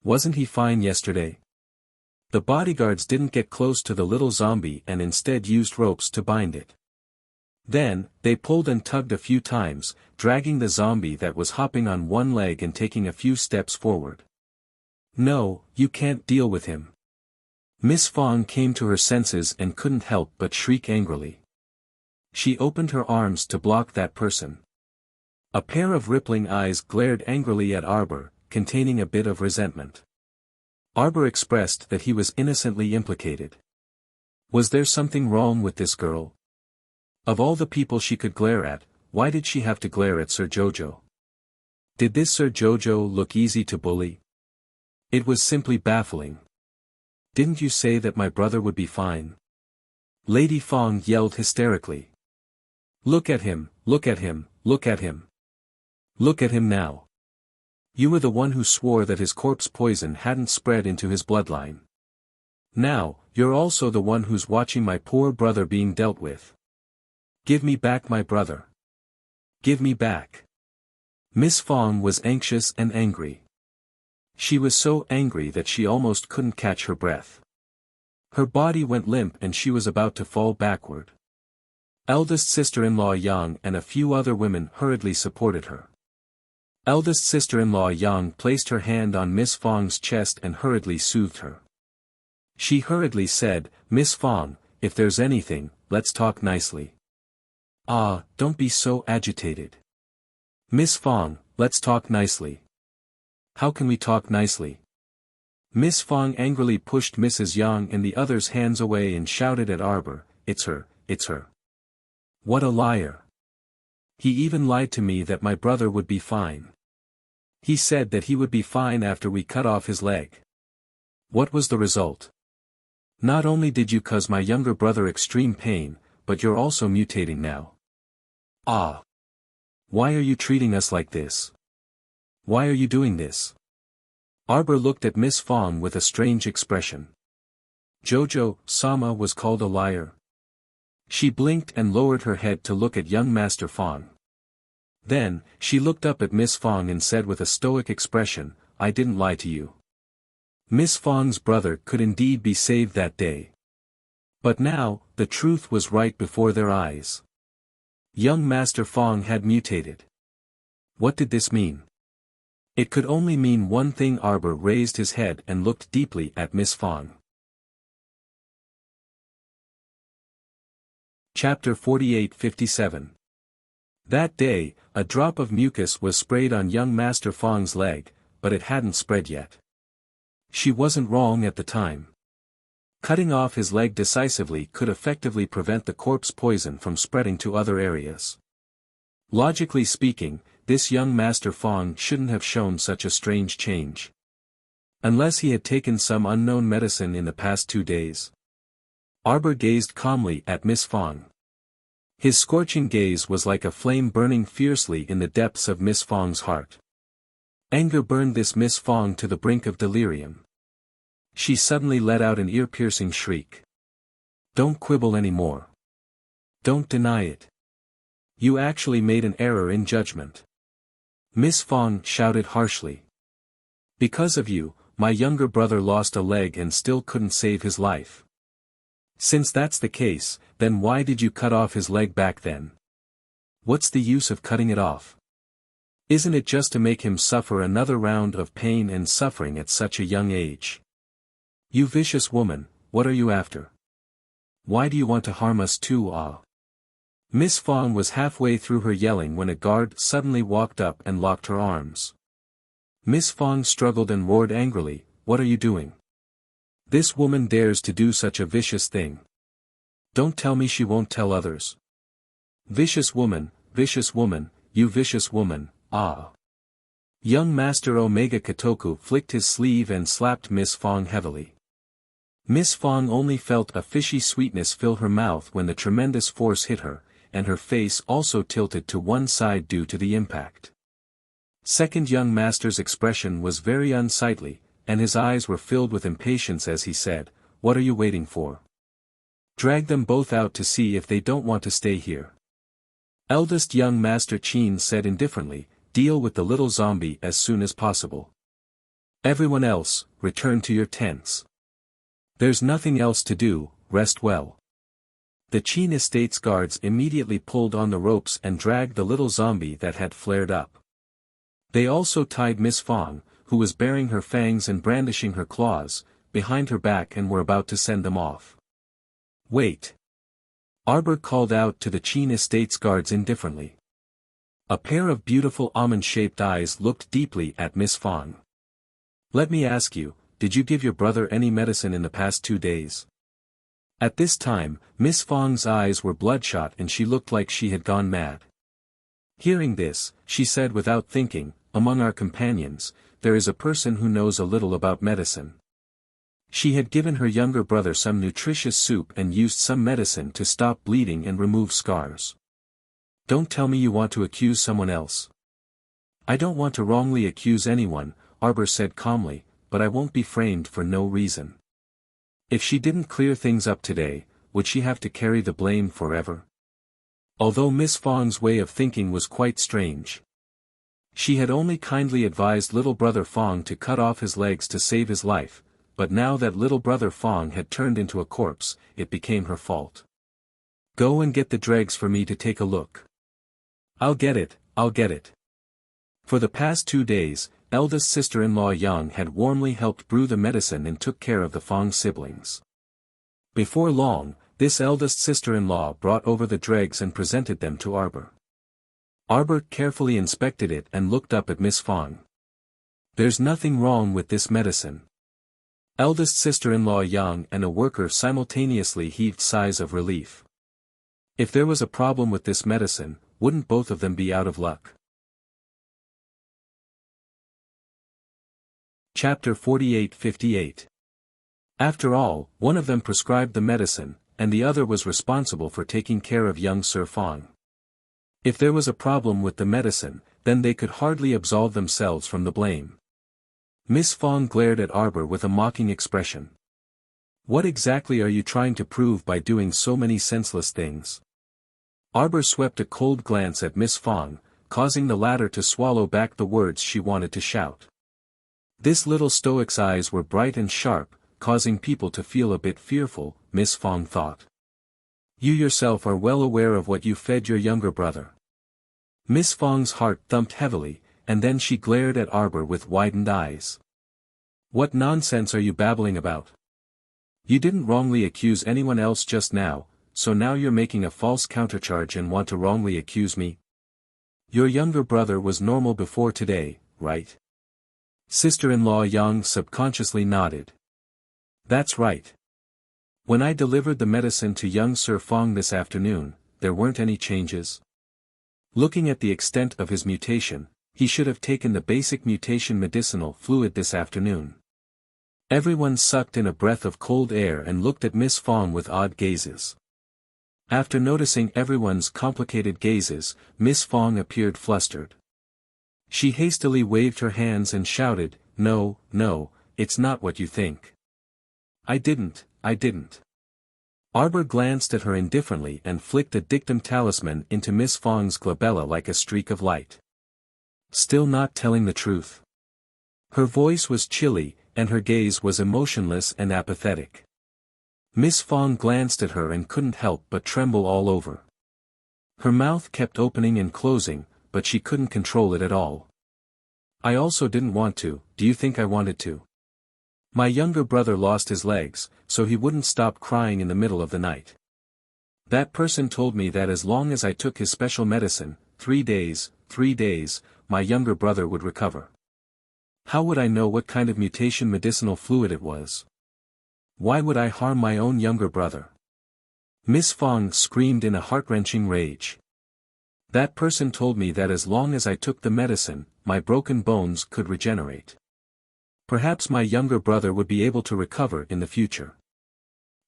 Wasn't he fine yesterday? The bodyguards didn't get close to the little zombie and instead used ropes to bind it. Then, they pulled and tugged a few times, dragging the zombie that was hopping on one leg and taking a few steps forward. No, you can't deal with him. Miss Fong came to her senses and couldn't help but shriek angrily. She opened her arms to block that person. A pair of rippling eyes glared angrily at Arbor, containing a bit of resentment. Arbor expressed that he was innocently implicated. Was there something wrong with this girl? Of all the people she could glare at, why did she have to glare at Sir Jojo? Did this Sir Jojo look easy to bully? It was simply baffling. Didn't you say that my brother would be fine? Lady Fong yelled hysterically. Look at him, look at him, look at him. Look at him now. You were the one who swore that his corpse poison hadn't spread into his bloodline. Now, you're also the one who's watching my poor brother being dealt with. Give me back my brother. Give me back. Miss Fong was anxious and angry. She was so angry that she almost couldn't catch her breath. Her body went limp and she was about to fall backward. Eldest sister-in-law Yang and a few other women hurriedly supported her. Eldest sister-in-law Yang placed her hand on Miss Fong's chest and hurriedly soothed her. She hurriedly said, "Miss Fong, if there's anything, let's talk nicely." "Ah, don't be so agitated. Miss Fong, let's talk nicely." "How can we talk nicely?" Miss Fong angrily pushed Mrs. Yang and the others' hands away and shouted at Arbor, "It's her, it's her. What a liar. He even lied to me that my brother would be fine. He said that he would be fine after we cut off his leg. What was the result? Not only did you cause my younger brother extreme pain, but you're also mutating now. Ah! Why are you treating us like this? Why are you doing this?" Arbor looked at Miss Fong with a strange expression. Jojo-sama was called a liar. She blinked and lowered her head to look at young Master Fong. Then, she looked up at Miss Fong and said with a stoic expression, "I didn't lie to you." Miss Fong's brother could indeed be saved that day. But now, the truth was right before their eyes. Young Master Fong had mutated. What did this mean? It could only mean one thing. Arbor raised his head and looked deeply at Miss Fong. Chapter 48-57. That day, a drop of mucus was sprayed on young Master Fong's leg, but it hadn't spread yet. She wasn't wrong at the time. Cutting off his leg decisively could effectively prevent the corpse poison from spreading to other areas. Logically speaking, this young Master Fong shouldn't have shown such a strange change. Unless he had taken some unknown medicine in the past 2 days. Arbor gazed calmly at Miss Fong. His scorching gaze was like a flame burning fiercely in the depths of Miss Fong's heart. Anger burned this Miss Fong to the brink of delirium. She suddenly let out an ear-piercing shriek. "Don't quibble anymore. Don't deny it. You actually made an error in judgment." Miss Fong shouted harshly. "Because of you, my younger brother lost a leg and still couldn't save his life. Since that's the case, then why did you cut off his leg back then? What's the use of cutting it off? Isn't it just to make him suffer another round of pain and suffering at such a young age? You vicious woman, what are you after? Why do you want to harm us too? Ah!" Miss Fong was halfway through her yelling when a guard suddenly walked up and locked her arms. Miss Fong struggled and roared angrily, "What are you doing? This woman dares to do such a vicious thing. Don't tell me she won't tell others. Vicious woman, you vicious woman, ah!" Young Master Omega Kotoku flicked his sleeve and slapped Miss Fong heavily. Miss Fong only felt a fishy sweetness fill her mouth when the tremendous force hit her, and her face also tilted to one side due to the impact. Second young master's expression was very unsightly, and his eyes were filled with impatience as he said, "What are you waiting for? Drag them both out to see if they don't want to stay here." Eldest young Master Qin said indifferently, "Deal with the little zombie as soon as possible. Everyone else, return to your tents. There's nothing else to do, rest well." The Qin estate's guards immediately pulled on the ropes and dragged the little zombie that had flared up. They also tied Miss Fong, who was baring her fangs and brandishing her claws, behind her back and were about to send them off. "Wait!" Arbor called out to the Qin estate's guards indifferently. A pair of beautiful almond-shaped eyes looked deeply at Miss Fong. "Let me ask you, did you give your brother any medicine in the past 2 days?" At this time, Miss Fong's eyes were bloodshot and she looked like she had gone mad. Hearing this, she said without thinking, "Among our companions, there is a person who knows a little about medicine." She had given her younger brother some nutritious soup and used some medicine to stop bleeding and remove scars. "Don't tell me you want to accuse someone else." "I don't want to wrongly accuse anyone," Arbor said calmly, "but I won't be framed for no reason. If she didn't clear things up today, would she have to carry the blame forever?" Although Miss Fong's way of thinking was quite strange. She had only kindly advised little brother Fong to cut off his legs to save his life, but now that little brother Fong had turned into a corpse, it became her fault. "Go and get the dregs for me to take a look." I'll get it." For the past 2 days, eldest sister-in-law Yang had warmly helped brew the medicine and took care of the Fong siblings. Before long, this eldest sister-in-law brought over the dregs and presented them to Arbor. Arbor carefully inspected it and looked up at Miss Fong. "There's nothing wrong with this medicine." Eldest sister-in-law Yang and a worker simultaneously heaved sighs of relief. If there was a problem with this medicine, wouldn't both of them be out of luck? Chapter 48-58. After all, one of them prescribed the medicine, and the other was responsible for taking care of young Sir Fong. If there was a problem with the medicine, then they could hardly absolve themselves from the blame. Miss Fong glared at Arbor with a mocking expression. "What exactly are you trying to prove by doing so many senseless things?" Arbor swept a cold glance at Miss Fong, causing the latter to swallow back the words she wanted to shout. This little stoic's eyes were bright and sharp, causing people to feel a bit fearful, Miss Fong thought. "You yourself are well aware of what you fed your younger brother." Miss Fong's heart thumped heavily, and then she glared at Arbor with widened eyes. "What nonsense are you babbling about? You didn't wrongly accuse anyone else just now, so now you're making a false countercharge and want to wrongly accuse me? Your younger brother was normal before today, right?" Sister-in-law Yang subconsciously nodded. "That's right. When I delivered the medicine to young Sir Fong this afternoon, there weren't any changes. Looking at the extent of his mutation, he should have taken the basic mutation medicinal fluid this afternoon." Everyone sucked in a breath of cold air and looked at Miss Fong with odd gazes. After noticing everyone's complicated gazes, Miss Fong appeared flustered. She hastily waved her hands and shouted, "No, no, it's not what you think. I didn't. Arbor glanced at her indifferently and flicked a dictum talisman into Miss Fong's glabella like a streak of light. Still not telling the truth. Her voice was chilly, and her gaze was emotionless and apathetic. Miss Fong glanced at her and couldn't help but tremble all over. Her mouth kept opening and closing, but she couldn't control it at all. "I also didn't want to. Do you think I wanted to? My younger brother lost his legs, so he wouldn't stop crying in the middle of the night. That person told me that as long as I took his special medicine, 3 days, my younger brother would recover. How would I know what kind of mutation medicinal fluid it was? Why would I harm my own younger brother?" Miss Fong screamed in a heart-wrenching rage. "That person told me that as long as I took the medicine, my broken bones could regenerate. Perhaps my younger brother would be able to recover in the future."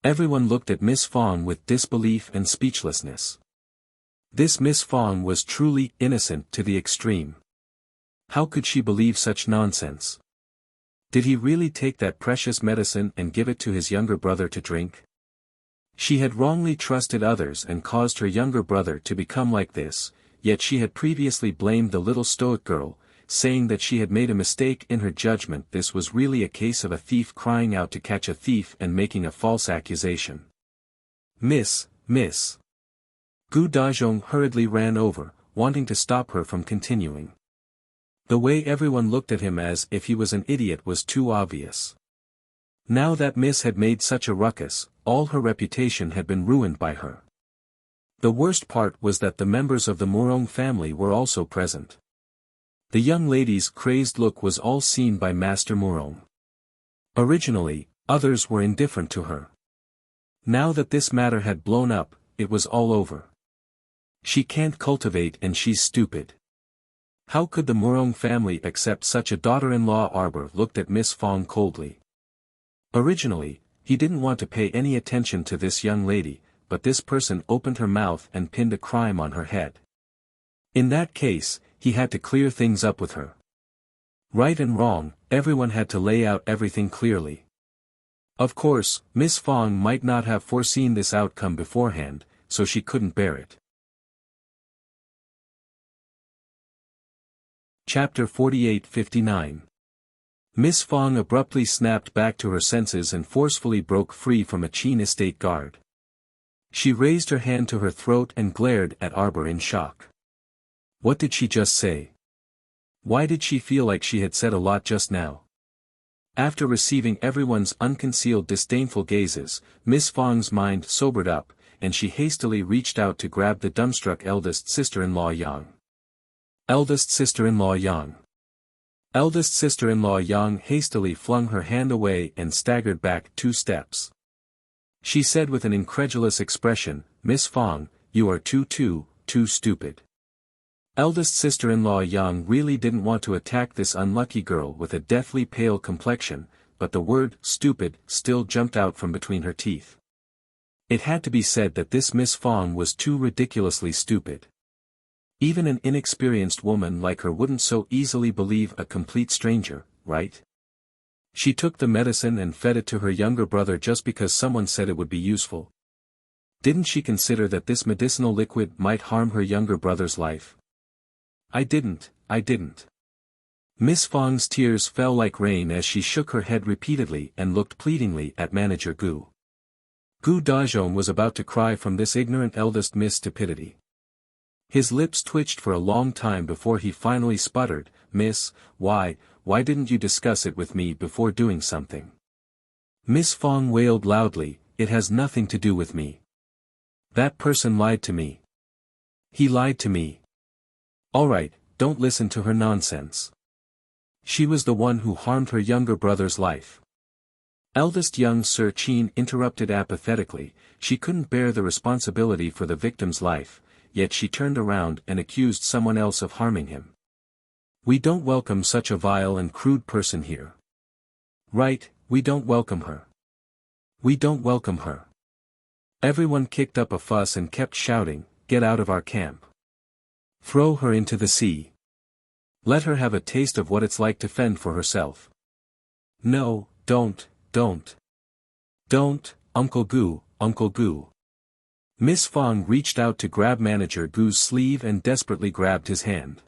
Everyone looked at Miss Fong with disbelief and speechlessness. This Miss Fong was truly innocent to the extreme. How could she believe such nonsense? Did he really take that precious medicine and give it to his younger brother to drink? She had wrongly trusted others and caused her younger brother to become like this, yet she had previously blamed the little stoic girl, saying that she had made a mistake in her judgment. This was really a case of a thief crying out to catch a thief and making a false accusation. Miss. Gu Dazhong hurriedly ran over, wanting to stop her from continuing. The way everyone looked at him as if he was an idiot was too obvious. Now that Miss had made such a ruckus, all her reputation had been ruined by her. The worst part was that the members of the Murong family were also present. The young lady's crazed look was all seen by Master Murong. Originally, others were indifferent to her. Now that this matter had blown up, it was all over. She can't cultivate and she's stupid. How could the Murong family accept such a daughter-in-law? Arbor looked at Miss Fong coldly. Originally, he didn't want to pay any attention to this young lady, but this person opened her mouth and pinned a crime on her head. In that case, he had to clear things up with her. Right and wrong, everyone had to lay out everything clearly. Of course, Miss Fong might not have foreseen this outcome beforehand, so she couldn't bear it. Chapter 48-59. Miss Fong abruptly snapped back to her senses and forcefully broke free from a Qin estate guard. She raised her hand to her throat and glared at Arbor in shock. What did she just say? Why did she feel like she had said a lot just now? After receiving everyone's unconcealed disdainful gazes, Miss Fang's mind sobered up, and she hastily reached out to grab the dumbstruck eldest sister-in-law Yang. Eldest sister-in-law Yang. Eldest sister-in-law Yang hastily flung her hand away and staggered back 2 steps. She said with an incredulous expression, "Miss Fang, you are too stupid." Eldest sister-in-law Yang really didn't want to attack this unlucky girl with a deathly pale complexion, but the word "stupid" still jumped out from between her teeth. It had to be said that this Miss Fang was too ridiculously stupid. Even an inexperienced woman like her wouldn't so easily believe a complete stranger, right? She took the medicine and fed it to her younger brother just because someone said it would be useful. Didn't she consider that this medicinal liquid might harm her younger brother's life? I didn't. Miss Fang's tears fell like rain as she shook her head repeatedly and looked pleadingly at Manager Gu. Gu Dazhong was about to cry from this ignorant eldest Miss stupidity. His lips twitched for a long time before he finally sputtered, "Miss, why didn't you discuss it with me before doing something?" Miss Fang wailed loudly, "It has nothing to do with me. That person lied to me. He lied to me. Alright, don't listen to her nonsense. She was the one who harmed her younger brother's life." Eldest young Sir Qin interrupted apathetically. She couldn't bear the responsibility for the victim's life, yet she turned around and accused someone else of harming him. We don't welcome such a vile and crude person here. Right, we don't welcome her. We don't welcome her. Everyone kicked up a fuss and kept shouting, "Get out of our camp. Throw her into the sea. Let her have a taste of what it's like to fend for herself." "No, don't, Uncle Gu. Miss Fang reached out to grab Manager Gu's sleeve and desperately grabbed his hand.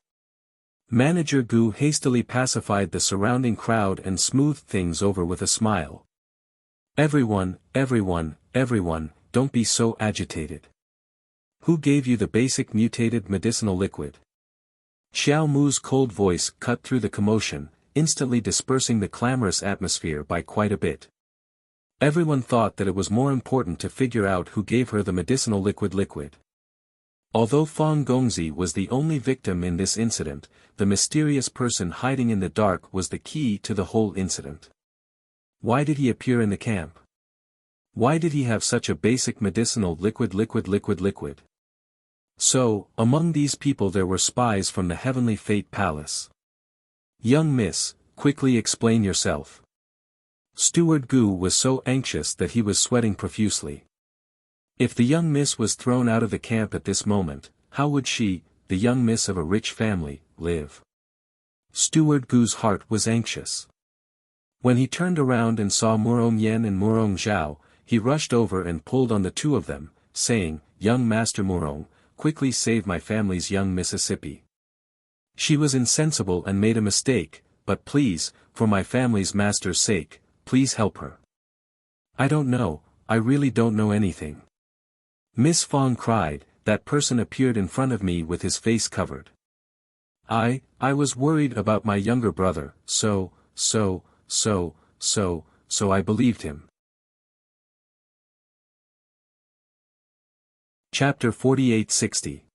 Manager Gu hastily pacified the surrounding crowd and smoothed things over with a smile. Everyone, don't be so agitated. Who gave you the basic mutated medicinal liquid?" Xiao Mu's cold voice cut through the commotion, instantly dispersing the clamorous atmosphere by quite a bit. Everyone thought that it was more important to figure out who gave her the medicinal liquid. Although Fang Gongzi was the only victim in this incident, the mysterious person hiding in the dark was the key to the whole incident. Why did he appear in the camp? Why did he have such a basic medicinal liquid? So, among these people there were spies from the Heavenly Fate Palace. "Young miss, quickly explain yourself." Steward Gu was so anxious that he was sweating profusely. If the young miss was thrown out of the camp at this moment, how would she, the young miss of a rich family, live? Steward Gu's heart was anxious. When he turned around and saw Murong Yen and Murong Zhao, he rushed over and pulled on the two of them, saying, "Young Master Murong, quickly save my family's young Mississippi. She was insensible and made a mistake, but please, for my family's master's sake, please help her." "I don't know, I really don't know anything." Miss Fang cried. "That person appeared in front of me with his face covered. I was worried about my younger brother, so I believed him." Chapter 48-60.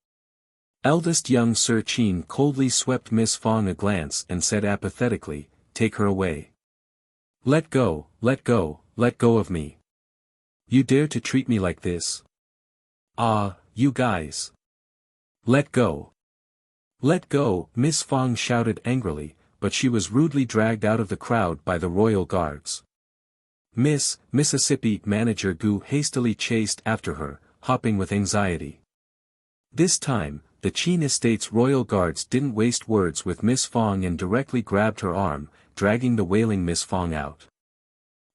Eldest young Sir Qin coldly swept Miss Fang a glance and said apathetically, "Take her away. Let go of me. You dare to treat me like this? Ah, you guys. Let go. Let go!" Miss Fang shouted angrily, but she was rudely dragged out of the crowd by the royal guards. Mississippi Manager Gu hastily chased after her, hopping with anxiety. This time, the Qin Estate's royal guards didn't waste words with Miss Fang and directly grabbed her arm, dragging the wailing Miss Fang out.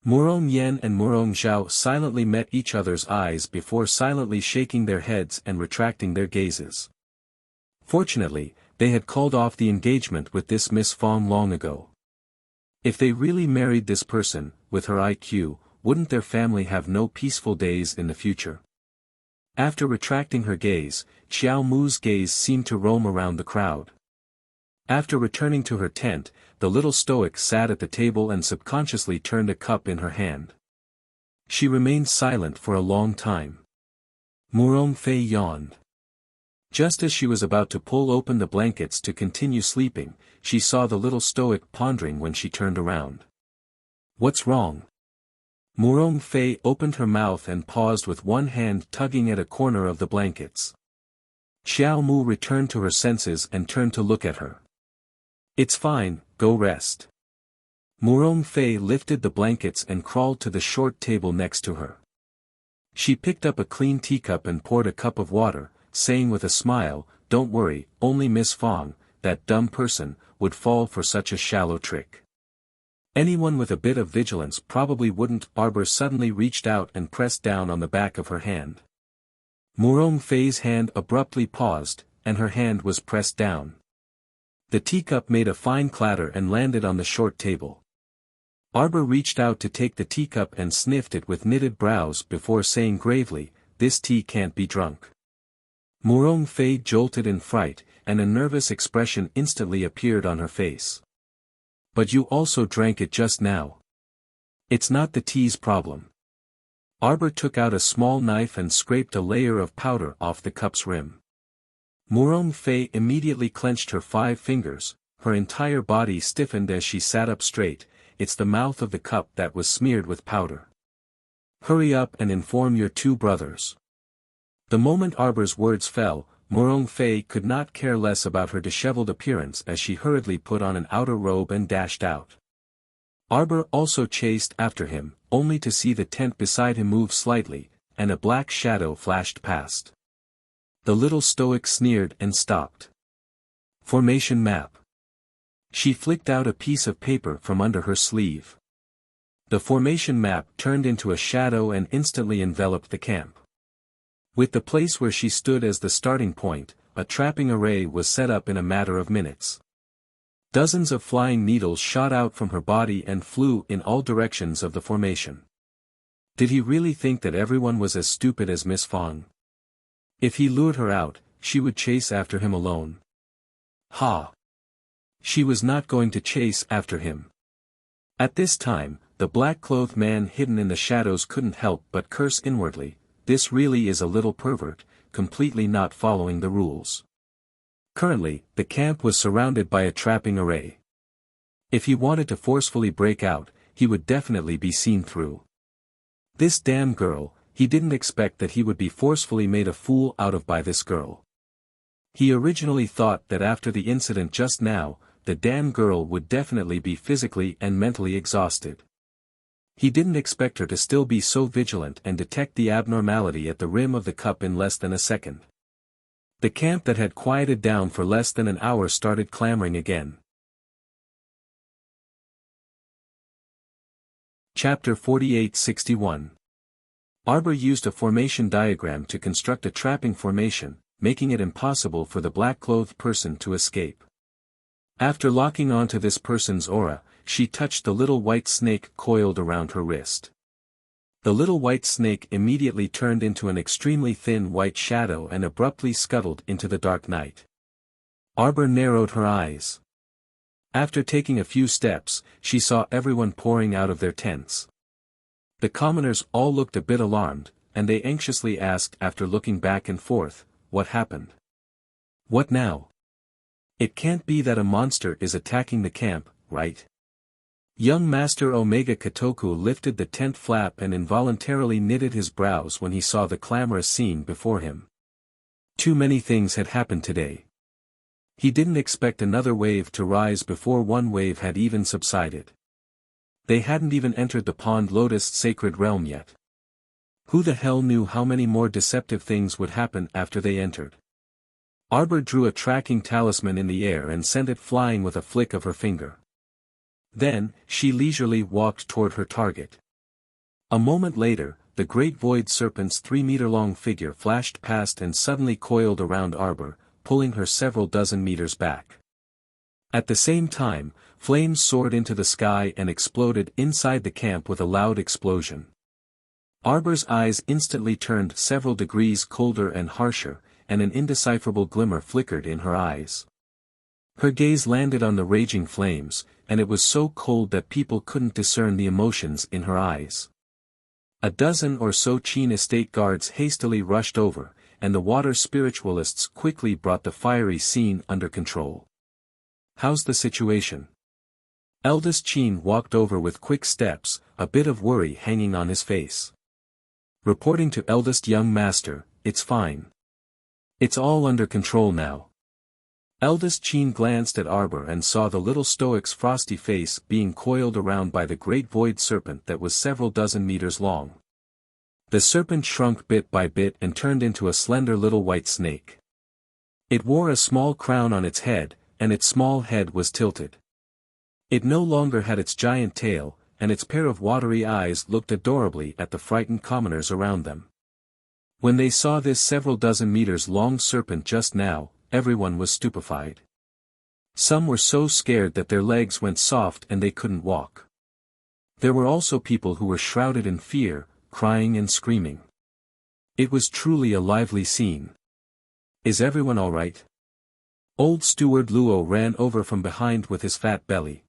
Murong Yen and Murong Zhao silently met each other's eyes before silently shaking their heads and retracting their gazes. Fortunately, they had called off the engagement with this Miss Fang long ago. If they really married this person, with her IQ, wouldn't their family have no peaceful days in the future? After retracting her gaze, Xiao Mu's gaze seemed to roam around the crowd. After returning to her tent, the little stoic sat at the table and subconsciously turned a cup in her hand. She remained silent for a long time. Fei yawned. Just as she was about to pull open the blankets to continue sleeping, she saw the little stoic pondering when she turned around. "What's wrong?" Fei opened her mouth and paused with one hand tugging at a corner of the blankets. Xiao Mu returned to her senses and turned to look at her. "It's fine, go rest." Fei lifted the blankets and crawled to the short table next to her. She picked up a clean teacup and poured a cup of water, saying with a smile, "Don't worry, only Miss Fong, that dumb person, would fall for such a shallow trick. Anyone with a bit of vigilance probably wouldn't." Arbor suddenly reached out and pressed down on the back of her hand. Fei's hand abruptly paused, and her hand was pressed down. The teacup made a fine clatter and landed on the short table. Arbor reached out to take the teacup and sniffed it with knitted brows before saying gravely, "This tea can't be drunk." Fei jolted in fright, and a nervous expression instantly appeared on her face. "But you also drank it just now. It's not the tea's problem." Arbor took out a small knife and scraped a layer of powder off the cup's rim. Fei immediately clenched her 5 fingers, her entire body stiffened as she sat up straight. "It's the mouth of the cup that was smeared with powder. Hurry up and inform your 2 brothers." The moment Arbor's words fell, Fei could not care less about her disheveled appearance as she hurriedly put on an outer robe and dashed out. Arbor also chased after him, only to see the tent beside him move slightly, and a black shadow flashed past. The little stoic sneered and stopped. "Formation map." She flicked out a piece of paper from under her sleeve. The formation map turned into a shadow and instantly enveloped the camp. With the place where she stood as the starting point, a trapping array was set up in a matter of minutes. Dozens of flying needles shot out from her body and flew in all directions of the formation. Did he really think that everyone was as stupid as Miss Fong? If he lured her out, she would chase after him alone. Ha! She was not going to chase after him. At this time, the black-clothed man hidden in the shadows couldn't help but curse inwardly, "This really is a little pervert, completely not following the rules." Currently, the camp was surrounded by a trapping array. If he wanted to forcefully break out, he would definitely be seen through. This damn girl, he didn't expect that he would be forcefully made a fool out of by this girl. He originally thought that after the incident just now, the damn girl would definitely be physically and mentally exhausted. He didn't expect her to still be so vigilant and detect the abnormality at the rim of the cup in less than a second. The camp that had quieted down for less than an hour started clamoring again. Chapter 48-61. Arbor used a formation diagram to construct a trapping formation, making it impossible for the black-clothed person to escape. After locking onto this person's aura, she touched the little white snake coiled around her wrist. The little white snake immediately turned into an extremely thin white shadow and abruptly scuttled into the dark night. Arbor narrowed her eyes. After taking a few steps, she saw everyone pouring out of their tents. The commoners all looked a bit alarmed, and they anxiously asked after looking back and forth, "What happened? What now? It can't be that a monster is attacking the camp, right?" Young Master Omega Kotoku lifted the tent flap and involuntarily knitted his brows when he saw the clamorous scene before him. Too many things had happened today. He didn't expect another wave to rise before one wave had even subsided. They hadn't even entered the Pond Lotus sacred realm yet. Who the hell knew how many more deceptive things would happen after they entered? Arbor drew a tracking talisman in the air and sent it flying with a flick of her finger. Then, she leisurely walked toward her target. A moment later, the great void serpent's 3-meter-long figure flashed past and suddenly coiled around Arbor, pulling her several dozen meters back. At the same time, flames soared into the sky and exploded inside the camp with a loud explosion. Arbor's eyes instantly turned several degrees colder and harsher, and an indecipherable glimmer flickered in her eyes. Her gaze landed on the raging flames, and it was so cold that people couldn't discern the emotions in her eyes. A dozen or so Qin estate guards hastily rushed over, and the water spiritualists quickly brought the fiery scene under control. "How's the situation?" Eldest Qin walked over with quick steps, a bit of worry hanging on his face. Reporting to eldest young master, "It's fine. It's all under control now." Eldest Qin glanced at Arbor and saw the little stoic's frosty face being coiled around by the great void serpent that was several dozen meters long. The serpent shrunk bit by bit and turned into a slender little white snake. It wore a small crown on its head, and its small head was tilted. It no longer had its giant tail, and its pair of watery eyes looked adorably at the frightened commoners around them. When they saw this several dozen meters long serpent just now, everyone was stupefied. Some were so scared that their legs went soft and they couldn't walk. There were also people who were shrouded in fear, crying and screaming. It was truly a lively scene. "Is everyone all right?" Old Steward Luo ran over from behind with his fat belly.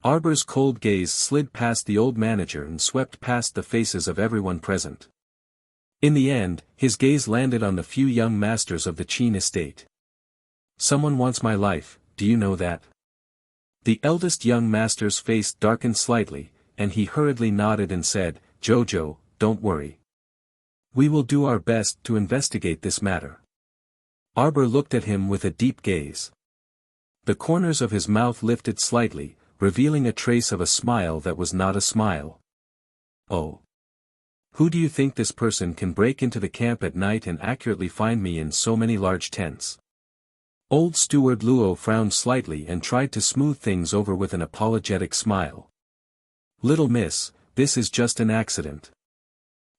Arbor's cold gaze slid past the old manager and swept past the faces of everyone present. In the end, his gaze landed on the few young masters of the Qin estate. "Someone wants my life, do you know that?" The eldest young master's face darkened slightly, and he hurriedly nodded and said, "Jojo, don't worry. We will do our best to investigate this matter." Arbor looked at him with a deep gaze. The corners of his mouth lifted slightly, revealing a trace of a smile that was not a smile. "Oh. Who do you think this person can break into the camp at night and accurately find me in so many large tents?" Old Steward Luo frowned slightly and tried to smooth things over with an apologetic smile. "Little miss, this is just an accident.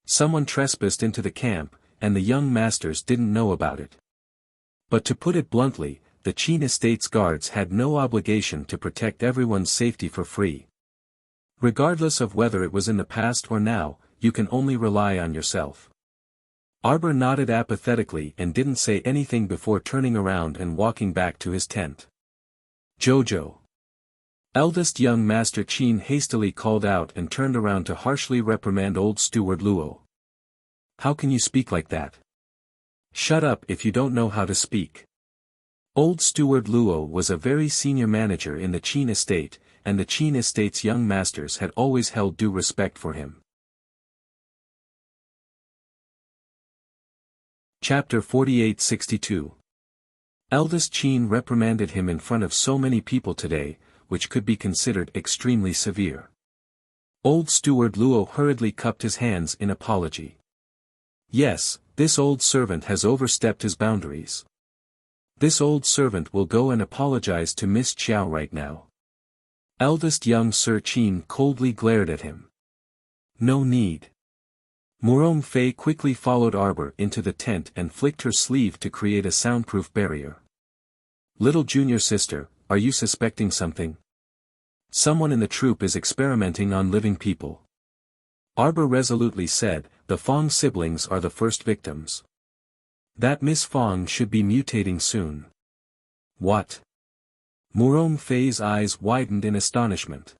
Someone trespassed into the camp, and the young masters didn't know about it. But to put it bluntly, the Qin estate's guards had no obligation to protect everyone's safety for free. Regardless of whether it was in the past or now, you can only rely on yourself." Arbor nodded apathetically and didn't say anything before turning around and walking back to his tent. "Jojo." Eldest young Master Qin hastily called out and turned around to harshly reprimand Old Steward Luo. "How can you speak like that? Shut up if you don't know how to speak." Old Steward Luo was a very senior manager in the Qin estate, and the Qin estate's young masters had always held due respect for him. Chapter 4862. Eldest Qin reprimanded him in front of so many people today, which could be considered extremely severe. Old Steward Luo hurriedly cupped his hands in apology. "Yes, this old servant has overstepped his boundaries. This old servant will go and apologize to Miss Qiao right now." Eldest young Sir Qin coldly glared at him. "No need." Murong Fei quickly followed Arbor into the tent and flicked her sleeve to create a soundproof barrier. "Little junior sister, are you suspecting something? Someone in the troop is experimenting on living people." Arbor resolutely said, "The Fong siblings are the first victims. That Miss Fong should be mutating soon." "What?" Murong Fei's eyes widened in astonishment.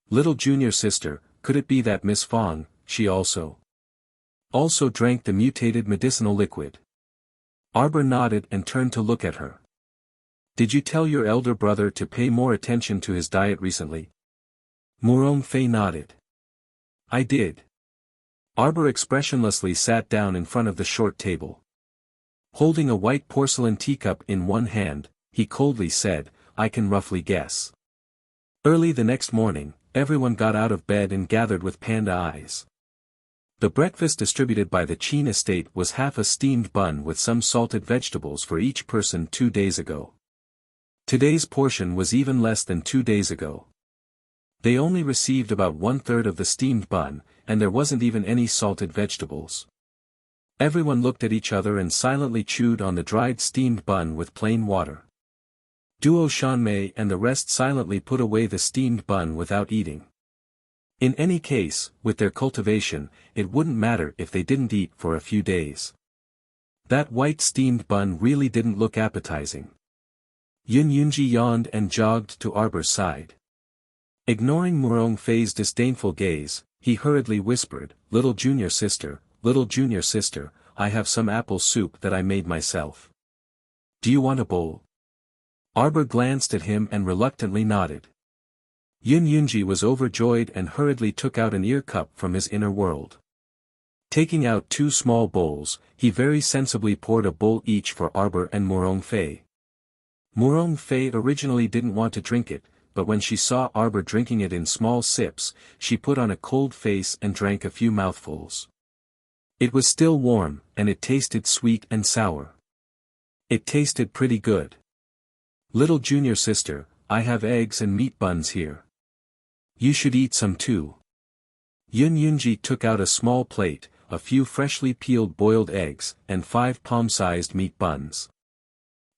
"Little junior sister, could it be that Miss Fong, she also drank the mutated medicinal liquid?" Arbor nodded and turned to look at her. "Did you tell your elder brother to pay more attention to his diet recently?" Murong Fei nodded. "I did." Arbor expressionlessly sat down in front of the short table. Holding a white porcelain teacup in one hand, he coldly said, "I can roughly guess." Early the next morning, everyone got out of bed and gathered with panda eyes. The breakfast distributed by the Qin estate was half a steamed bun with some salted vegetables for each person 2 days ago. Today's portion was even less than 2 days ago. They only received about 1/3 of the steamed bun, and there wasn't even any salted vegetables. Everyone looked at each other and silently chewed on the dried steamed bun with plain water. Duo Shanmei and the rest silently put away the steamed bun without eating. In any case, with their cultivation, it wouldn't matter if they didn't eat for a few days. That white steamed bun really didn't look appetizing. Yun Yunji yawned and jogged to Arbor's side. Ignoring Murong Fei's disdainful gaze, he hurriedly whispered, little junior sister, I have some apple soup that I made myself. Do you want a bowl? Arbor glanced at him and reluctantly nodded. Yun Yunji was overjoyed and hurriedly took out an ear cup from his inner world. Taking out 2 small bowls, he very sensibly poured a bowl each for Arbor and Murong Fei. Murong Fei originally didn't want to drink it, but when she saw Arbor drinking it in small sips, she put on a cold face and drank a few mouthfuls. It was still warm, and it tasted sweet and sour. It tasted pretty good. Little junior sister, I have eggs and meat buns here. You should eat some too. Yun Yunji took out a small plate, a few freshly peeled boiled eggs, and 5 palm-sized meat buns.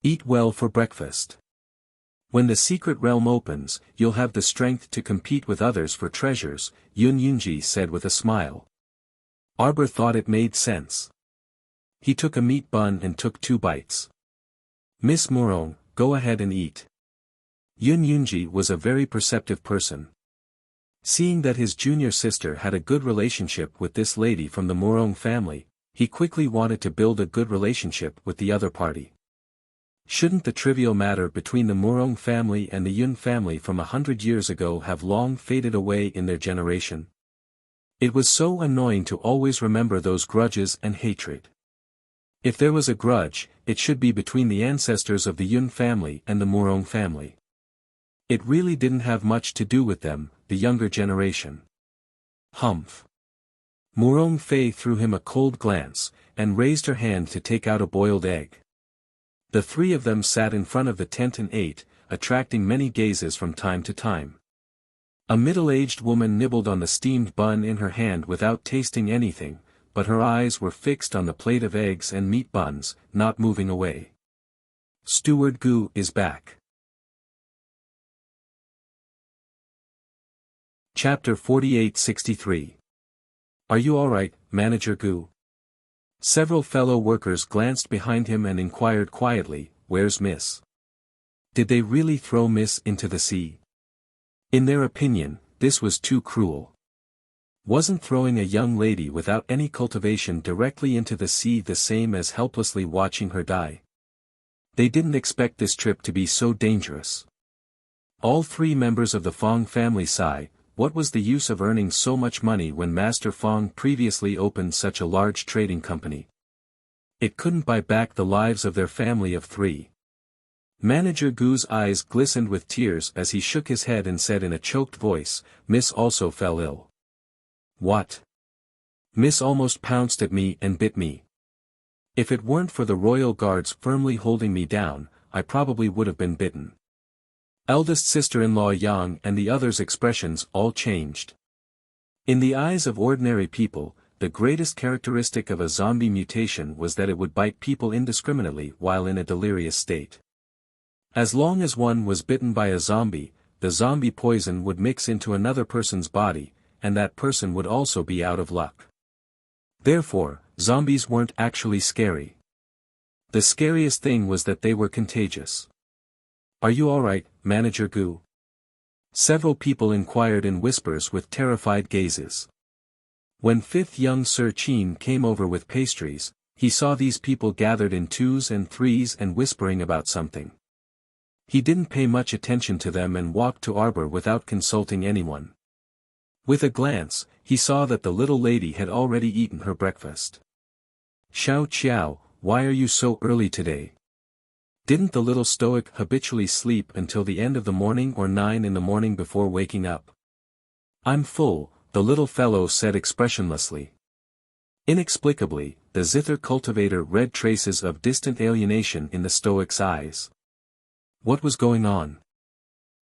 Eat well for breakfast. When the secret realm opens, you'll have the strength to compete with others for treasures, Yun Yunji said with a smile. Arbor thought it made sense. He took a meat bun and took 2 bites. Miss Murong, go ahead and eat. Yun Yunji was a very perceptive person. Seeing that his junior sister had a good relationship with this lady from the Murong family, he quickly wanted to build a good relationship with the other party. Shouldn't the trivial matter between the Murong family and the Yun family from 100 years ago have long faded away in their generation? It was so annoying to always remember those grudges and hatred. If there was a grudge, it should be between the ancestors of the Yun family and the Murong family. It really didn't have much to do with them, the younger generation. Humph. Murong Fei threw him a cold glance, and raised her hand to take out a boiled egg. The 3 of them sat in front of the tent and ate, attracting many gazes from time to time. A middle-aged woman nibbled on the steamed bun in her hand without tasting anything, but her eyes were fixed on the plate of eggs and meat buns, not moving away. Steward Gu is back. Chapter 4863. Are you alright, Manager Gu? Several fellow workers glanced behind him and inquired quietly, where's Miss? Did they really throw Miss into the sea? In their opinion, this was too cruel. Wasn't throwing a young lady without any cultivation directly into the sea the same as helplessly watching her die? They didn't expect this trip to be so dangerous. All 3 members of the Fong family sighed. What was the use of earning so much money when Master Fong previously opened such a large trading company? It couldn't buy back the lives of their family of 3. Manager Gu's eyes glistened with tears as he shook his head and said in a choked voice, Miss also fell ill. What? Miss almost pounced at me and bit me. If it weren't for the royal guards firmly holding me down, I probably would have been bitten. Eldest sister-in-law Yang and the others' expressions all changed. In the eyes of ordinary people, the greatest characteristic of a zombie mutation was that it would bite people indiscriminately while in a delirious state. As long as one was bitten by a zombie, the zombie poison would mix into another person's body, and that person would also be out of luck. Therefore, zombies weren't actually scary. The scariest thing was that they were contagious. Are you alright, Manager Gu? Several people inquired in whispers with terrified gazes. When 5th young Sir Qin came over with pastries, he saw these people gathered in 2s and 3s and whispering about something. He didn't pay much attention to them and walked to Arbor without consulting anyone. With a glance, he saw that the little lady had already eaten her breakfast. Xiao Qiao, why are you so early today? Didn't the little stoic habitually sleep until the end of the morning or 9 in the morning before waking up? I'm full, the little fellow said expressionlessly. Inexplicably, the zither cultivator read traces of distant alienation in the stoic's eyes. What was going on?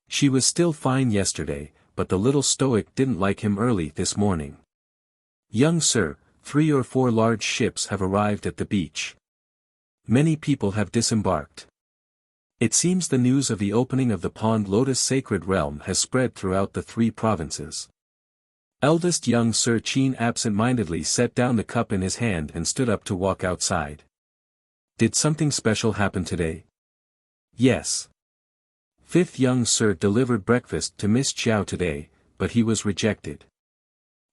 She was still fine yesterday, but the little stoic didn't like him early this morning. Young sir, 3 or 4 large ships have arrived at the beach. Many people have disembarked. It seems the news of the opening of the Pond Lotus Sacred Realm has spread throughout the 3 provinces. Eldest young Sir Qin absent-mindedly set down the cup in his hand and stood up to walk outside. Did something special happen today? Yes. Fifth young Sir delivered breakfast to Miss Chiao today, but he was rejected.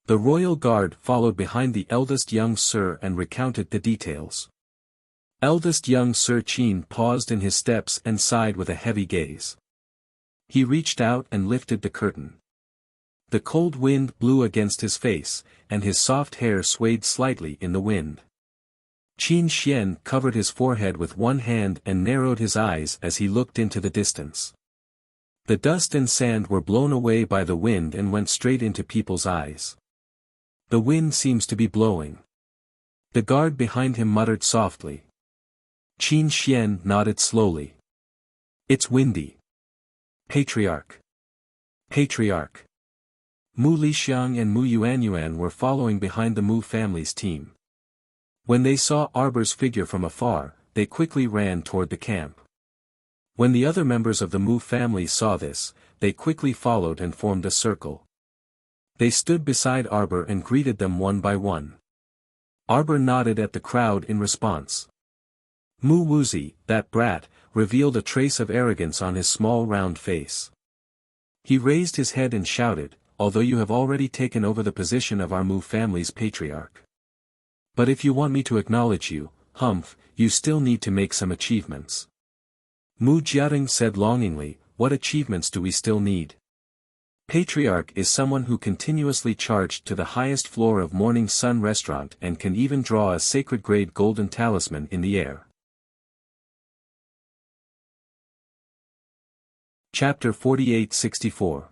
The royal guard followed behind the eldest young Sir and recounted the details. Eldest young Sir Qin paused in his steps and sighed with a heavy gaze. He reached out and lifted the curtain. The cold wind blew against his face, and his soft hair swayed slightly in the wind. Qin Xian covered his forehead with one hand and narrowed his eyes as he looked into the distance. The dust and sand were blown away by the wind and went straight into people's eyes. The wind seems to be blowing. The guard behind him muttered softly. Qin Xian nodded slowly. It's windy. Patriarch. Patriarch. Mu Lixiang and Mu Yuanyuan were following behind the Mu family's team. When they saw Arbor's figure from afar, they quickly ran toward the camp. When the other members of the Mu family saw this, they quickly followed and formed a circle. They stood beside Arbor and greeted them one by one. Arbor nodded at the crowd in response. Mu Wuxia, that brat, revealed a trace of arrogance on his small round face. He raised his head and shouted, although you have already taken over the position of our Mu family's patriarch. But if you want me to acknowledge you, humph, you still need to make some achievements. Mu Jiating said longingly, what achievements do we still need? Patriarch is someone who continuously charged to the highest floor of Morning Sun restaurant and can even draw a sacred-grade golden talisman in the air. Chapter 48-64.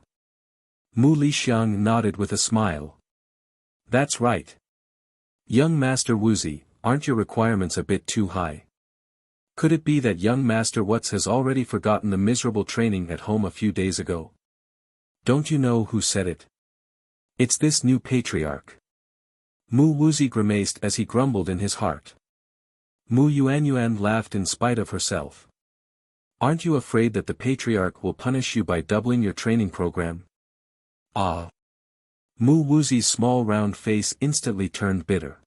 Mu Lixiang nodded with a smile. That's right. Young Master Wuxia, aren't your requirements a bit too high? Could it be that young Master Wutz has already forgotten the miserable training at home a few days ago? Don't you know who said it? It's this new patriarch. Mu Wuxia grimaced as he grumbled in his heart. Mu Yuanyuan laughed in spite of herself. Aren't you afraid that the patriarch will punish you by doubling your training program? Ah! Mu Wuxia's small round face instantly turned bitter.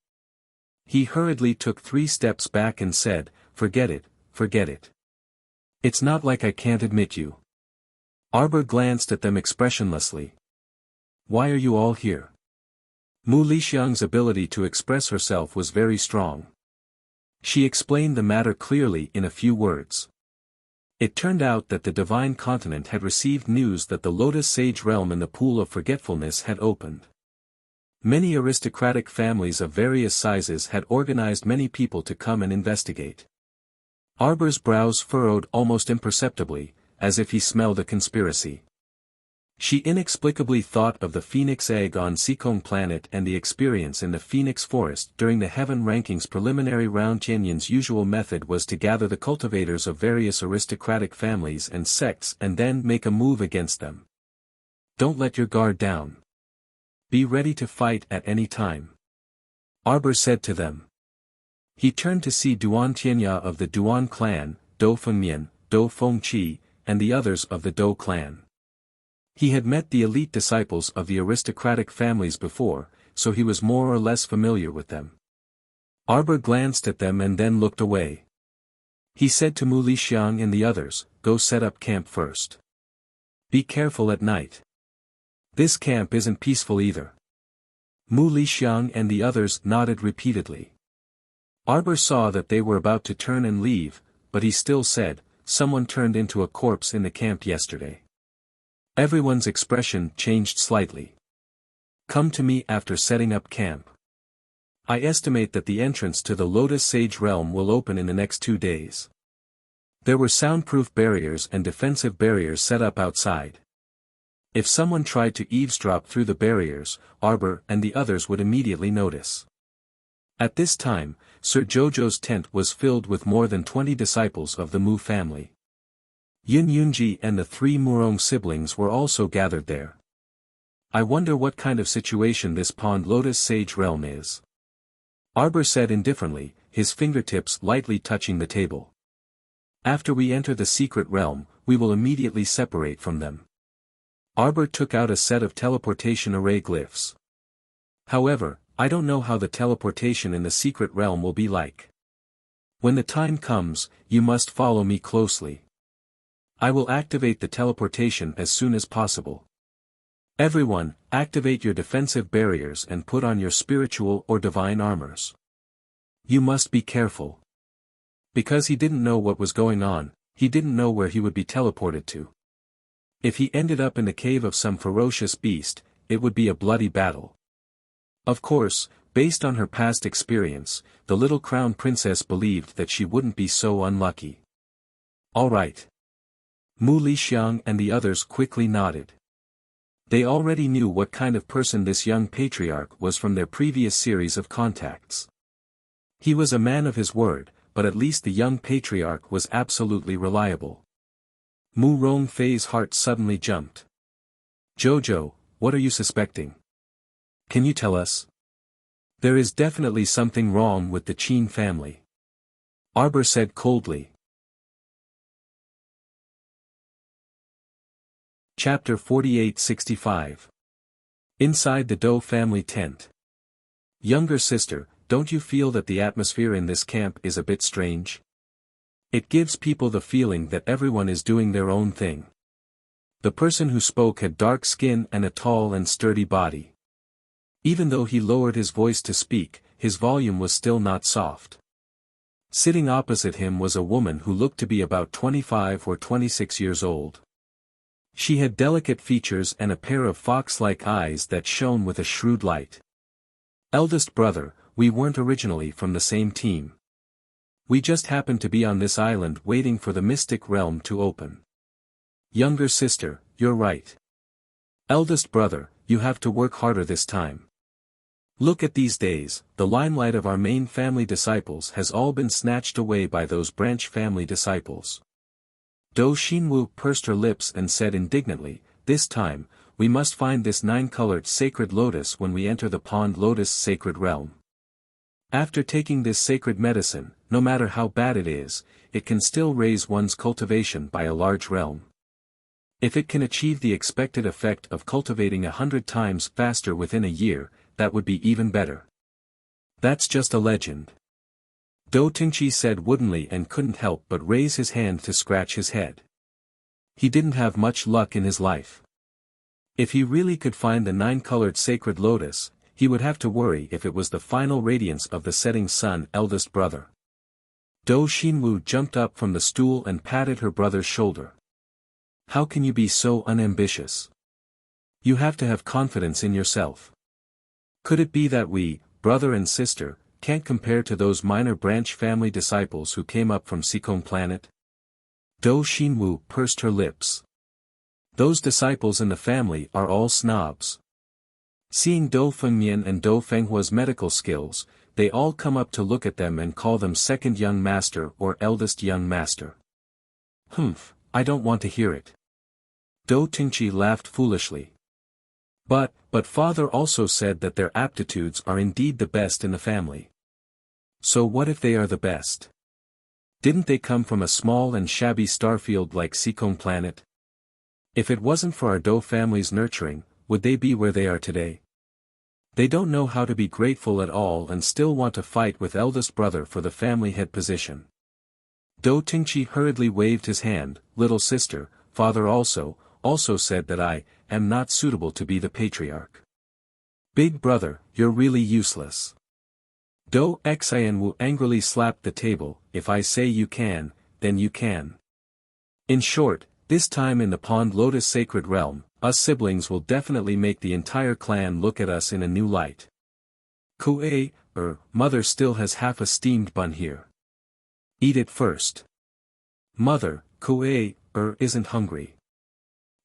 He hurriedly took 3 steps back and said, forget it, forget it. It's not like I can't admit you. Arbor glanced at them expressionlessly. Why are you all here? Mu Lixiang's ability to express herself was very strong. She explained the matter clearly in a few words. It turned out that the Divine Continent had received news that the Lotus Sage Realm in the Pool of Forgetfulness had opened. Many aristocratic families of various sizes had organized many people to come and investigate. Arbor's brows furrowed almost imperceptibly, as if he smelled a conspiracy. She inexplicably thought of the Phoenix Egg on Seekong Planet and the experience in the Phoenix Forest during the Heaven Rankings preliminary round. Tianyan's usual method was to gather the cultivators of various aristocratic families and sects and then make a move against them. Don't let your guard down. Be ready to fight at any time. Arbor said to them. He turned to see Duan Tianya of the Duan clan, Do Fengmian, Do Fengqi, and the others of the Do clan. He had met the elite disciples of the aristocratic families before, so he was more or less familiar with them. Arbor glanced at them and then looked away. He said to Mu Lixiang and the others, go set up camp first. Be careful at night. This camp isn't peaceful either. Mu Lixiang and the others nodded repeatedly. Arbor saw that they were about to turn and leave, but he still said, someone turned into a corpse in the camp yesterday. Everyone's expression changed slightly. Come to me after setting up camp. I estimate that the entrance to the Lotus Sage Realm will open in the next 2 days. There were soundproof barriers and defensive barriers set up outside. If someone tried to eavesdrop through the barriers, Arbor and the others would immediately notice. At this time, Sir Jojo's tent was filled with more than 20 disciples of the Mu family. Yin Yunji and the 3 Murong siblings were also gathered there. I wonder what kind of situation this Pond Lotus Sage Realm is. Arbor said indifferently, his fingertips lightly touching the table. After we enter the secret realm, we will immediately separate from them. Arbor took out a set of teleportation array glyphs. However, I don't know how the teleportation in the secret realm will be like. When the time comes, you must follow me closely. I will activate the teleportation as soon as possible. Everyone, activate your defensive barriers and put on your spiritual or divine armors. You must be careful. Because he didn't know what was going on, he didn't know where he would be teleported to. If he ended up in the cave of some ferocious beast, it would be a bloody battle. Of course, based on her past experience, the little crown princess believed that she wouldn't be so unlucky. All right. Mu Lixiang and the others quickly nodded. They already knew what kind of person this young patriarch was from their previous series of contacts. He was a man of his word, but at least the young patriarch was absolutely reliable. Mu Rongfei's heart suddenly jumped. Jojo, what are you suspecting? Can you tell us? There is definitely something wrong with the Qin family. Arbor said coldly. Chapter 48-65. Inside the Dou family tent. Younger sister, don't you feel that the atmosphere in this camp is a bit strange? It gives people the feeling that everyone is doing their own thing. The person who spoke had dark skin and a tall and sturdy body. Even though he lowered his voice to speak, his volume was still not soft. Sitting opposite him was a woman who looked to be about 25 or 26 years old. She had delicate features and a pair of fox-like eyes that shone with a shrewd light. Eldest brother, we weren't originally from the same team. We just happened to be on this island waiting for the mystic realm to open. Younger sister, you're right. Eldest brother, you have to work harder this time. Look at these days, the limelight of our main family disciples has all been snatched away by those branch family disciples. Dou Xinwu pursed her lips and said indignantly, this time, we must find this 9-colored sacred lotus when we enter the pond lotus sacred realm. After taking this sacred medicine, no matter how bad it is, it can still raise one's cultivation by a large realm. If it can achieve the expected effect of cultivating 100 times faster within a year, that would be even better. That's just a legend. Dou Tingqi said woodenly and couldn't help but raise his hand to scratch his head. He didn't have much luck in his life. If he really could find the 9-colored sacred lotus, he would have to worry if it was the final radiance of the setting sun. Eldest brother. Dou Xinwu jumped up from the stool and patted her brother's shoulder. How can you be so unambitious? You have to have confidence in yourself. Could it be that we, brother and sister, can't compare to those minor branch family disciples who came up from Sikong planet? Dou Xinwu pursed her lips. Those disciples in the family are all snobs. Seeing Dou Fengmian and Dou Fenghua's medical skills, they all come up to look at them and call them second young master or eldest young master. Humph, I don't want to hear it. Dou Tingqi laughed foolishly. But father also said that their aptitudes are indeed the best in the family. So what if they are the best? Didn't they come from a small and shabby starfield like Sikong planet? If it wasn't for our Dou family's nurturing, would they be where they are today? They don't know how to be grateful at all and still want to fight with eldest brother for the family head position. Dou Tingqi hurriedly waved his hand. Little sister, father also said that I am not suitable to be the patriarch. Big brother, you're really useless. Dou Xianwu angrily slapped the table. If I say you can, then you can. In short, this time in the pond lotus sacred realm, us siblings will definitely make the entire clan look at us in a new light. Kuei, mother still has half a steamed bun here. Eat it first. Mother, Kuei, isn't hungry.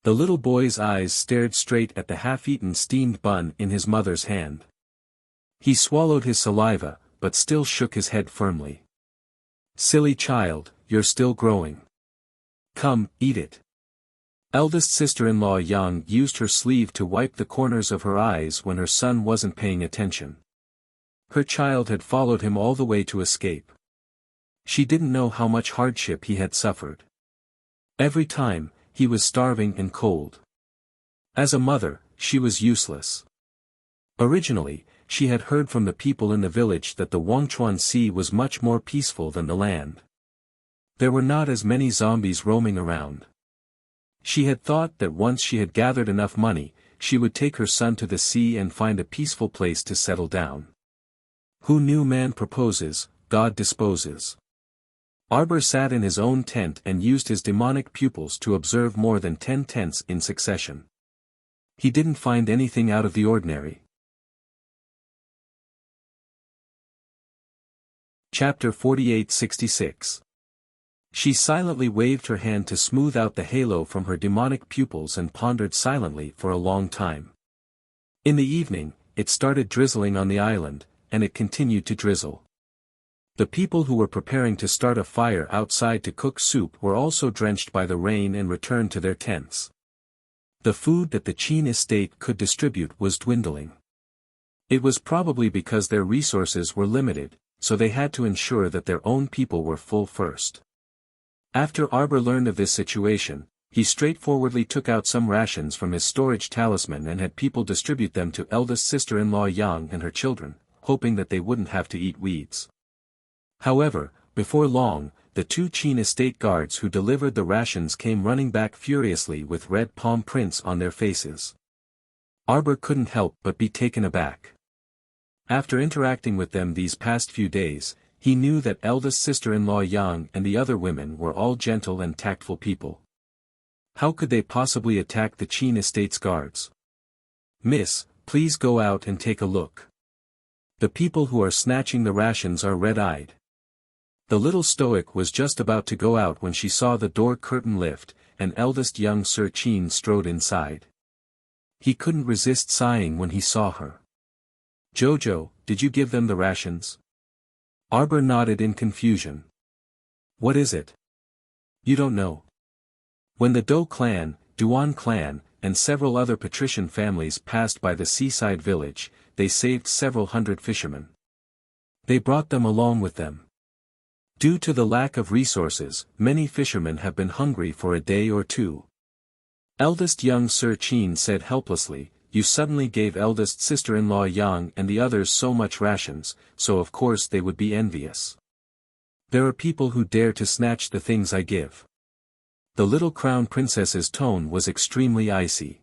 The little boy's eyes stared straight at the half-eaten steamed bun in his mother's hand. He swallowed his saliva, but still shook his head firmly. Silly child, you're still growing. Come, eat it. Eldest sister-in-law Yang used her sleeve to wipe the corners of her eyes when her son wasn't paying attention. Her child had followed him all the way to escape. She didn't know how much hardship he had suffered. Every time, he was starving and cold. As a mother, she was useless. Originally, she had heard from the people in the village that the Wangchuan Sea was much more peaceful than the land. There were not as many zombies roaming around. She had thought that once she had gathered enough money, she would take her son to the sea and find a peaceful place to settle down. Who knew man proposes, God disposes. Arbor sat in his own tent and used his demonic pupils to observe more than 10 tents in succession. He didn't find anything out of the ordinary. Chapter 48-66. She silently waved her hand to smooth out the halo from her demonic pupils and pondered silently for a long time. In the evening, it started drizzling on the island, and it continued to drizzle. The people who were preparing to start a fire outside to cook soup were also drenched by the rain and returned to their tents. The food that the Qin estate could distribute was dwindling. It was probably because their resources were limited, so they had to ensure that their own people were full first. After Arbor learned of this situation, he straightforwardly took out some rations from his storage talisman and had people distribute them to eldest sister-in-law Yang and her children, hoping that they wouldn't have to eat weeds. However, before long, the 2 Qin estate guards who delivered the rations came running back furiously with red palm prints on their faces. Arbor couldn't help but be taken aback. After interacting with them these past few days, he knew that eldest sister-in-law Yang and the other women were all gentle and tactful people. How could they possibly attack the Qin estate's guards? "Miss, please go out and take a look. The people who are snatching the rations are red-eyed." The little stoic was just about to go out when she saw the door curtain lift, and eldest young Sir Qin strode inside. He couldn't resist sighing when he saw her. "Jojo, did you give them the rations?" Arbor nodded in confusion. "What is it? You don't know?" When the Dou clan, Duan clan, and several other patrician families passed by the seaside village, they saved several hundred fishermen. They brought them along with them. Due to the lack of resources, many fishermen have been hungry for a day or two. Eldest young Sir Qin said helplessly, "You suddenly gave eldest sister-in-law Yang and the others so much rations, so of course they would be envious. There are people who dare to snatch the things I give." The little crown princess's tone was extremely icy.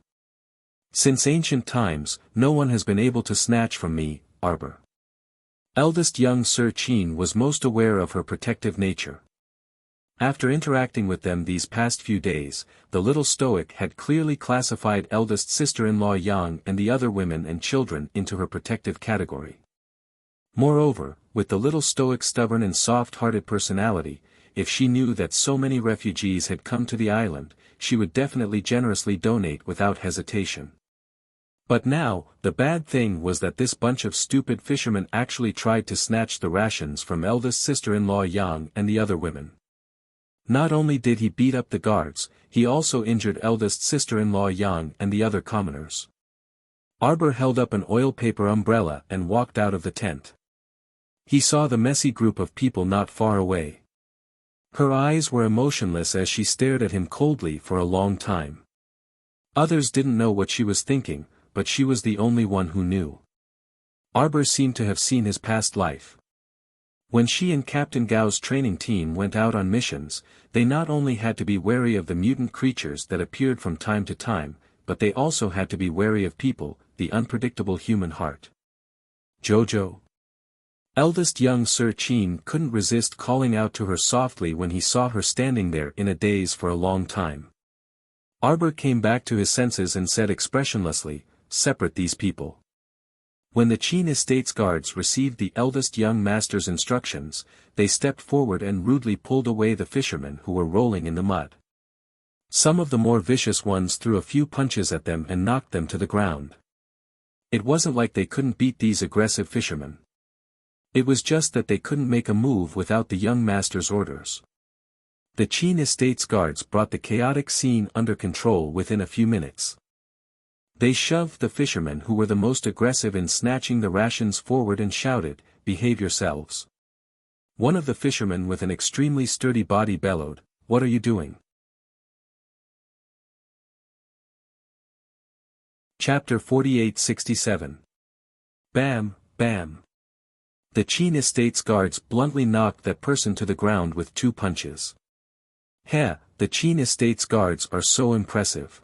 "Since ancient times, no one has been able to snatch from me, Arbor." Eldest young Sir Qin was most aware of her protective nature. After interacting with them these past few days, the little stoic had clearly classified eldest sister-in-law Yang and the other women and children into her protective category. Moreover, with the little stoic's stubborn and soft-hearted personality, if she knew that so many refugees had come to the island, she would definitely generously donate without hesitation. But now, the bad thing was that this bunch of stupid fishermen actually tried to snatch the rations from eldest sister-in-law Yang and the other women. Not only did he beat up the guards, he also injured eldest sister-in-law Yang and the other commoners. Arbor held up an oil paper umbrella and walked out of the tent. He saw the messy group of people not far away. Her eyes were emotionless as she stared at him coldly for a long time. Others didn't know what she was thinking, but she was the only one who knew. Arbor seemed to have seen his past life. When she and Captain Gao's training team went out on missions, they not only had to be wary of the mutant creatures that appeared from time to time, but they also had to be wary of people, the unpredictable human heart. "Jojo." Eldest young Sir Qin couldn't resist calling out to her softly when he saw her standing there in a daze for a long time. Arbor came back to his senses and said expressionlessly, "Separate these people." When the Qin estate's guards received the eldest young master's instructions, they stepped forward and rudely pulled away the fishermen who were rolling in the mud. Some of the more vicious ones threw a few punches at them and knocked them to the ground. It wasn't like they couldn't beat these aggressive fishermen. It was just that they couldn't make a move without the young master's orders. The Qin estate's guards brought the chaotic scene under control within a few minutes. They shoved the fishermen who were the most aggressive in snatching the rations forward and shouted, "Behave yourselves." One of the fishermen with an extremely sturdy body bellowed, "What are you doing?" Chapter 48-67. Bam, bam. The Qin estate's guards bluntly knocked that person to the ground with 2 punches. Heh, the Qin Estate's guards are so impressive.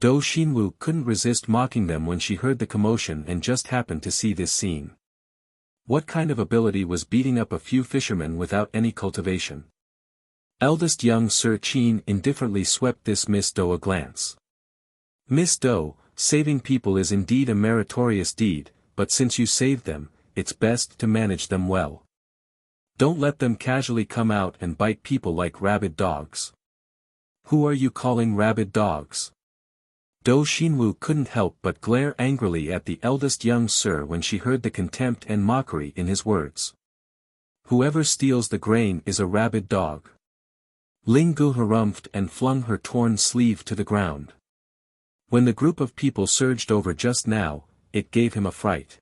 Do Xinwu couldn't resist mocking them when she heard the commotion and just happened to see this scene. What kind of ability was beating up a few fishermen without any cultivation? Eldest young Sir Qin indifferently swept this Miss Do a glance. Miss Do, saving people is indeed a meritorious deed, but since you saved them, it's best to manage them well. Don't let them casually come out and bite people like rabid dogs. Who are you calling rabid dogs? Do Xinwu couldn't help but glare angrily at the eldest young sir when she heard the contempt and mockery in his words. Whoever steals the grain is a rabid dog. Ling Gu harumphed and flung her torn sleeve to the ground. When the group of people surged over just now, it gave him a fright.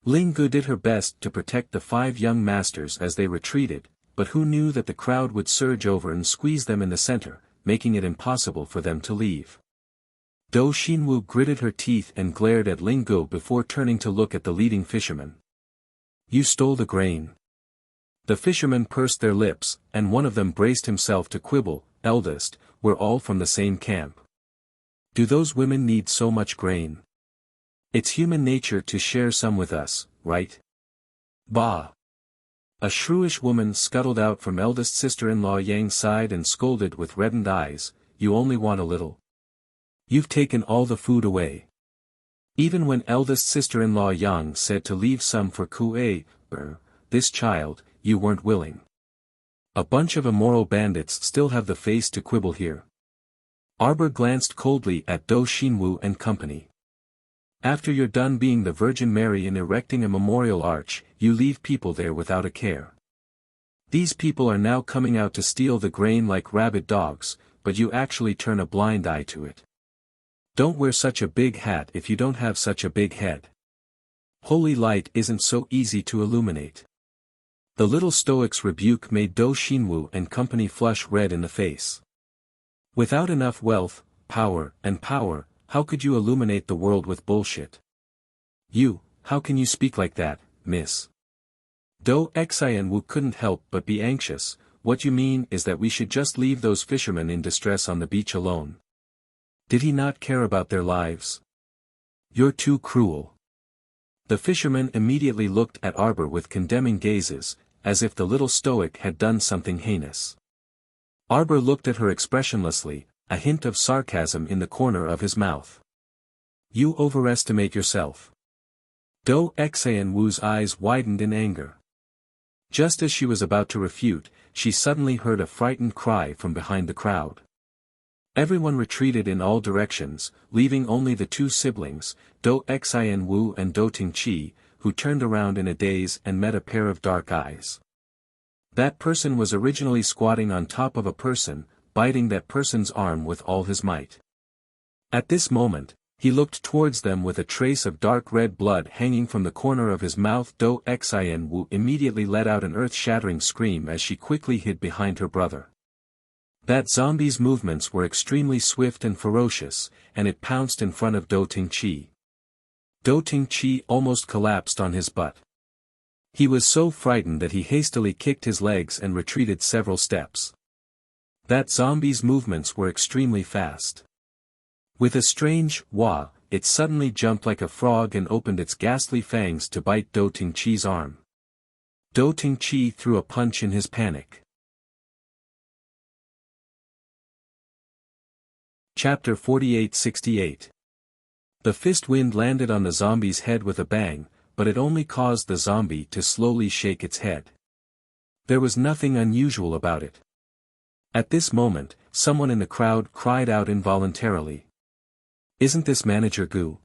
Ling Gu did her best to protect the 5 young masters as they retreated, but who knew that the crowd would surge over and squeeze them in the center, making it impossible for them to leave. Do Xinwu gritted her teeth and glared at Ling Gu before turning to look at the leading fisherman. You stole the grain. The fishermen pursed their lips, and one of them braced himself to quibble. Eldest, we're all from the same camp. Do those women need so much grain? It's human nature to share some with us, right? Bah! A shrewish woman scuttled out from eldest sister-in-law Yang's side and scolded with reddened eyes, you only want a little. You've taken all the food away. Even when eldest sister-in-law Yang said to leave some for Kuei, this child, you weren't willing. A bunch of immoral bandits still have the face to quibble here. Arbor glanced coldly at Do Xinwu and company. After you're done being the Virgin Mary and erecting a memorial arch, you leave people there without a care. These people are now coming out to steal the grain like rabid dogs, but you actually turn a blind eye to it. Don't wear such a big hat if you don't have such a big head. Holy light isn't so easy to illuminate. The little stoic's rebuke made Do Xinwu and company flush red in the face. Without enough wealth, power, how could you illuminate the world with bullshit? How can you speak like that, miss? Do Xianwu couldn't help but be anxious. What you mean is that we should just leave those fishermen in distress on the beach alone? Did he not care about their lives? You're too cruel. The fisherman immediately looked at Arbor with condemning gazes, as if the little stoic had done something heinous. Arbor looked at her expressionlessly, a hint of sarcasm in the corner of his mouth. You overestimate yourself. Do Xianwu's eyes widened in anger. Just as she was about to refute, she suddenly heard a frightened cry from behind the crowd. Everyone retreated in all directions, leaving only the 2 siblings, Do Xianwu and Do Tingqi, who turned around in a daze and met a pair of dark eyes. That person was originally squatting on top of a person, biting that person's arm with all his might. At this moment, he looked towards them with a trace of dark red blood hanging from the corner of his mouth. Do Xianwu immediately let out an earth-shattering scream as she quickly hid behind her brother. That zombie's movements were extremely swift and ferocious, and it pounced in front of Do Tingqi. Do Tingqi almost collapsed on his butt. He was so frightened that he hastily kicked his legs and retreated several steps. That zombie's movements were extremely fast. With a strange wah, it suddenly jumped like a frog and opened its ghastly fangs to bite Do Tingqi's arm. Do Tingqi threw a punch in his panic. Chapter 48-68. The fist wind landed on the zombie's head with a bang, but it only caused the zombie to slowly shake its head. There was nothing unusual about it. At this moment, someone in the crowd cried out involuntarily. Isn't this Manager Gu?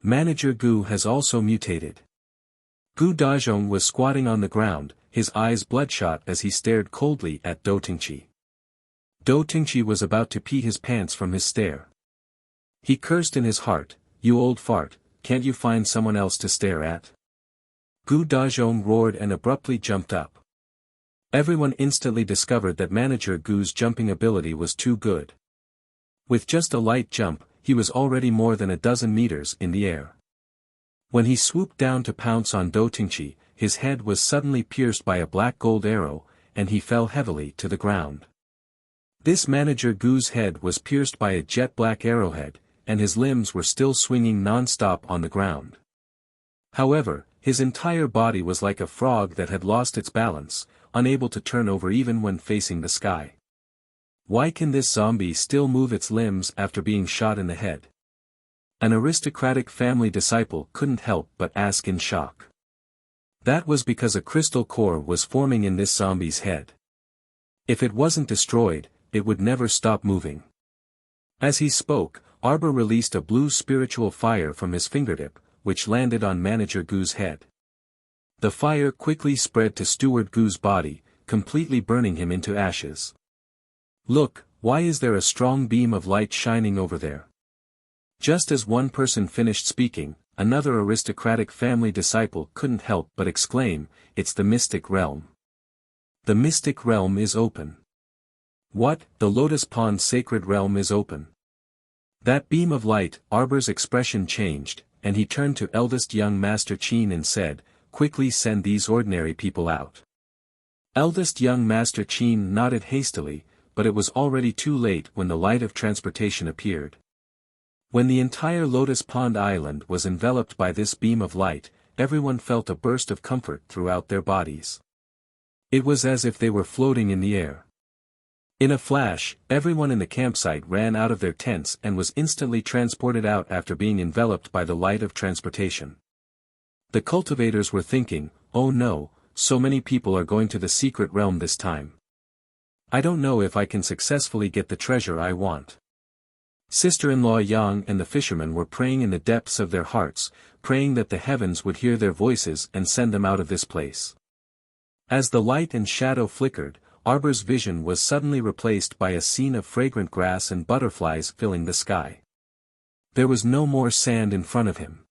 Manager Gu has also mutated. Gu Dazhong was squatting on the ground, his eyes bloodshot as he stared coldly at Do Tingqi. Do Tingqi was about to pee his pants from his stare. He cursed in his heart, you old fart, can't you find someone else to stare at? Gu Dazhong roared and abruptly jumped up. Everyone instantly discovered that Manager Gu's jumping ability was too good. With just a light jump, he was already more than a dozen meters in the air. When he swooped down to pounce on Do Tingqi, his head was suddenly pierced by a black gold arrow, and he fell heavily to the ground. This manager Gu's head was pierced by a jet-black arrowhead, and his limbs were still swinging non-stop on the ground. However, his entire body was like a frog that had lost its balance, unable to turn over even when facing the sky. Why can this zombie still move its limbs after being shot in the head? An aristocratic family disciple couldn't help but ask in shock. That was because a crystal core was forming in this zombie's head. If it wasn't destroyed, it would never stop moving. As he spoke, Arbor released a blue spiritual fire from his fingertip, which landed on Manager Gu's head. The fire quickly spread to Steward Gu's body, completely burning him into ashes. Look, why is there a strong beam of light shining over there? Just as one person finished speaking, another aristocratic family disciple couldn't help but exclaim, "It's the mystic realm. The mystic realm is open." What? The Lotus Pond sacred realm is open. That beam of light, Arbor's expression changed, and he turned to eldest young Master Qin and said, "Quickly send these ordinary people out." Eldest young Master Qin nodded hastily, but it was already too late when the light of transportation appeared. When the entire Lotus Pond Island was enveloped by this beam of light, everyone felt a burst of comfort throughout their bodies. It was as if they were floating in the air. In a flash, everyone in the campsite ran out of their tents and was instantly transported out after being enveloped by the light of transportation. The cultivators were thinking, "Oh no, so many people are going to the secret realm this time. I don't know if I can successfully get the treasure I want." Sister-in-law Yang and the fishermen were praying in the depths of their hearts, praying that the heavens would hear their voices and send them out of this place. As the light and shadow flickered, Arbor's vision was suddenly replaced by a scene of fragrant grass and butterflies filling the sky. There was no more sand in front of him.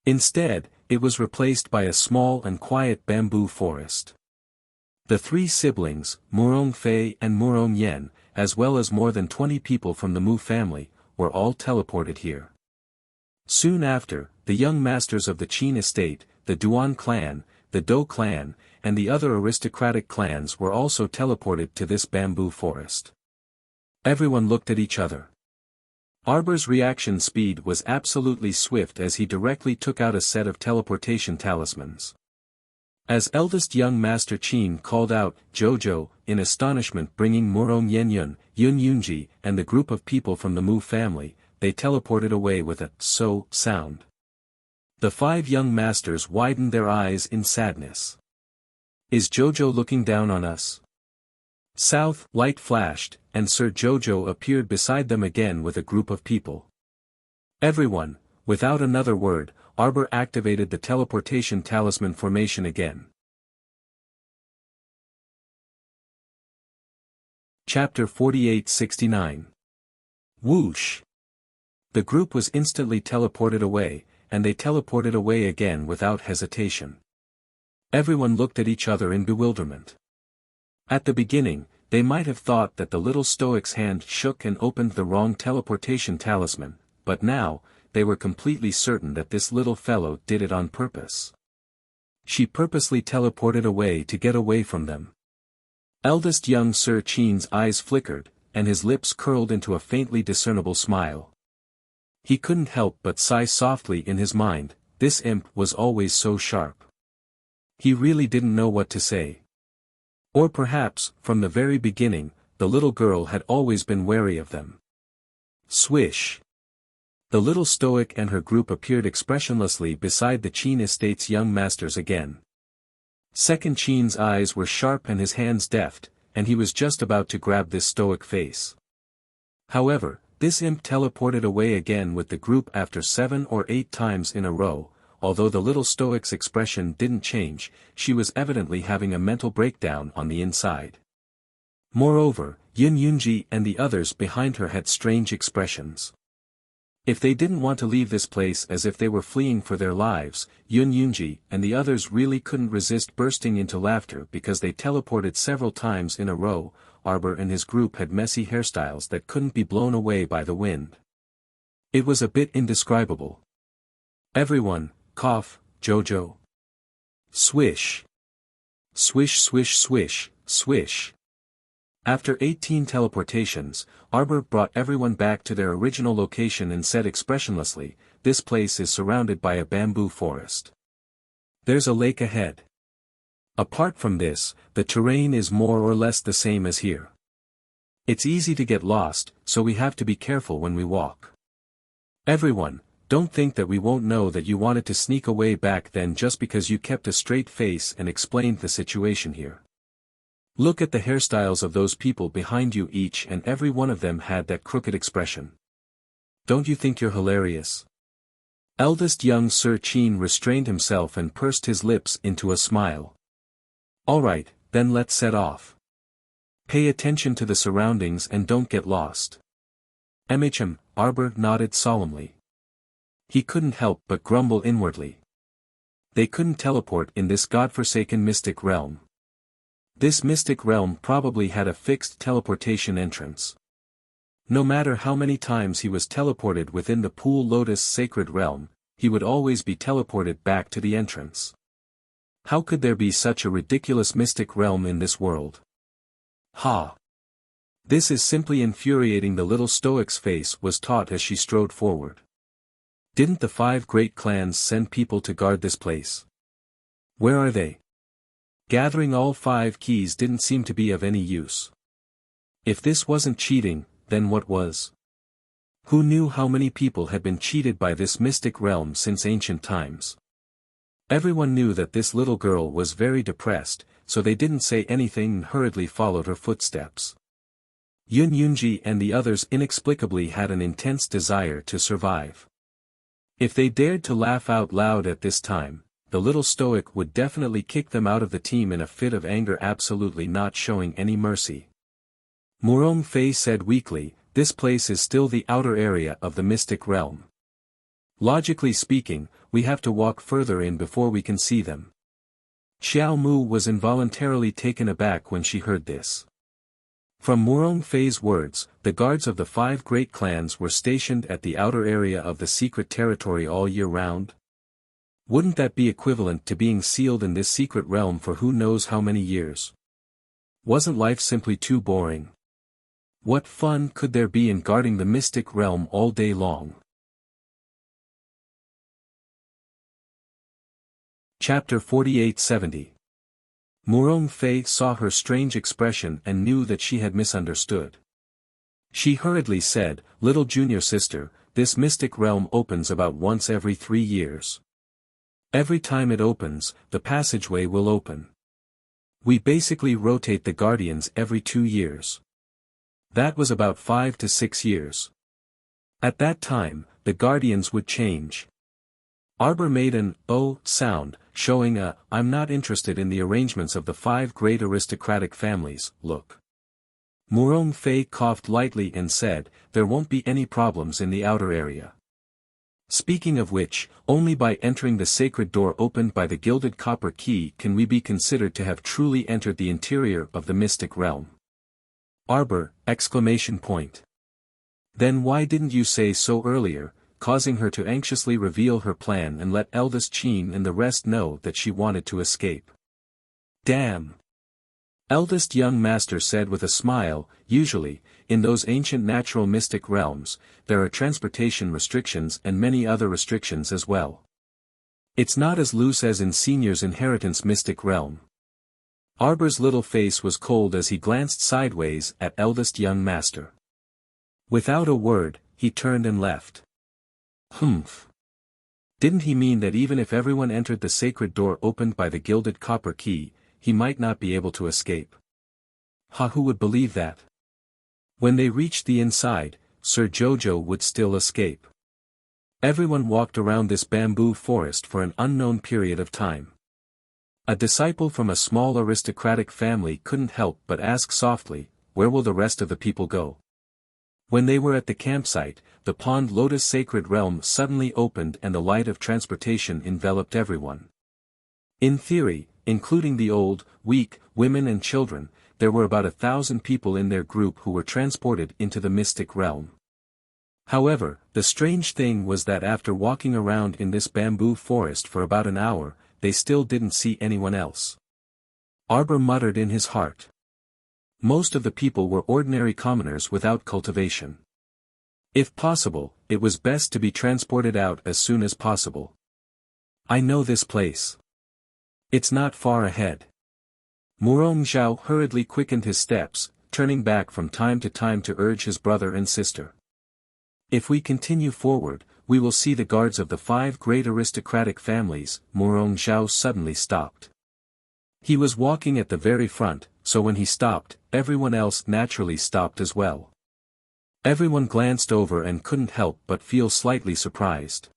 Instead, it was replaced by a small and quiet bamboo forest. The three siblings, Murong Fei and Murong Yen, as well as more than 20 people from the Mu family, were all teleported here. Soon after, the young masters of the Qin estate, the Duan clan, the Dou clan, and the other aristocratic clans were also teleported to this bamboo forest. Everyone looked at each other. Arbor's reaction speed was absolutely swift as he directly took out a set of teleportation talismans. As eldest young Master Qin called out, "Jojo," in astonishment, bringing Murong Yenyun, Yun Yunji, and the group of people from the Mu family, they teleported away with a "so" sound. The 5 young masters widened their eyes in sadness. Is Jojo looking down on us? South, light flashed, and Sir Jojo appeared beside them again with a group of people. Everyone, without another word, Arbor activated the teleportation talisman formation again. Chapter 48-69. Whoosh! The group was instantly teleported away, and they teleported away again without hesitation. Everyone looked at each other in bewilderment. At the beginning, they might have thought that the little stoic's hand shook and opened the wrong teleportation talisman, but now, they were completely certain that this little fellow did it on purpose. She purposely teleported away to get away from them. Eldest young Sir Qin's eyes flickered, and his lips curled into a faintly discernible smile. He couldn't help but sigh softly in his mind, this imp was always so sharp. He really didn't know what to say. Or perhaps, from the very beginning, the little girl had always been wary of them. Swish! The little stoic and her group appeared expressionlessly beside the Qin estate's young masters again. Second Qin's eyes were sharp and his hands deft, and he was just about to grab this stoic face. However, this imp teleported away again with the group after 7 or 8 times in a row. Although the little stoic's expression didn't change, she was evidently having a mental breakdown on the inside. Moreover, Yun Yunji and the others behind her had strange expressions. If they didn't want to leave this place as if they were fleeing for their lives, Yun Yunji and the others really couldn't resist bursting into laughter because they teleported several times in a row. Arbor and his group had messy hairstyles that couldn't be blown away by the wind. It was a bit indescribable. Everyone, cough, Jojo. Swish. Swish swish swish, swish. After 18 teleportations, Arbor brought everyone back to their original location and said expressionlessly, "This place is surrounded by a bamboo forest. There's a lake ahead. Apart from this, the terrain is more or less the same as here. It's easy to get lost, so we have to be careful when we walk. Everyone, don't think that we won't know that you wanted to sneak away back then just because you kept a straight face and explained the situation here. Look at the hairstyles of those people behind you, each and every one of them had that crooked expression. Don't you think you're hilarious?" Eldest young Sir Qin restrained himself and pursed his lips into a smile. "Alright, then let's set off. Pay attention to the surroundings and don't get lost." Arbor nodded solemnly. He couldn't help but grumble inwardly. They couldn't teleport in this godforsaken mystic realm. This mystic realm probably had a fixed teleportation entrance. No matter how many times he was teleported within the Pool Lotus sacred realm, he would always be teleported back to the entrance. How could there be such a ridiculous mystic realm in this world? Ha! This is simply infuriating. The little stoic's face was taut as she strode forward. Didn't the 5 great clans send people to guard this place? Where are they? Gathering all 5 keys didn't seem to be of any use. If this wasn't cheating, then what was? Who knew how many people had been cheated by this mystic realm since ancient times? Everyone knew that this little girl was very depressed, so they didn't say anything and hurriedly followed her footsteps. Yun Yunji and the others inexplicably had an intense desire to survive. If they dared to laugh out loud at this time, the little stoic would definitely kick them out of the team in a fit of anger, absolutely not showing any mercy. Murong Fei said weakly, "This place is still the outer area of the mystic realm. Logically speaking, we have to walk further in before we can see them." Xiao Mu was involuntarily taken aback when she heard this. From Murong Fei's words, the guards of the 5 great clans were stationed at the outer area of the secret territory all year round? Wouldn't that be equivalent to being sealed in this secret realm for who knows how many years? Wasn't life simply too boring? What fun could there be in guarding the mystic realm all day long? Chapter 4870. Murong Fei saw her strange expression and knew that she had misunderstood. She hurriedly said, "Little junior sister, this mystic realm opens about once every 3 years. Every time it opens, the passageway will open. We basically rotate the guardians every 2 years. That was about 5 to 6 years. At that time, the guardians would change." Arbor made an "oh" sound, showing a "I'm not interested in the arrangements of the 5 great aristocratic families, look." Murong Fei coughed lightly and said, "There won't be any problems in the outer area. Speaking of which, only by entering the sacred door opened by the gilded copper key can we be considered to have truly entered the interior of the mystic realm." Arbor! Then why didn't you say so earlier, causing her to anxiously reveal her plan and let eldest Qin and the rest know that she wanted to escape? Damn! Eldest young master said with a smile, "Usually, in those ancient natural mystic realms, there are transportation restrictions and many other restrictions as well. It's not as loose as in Senior's inheritance mystic realm." Arbor's little face was cold as he glanced sideways at eldest young master. Without a word, he turned and left. Humph. Didn't he mean that even if everyone entered the sacred door opened by the gilded copper key, he might not be able to escape? Ha! Who would believe that? When they reached the inside, Sir Jojo would still escape. Everyone walked around this bamboo forest for an unknown period of time. A disciple from a small aristocratic family couldn't help but ask softly, "Where will the rest of the people go?" When they were at the campsite, the Pond Lotus sacred realm suddenly opened and the light of transportation enveloped everyone. In theory, including the old, weak, women and children, there were about 1,000 people in their group who were transported into the mystic realm. However, the strange thing was that after walking around in this bamboo forest for about an hour, they still didn't see anyone else. Arbor muttered in his heart. Most of the people were ordinary commoners without cultivation. If possible, it was best to be transported out as soon as possible. I know this place. It's not far ahead. Murong Zhao hurriedly quickened his steps, turning back from time to time to urge his brother and sister. If we continue forward, we will see the guards of the 5 great aristocratic families. Murong Zhao suddenly stopped. He was walking at the very front, so when he stopped, everyone else naturally stopped as well. Everyone glanced over and couldn't help but feel slightly surprised.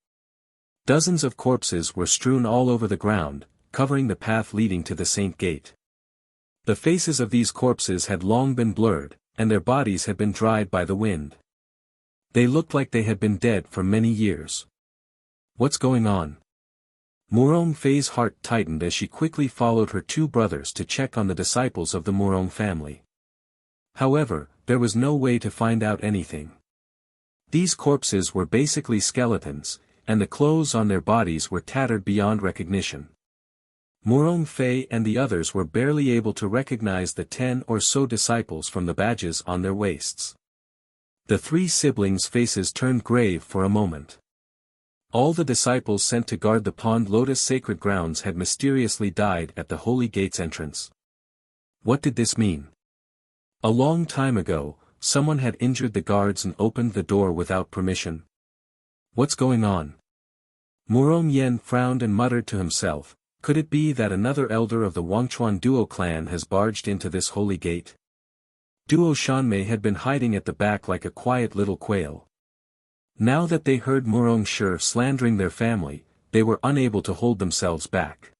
Dozens of corpses were strewn all over the ground, covering the path leading to the Saint Gate. The faces of these corpses had long been blurred, and their bodies had been dried by the wind. They looked like they had been dead for many years. What's going on? Murong Fei's heart tightened as she quickly followed her 2 brothers to check on the disciples of the Murong family. However, there was no way to find out anything. These corpses were basically skeletons, and the clothes on their bodies were tattered beyond recognition. Murong Fei and the others were barely able to recognize the 10 or so disciples from the badges on their waists. The 3 siblings' faces turned grave for a moment. All the disciples sent to guard the Pond Lotus sacred grounds had mysteriously died at the Holy Gate's entrance. What did this mean? A long time ago, someone had injured the guards and opened the door without permission. What's going on? Murong Yen frowned and muttered to himself, could it be that another elder of the Wangchuan Duo clan has barged into this holy gate? Duo Shanmei had been hiding at the back like a quiet little quail. Now that they heard Murong Shi slandering their family, they were unable to hold themselves back.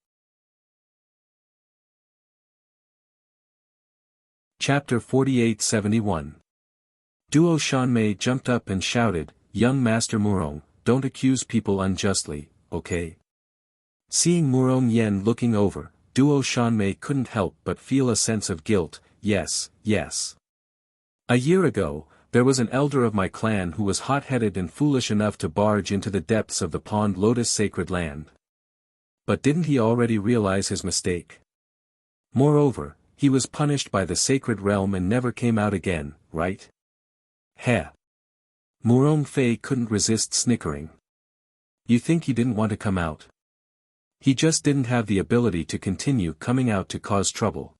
Chapter 48-71. Duo Shanmei jumped up and shouted, "Young Master Murong, don't accuse people unjustly, okay?" Seeing Murong Yen looking over, Duo Shanmei couldn't help but feel a sense of guilt. Yes. A year ago, there was an elder of my clan who was hot-headed and foolish enough to barge into the depths of the Pond Lotus sacred land. But didn't he already realize his mistake? Moreover, he was punished by the sacred realm and never came out again, right? Heh. Murong Fei couldn't resist snickering. You think he didn't want to come out? He just didn't have the ability to continue coming out to cause trouble.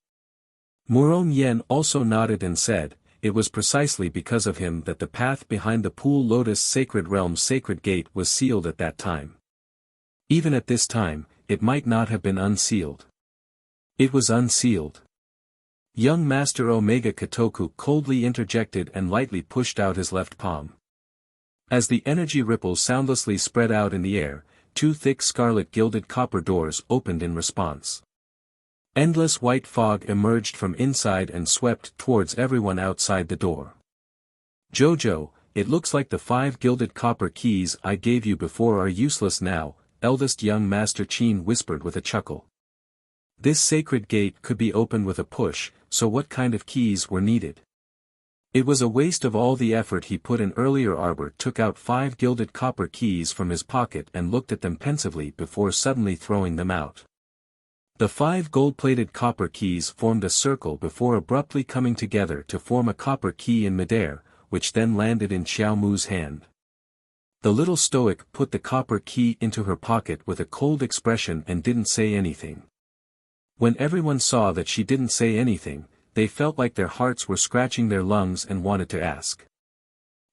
Murong Yen also nodded and said, it was precisely because of him that the path behind the Pool Lotus Sacred Realm's sacred gate was sealed at that time. Even at this time, it might not have been unsealed. It was unsealed. Young Master Omega Kotoku coldly interjected and lightly pushed out his left palm. As the energy ripples soundlessly spread out in the air, 2 thick scarlet gilded copper doors opened in response. Endless white fog emerged from inside and swept towards everyone outside the door. Jojo, it looks like the 5 gilded copper keys I gave you before are useless now, eldest young Master Qin whispered with a chuckle. This sacred gate could be opened with a push, so what kind of keys were needed? It was a waste of all the effort he put in earlier. Arbor took out 5 gilded copper keys from his pocket and looked at them pensively before suddenly throwing them out. The 5 gold-plated copper keys formed a circle before abruptly coming together to form a copper key in midair, which then landed in Xiao Mu's hand. The little stoic put the copper key into her pocket with a cold expression and didn't say anything. When everyone saw that she didn't say anything, they felt like their hearts were scratching their lungs and wanted to ask.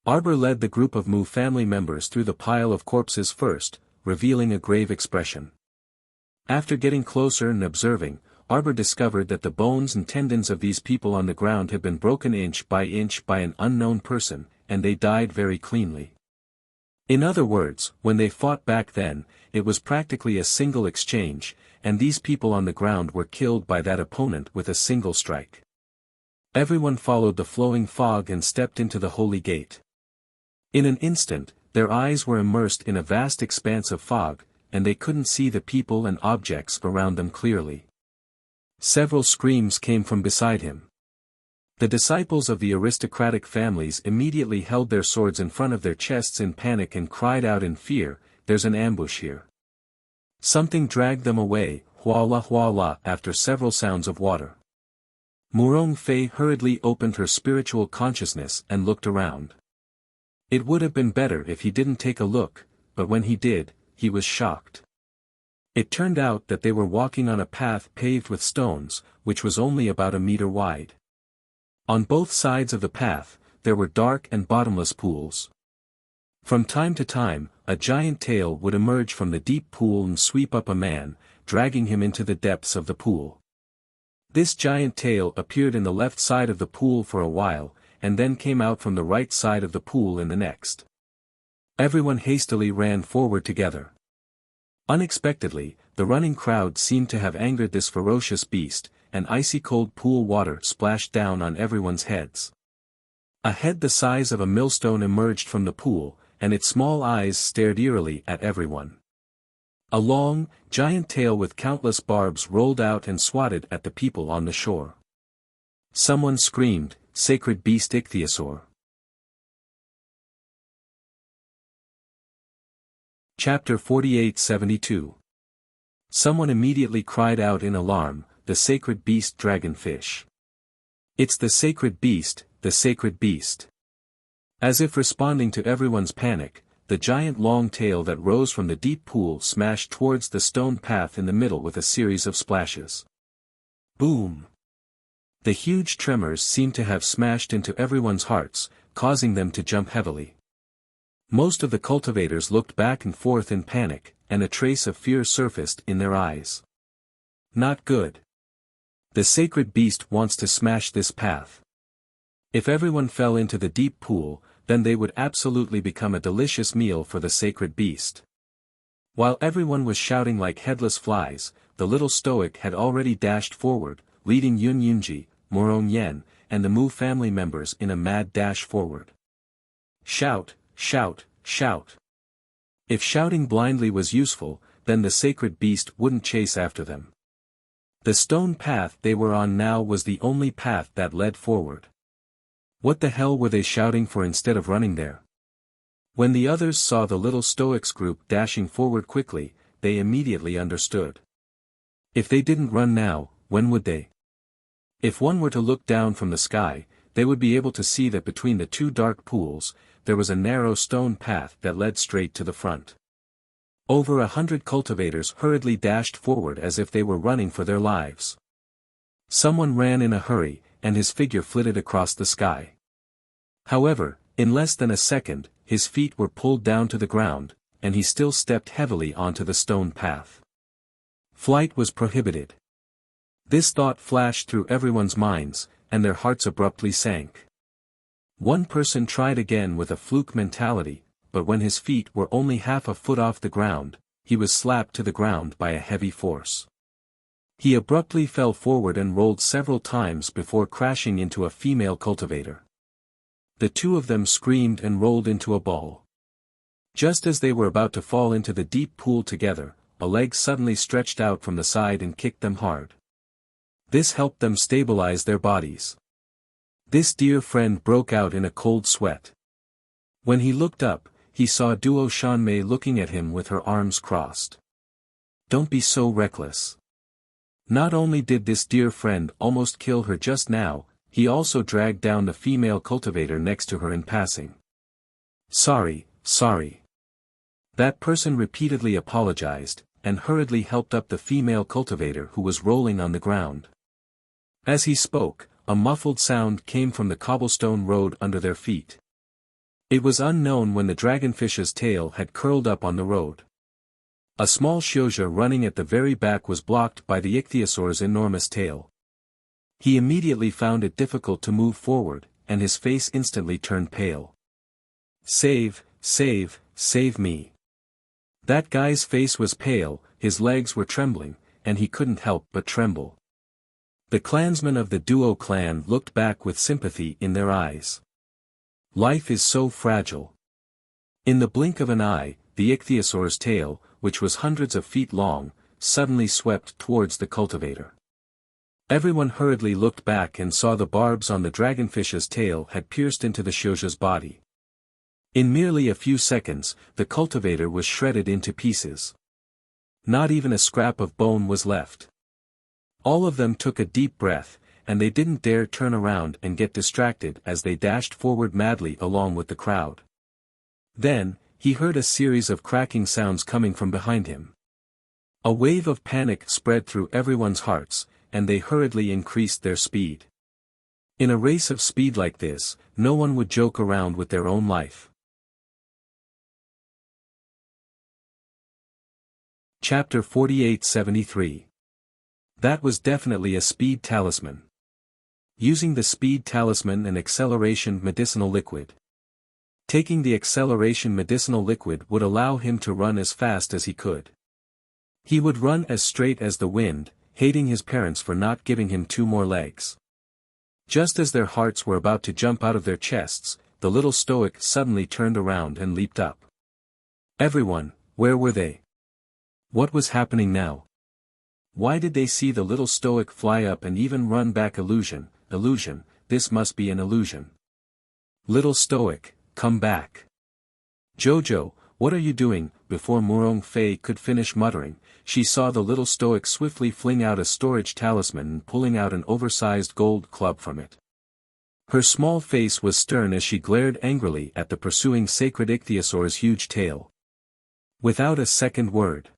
Arbor led the group of Mu family members through the pile of corpses first, revealing a grave expression. After getting closer and observing, Arbor discovered that the bones and tendons of these people on the ground had been broken inch by an unknown person, and they died very cleanly. In other words, when they fought back then, it was practically a single exchange, and these people on the ground were killed by that opponent with a single strike. Everyone followed the flowing fog and stepped into the holy gate. In an instant, their eyes were immersed in a vast expanse of fog, and they couldn't see the people and objects around them clearly. Several screams came from beside him. The disciples of the aristocratic families immediately held their swords in front of their chests in panic and cried out in fear, "There's an ambush here." Something dragged them away, huala huala, after several sounds of water. Murong Fei hurriedly opened her spiritual consciousness and looked around. It would have been better if he didn't take a look, but when he did, he was shocked. It turned out that they were walking on a path paved with stones, which was only about a meter wide. On both sides of the path, there were dark and bottomless pools. From time to time, a giant tail would emerge from the deep pool and sweep up a man, dragging him into the depths of the pool. This giant tail appeared in the left side of the pool for a while, and then came out from the right side of the pool in the next. Everyone hastily ran forward together. Unexpectedly, the running crowd seemed to have angered this ferocious beast, and icy-cold pool water splashed down on everyone's heads. A head the size of a millstone emerged from the pool, and its small eyes stared eerily at everyone. A long, giant tail with countless barbs rolled out and swatted at the people on the shore. Someone screamed, "Sacred beast ichthyosaur!" Chapter 48-72. Someone immediately cried out in alarm, "The sacred beast dragonfish! It's the sacred beast, the sacred beast!" As if responding to everyone's panic, the giant long tail that rose from the deep pool smashed towards the stone path in the middle with a series of splashes. Boom! The huge tremors seemed to have smashed into everyone's hearts, causing them to jump heavily. Most of the cultivators looked back and forth in panic, and a trace of fear surfaced in their eyes. Not good. The sacred beast wants to smash this path. If everyone fell into the deep pool, then they would absolutely become a delicious meal for the sacred beast. While everyone was shouting like headless flies, the little stoic had already dashed forward, leading Yun Yunji, Morong Yen, and the Mu family members in a mad dash forward. Shout, shout, shout. If shouting blindly was useful, then the sacred beast wouldn't chase after them. The stone path they were on now was the only path that led forward. What the hell were they shouting for instead of running there? When the others saw the little stoics group dashing forward quickly, they immediately understood. If they didn't run now, when would they? If one were to look down from the sky, they would be able to see that between the two dark pools, there was a narrow stone path that led straight to the front. Over 100 cultivators hurriedly dashed forward as if they were running for their lives. Someone ran in a hurry, and his figure flitted across the sky. However, in less than a second, his feet were pulled down to the ground, and he still stepped heavily onto the stone path. Flight was prohibited. This thought flashed through everyone's minds, and their hearts abruptly sank. One person tried again with a fluke mentality, but when his feet were only half a foot off the ground, he was slapped to the ground by a heavy force. He abruptly fell forward and rolled several times before crashing into a female cultivator. The two of them screamed and rolled into a ball. Just as they were about to fall into the deep pool together, a leg suddenly stretched out from the side and kicked them hard. This helped them stabilize their bodies. This dear friend broke out in a cold sweat. When he looked up, he saw Duo Shanmei looking at him with her arms crossed. "Don't be so reckless. Not only did this dear friend almost kill her just now, he also dragged down the female cultivator next to her in passing." "Sorry, sorry." That person repeatedly apologized, and hurriedly helped up the female cultivator who was rolling on the ground. As he spoke, a muffled sound came from the cobblestone road under their feet. It was unknown when the dragonfish's tail had curled up on the road. A small Xiuzha running at the very back was blocked by the ichthyosaur's enormous tail. He immediately found it difficult to move forward, and his face instantly turned pale. "Save, save, save me." That guy's face was pale, his legs were trembling, and he couldn't help but tremble. The clansmen of the Duo clan looked back with sympathy in their eyes. Life is so fragile. In the blink of an eye, the ichthyosaur's tail, which was hundreds of feet long, suddenly swept towards the cultivator. Everyone hurriedly looked back and saw the barbs on the dragonfish's tail had pierced into the Xiuzha's body. In merely a few seconds, the cultivator was shredded into pieces. Not even a scrap of bone was left. All of them took a deep breath, and they didn't dare turn around and get distracted as they dashed forward madly along with the crowd. Then, he heard a series of cracking sounds coming from behind him. A wave of panic spread through everyone's hearts, and they hurriedly increased their speed. In a race of speed like this, no one would joke around with their own life. Chapter 4873. That was definitely a speed talisman. Using the speed talisman and acceleration medicinal liquid. Taking the acceleration medicinal liquid would allow him to run as fast as he could. He would run as straight as the wind, hating his parents for not giving him 2 more legs. Just as their hearts were about to jump out of their chests, the little stoic suddenly turned around and leaped up. Everyone, where were they? What was happening now? Why did they see the little stoic fly up and even run back? Illusion, this must be an illusion. Little stoic, come back. Jojo, what are you doing? Before Murong Fei could finish muttering, she saw the little stoic swiftly fling out a storage talisman and pulling out an oversized gold club from it. Her small face was stern as she glared angrily at the pursuing sacred ichthyosaur's huge tail. Without a second word,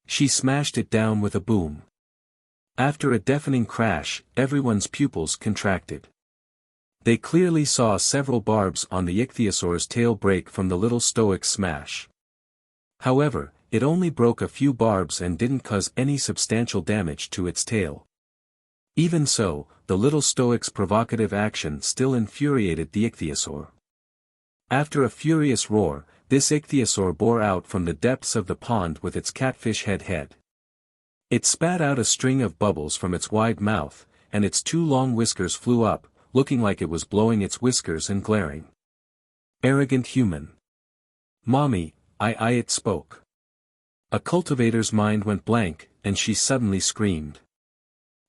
she smashed it down with a boom. After a deafening crash, everyone's pupils contracted. They clearly saw several barbs on the ichthyosaur's tail break from the little stoic's smash. However, it only broke a few barbs and didn't cause any substantial damage to its tail. Even so, the little stoic's provocative action still infuriated the ichthyosaur. After a furious roar, this ichthyosaur bore out from the depths of the pond with its catfish head. It spat out a string of bubbles from its wide mouth, and its 2 long whiskers flew up, looking like it was blowing its whiskers and glaring. Arrogant human. Mommy, it spoke. A cultivator's mind went blank, and she suddenly screamed.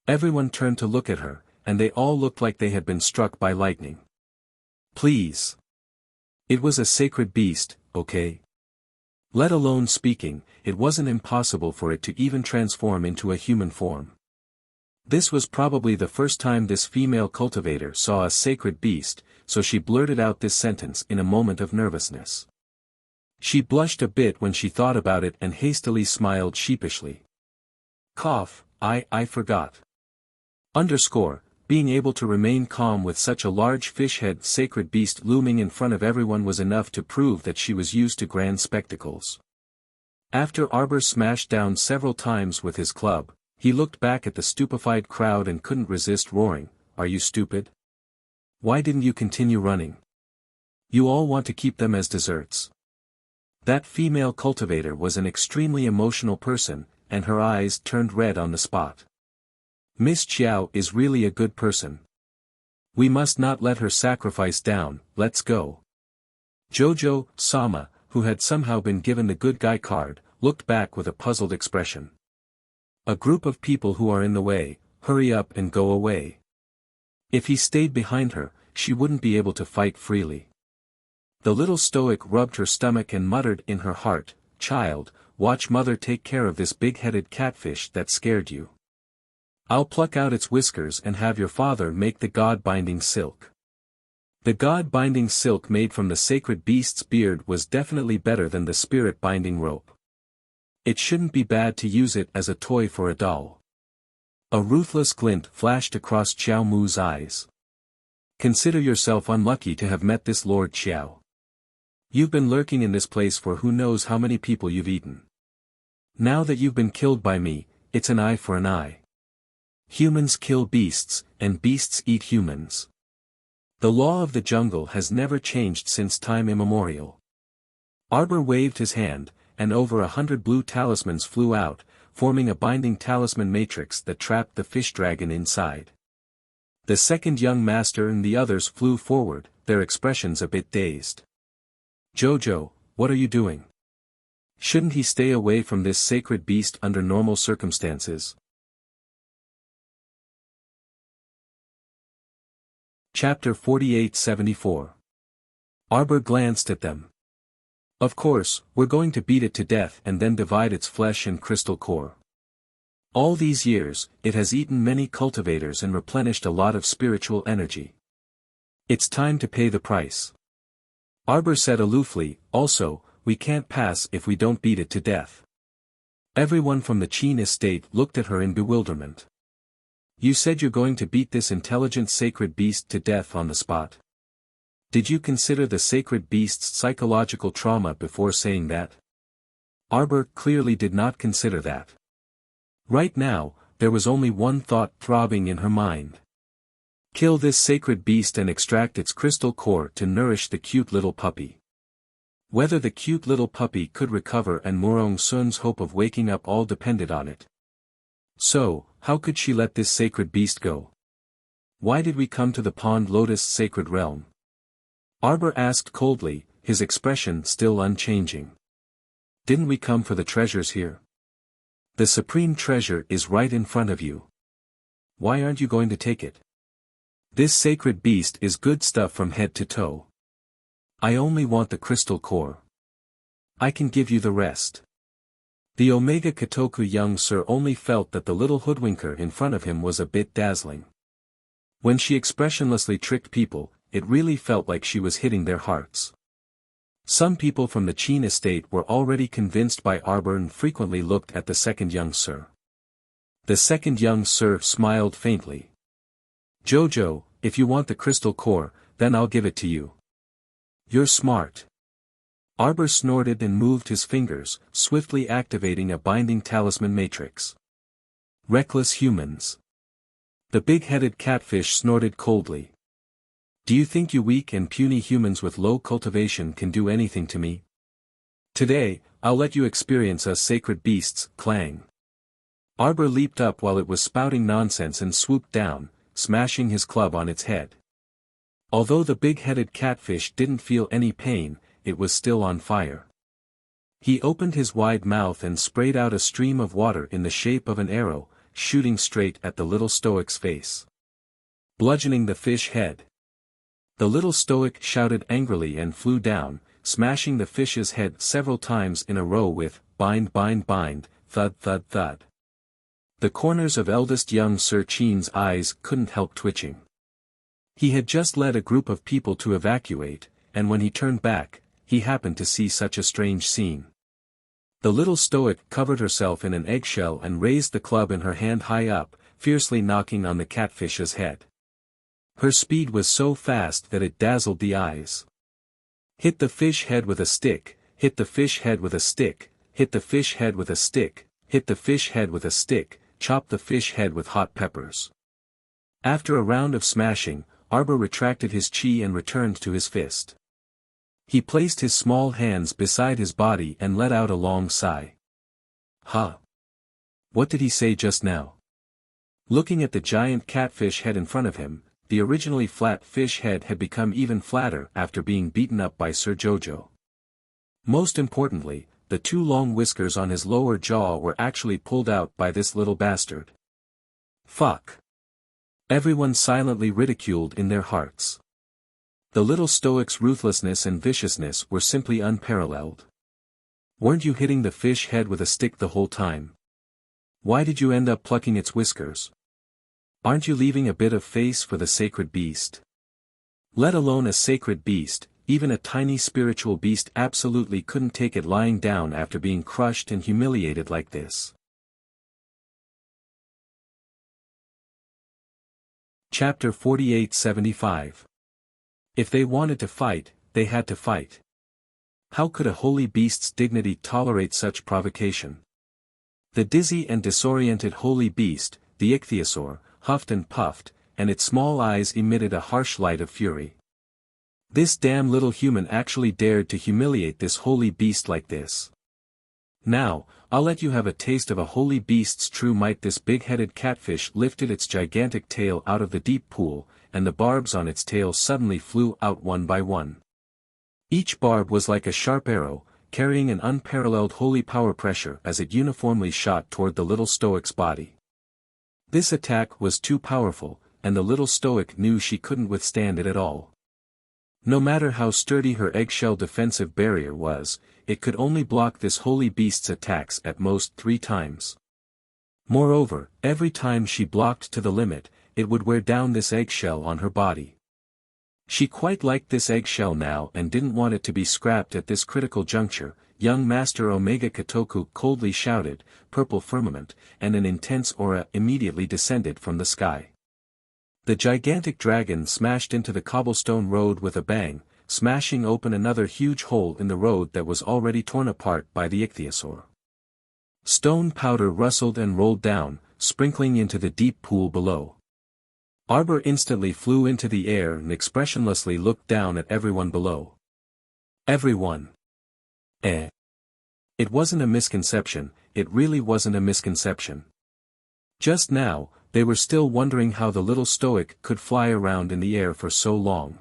Everyone turned to look at her, and they all looked like they had been struck by lightning. Please. It was a sacred beast, okay? Let alone speaking, it wasn't impossible for it to even transform into a human form. This was probably the first time this female cultivator saw a sacred beast, so she blurted out this sentence in a moment of nervousness. She blushed a bit when she thought about it and hastily smiled sheepishly. Cough, I forgot. Being able to remain calm with such a large fish-head sacred beast looming in front of everyone was enough to prove that she was used to grand spectacles. After Arbor smashed down several times with his club, he looked back at the stupefied crowd and couldn't resist roaring, "Are you stupid? Why didn't you continue running? You all want to keep them as desserts." That female cultivator was an extremely emotional person, and her eyes turned red on the spot. Miss Chiao is really a good person. We must not let her sacrifice down. Let's go. Jojo, Sama, who had somehow been given the good guy card, looked back with a puzzled expression. A group of people who are in the way, hurry up and go away. If he stayed behind her, she wouldn't be able to fight freely. The little stoic rubbed her stomach and muttered in her heart, "Child, watch mother take care of this big-headed catfish that scared you. I'll pluck out its whiskers and have your father make the god-binding silk." The god-binding silk made from the sacred beast's beard was definitely better than the spirit-binding rope. It shouldn't be bad to use it as a toy for a doll. A ruthless glint flashed across Xiao Mu's eyes. Consider yourself unlucky to have met this Lord Xiao. You've been lurking in this place for who knows how many people you've eaten. Now that you've been killed by me, it's an eye for an eye. Humans kill beasts, and beasts eat humans. The law of the jungle has never changed since time immemorial. Arbor waved his hand, and over 100 blue talismans flew out, forming a binding talisman matrix that trapped the fish dragon inside. The second young master and the others flew forward, their expressions a bit dazed. Jojo, what are you doing? Shouldn't he stay away from this sacred beast under normal circumstances? Chapter 4874. Arbor glanced at them. Of course, we're going to beat it to death and then divide its flesh and crystal core. All these years, it has eaten many cultivators and replenished a lot of spiritual energy. It's time to pay the price. Arbor said aloofly, also, we can't pass if we don't beat it to death. Everyone from the Qin estate looked at her in bewilderment. You said you're going to beat this intelligent sacred beast to death on the spot. Did you consider the sacred beast's psychological trauma before saying that? Arbor clearly did not consider that. Right now, there was only one thought throbbing in her mind. Kill this sacred beast and extract its crystal core to nourish the cute little puppy. Whether the cute little puppy could recover and Murong Sun's hope of waking up all depended on it. So, how could she let this sacred beast go? Why did we come to the Pond Lotus sacred realm? Arbor asked coldly, his expression still unchanging. Didn't we come for the treasures here? The supreme treasure is right in front of you. Why aren't you going to take it? This sacred beast is good stuff from head to toe. I only want the crystal core. I can give you the rest. The Omega Kotoku young sir only felt that the little hoodwinker in front of him was a bit dazzling. When she expressionlessly tricked people, it really felt like she was hitting their hearts. Some people from the Qin estate were already convinced by Arbor and frequently looked at the second young sir. The second young sir smiled faintly. Jojo, if you want the crystal core, then I'll give it to you. You're smart. Arbor snorted and moved his fingers, swiftly activating a binding talisman matrix. Reckless humans. The big-headed catfish snorted coldly. Do you think you weak and puny humans with low cultivation can do anything to me? Today, I'll let you experience us sacred beasts, clang. Arbor leaped up while it was spouting nonsense and swooped down, smashing his club on its head. Although the big-headed catfish didn't feel any pain, it was still on fire. He opened his wide mouth and sprayed out a stream of water in the shape of an arrow, shooting straight at the little stoic's face. Bludgeoning the fish head. The little stoic shouted angrily and flew down, smashing the fish's head several times in a row with, bind bind bind, thud thud thud. The corners of eldest young Sir Qin's eyes couldn't help twitching. He had just led a group of people to evacuate, and when he turned back, he happened to see such a strange scene. The little stoic covered herself in an eggshell and raised the club in her hand high up, fiercely knocking on the catfish's head. Her speed was so fast that it dazzled the eyes. Hit the fish head with a stick, hit the fish head with a stick, hit the fish head with a stick, hit the fish head with a stick, chop the fish head with hot peppers. After a round of smashing, Arbor retracted his chi and returned to his fist. He placed his small hands beside his body and let out a long sigh. Huh? What did he say just now? Looking at the giant catfish head in front of him, the originally flat fish head had become even flatter after being beaten up by Sir Jojo. Most importantly, the two long whiskers on his lower jaw were actually pulled out by this little bastard. Fuck. Everyone silently ridiculed in their hearts. The little stoic's ruthlessness and viciousness were simply unparalleled. Weren't you hitting the fish head with a stick the whole time? Why did you end up plucking its whiskers? Aren't you leaving a bit of face for the sacred beast? Let alone a sacred beast, even a tiny spiritual beast absolutely couldn't take it lying down after being crushed and humiliated like this. Chapter 4875. If they wanted to fight, they had to fight. How could a holy beast's dignity tolerate such provocation? The dizzy and disoriented holy beast, the ichthyosaur, huffed and puffed, and its small eyes emitted a harsh light of fury. This damn little human actually dared to humiliate this holy beast like this. Now, I'll let you have a taste of a holy beast's true might. This big-headed catfish lifted its gigantic tail out of the deep pool, and the barbs on its tail suddenly flew out one by one. Each barb was like a sharp arrow, carrying an unparalleled holy power pressure as it uniformly shot toward the little stoic's body. This attack was too powerful, and the little stoic knew she couldn't withstand it at all. No matter how sturdy her eggshell defensive barrier was, it could only block this holy beast's attacks at most 3 times. Moreover, every time she blocked to the limit, it would wear down this eggshell on her body. She quite liked this eggshell now and didn't want it to be scrapped at this critical juncture. Young Master Omega Kotoku coldly shouted, "Purple firmament," and an intense aura immediately descended from the sky. The gigantic dragon smashed into the cobblestone road with a bang, smashing open another huge hole in the road that was already torn apart by the ichthyosaur. Stone powder rustled and rolled down, sprinkling into the deep pool below. Arbor instantly flew into the air and expressionlessly looked down at everyone below. Everyone. It wasn't a misconception, it really wasn't a misconception. Just now, they were still wondering how the little stoic could fly around in the air for so long.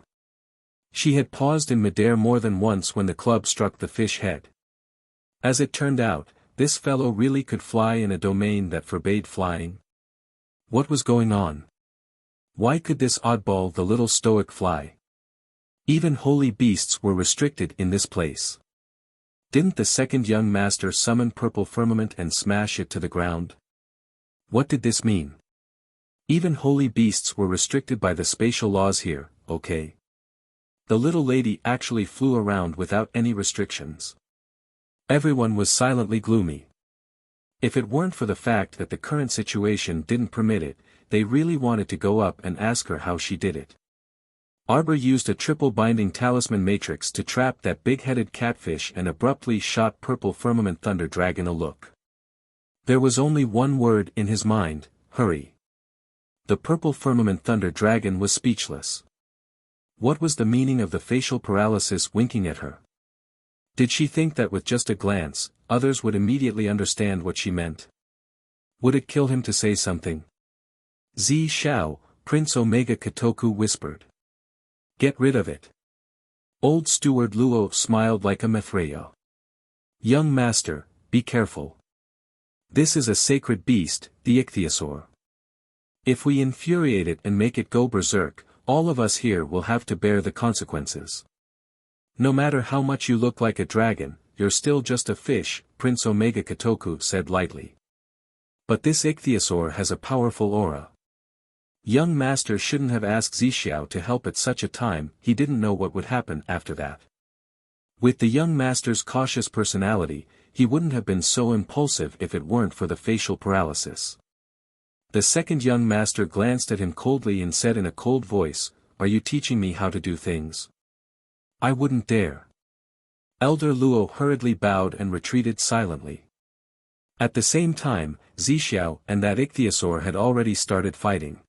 She had paused in midair more than once when the club struck the fish head. As it turned out, this fellow really could fly in a domain that forbade flying. What was going on? Why could this oddball the little stoic fly? Even holy beasts were restricted in this place. Didn't the second young master summon purple firmament and smash it to the ground? What did this mean? Even holy beasts were restricted by the spatial laws here, okay? The little lady actually flew around without any restrictions. Everyone was silently gloomy. If it weren't for the fact that the current situation didn't permit it, they really wanted to go up and ask her how she did it. Arbor used a triple binding talisman matrix to trap that big-headed catfish and abruptly shot purple firmament thunder dragon a look. There was only one word in his mind: hurry. The purple firmament thunder dragon was speechless. What was the meaning of the facial paralysis winking at her? Did she think that with just a glance, others would immediately understand what she meant? Would it kill him to say something? Zi Xiao, Prince Omega Kotoku whispered. Get rid of it. Old Steward Luo smiled like a Mithraea. Young master, be careful. This is a sacred beast, the ichthyosaur. If we infuriate it and make it go berserk, all of us here will have to bear the consequences. No matter how much you look like a dragon, you're still just a fish, Prince Omega Kotoku said lightly. But this ichthyosaur has a powerful aura. Young master shouldn't have asked Zixiao to help at such a time, he didn't know what would happen after that. With the young master's cautious personality, he wouldn't have been so impulsive if it weren't for the facial paralysis. The second young master glanced at him coldly and said in a cold voice, "Are you teaching me how to do things? I wouldn't dare." Elder Luo hurriedly bowed and retreated silently. At the same time, Zixiao and that ichthyosaur had already started fighting.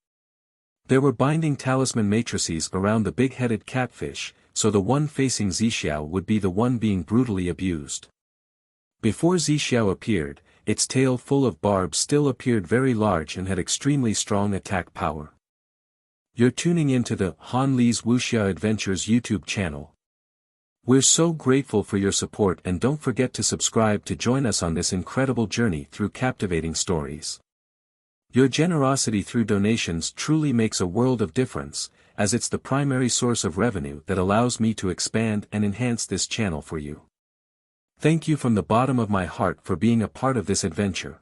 There were binding talisman matrices around the big-headed catfish, so the one facing Zixiao would be the one being brutally abused. Before Zixiao appeared, its tail full of barbs still appeared very large and had extremely strong attack power. You're tuning into the Han Li's Wuxia Adventures YouTube channel. We're so grateful for your support, and don't forget to subscribe to join us on this incredible journey through captivating stories. Your generosity through donations truly makes a world of difference, as it's the primary source of revenue that allows me to expand and enhance this channel for you. Thank you from the bottom of my heart for being a part of this adventure.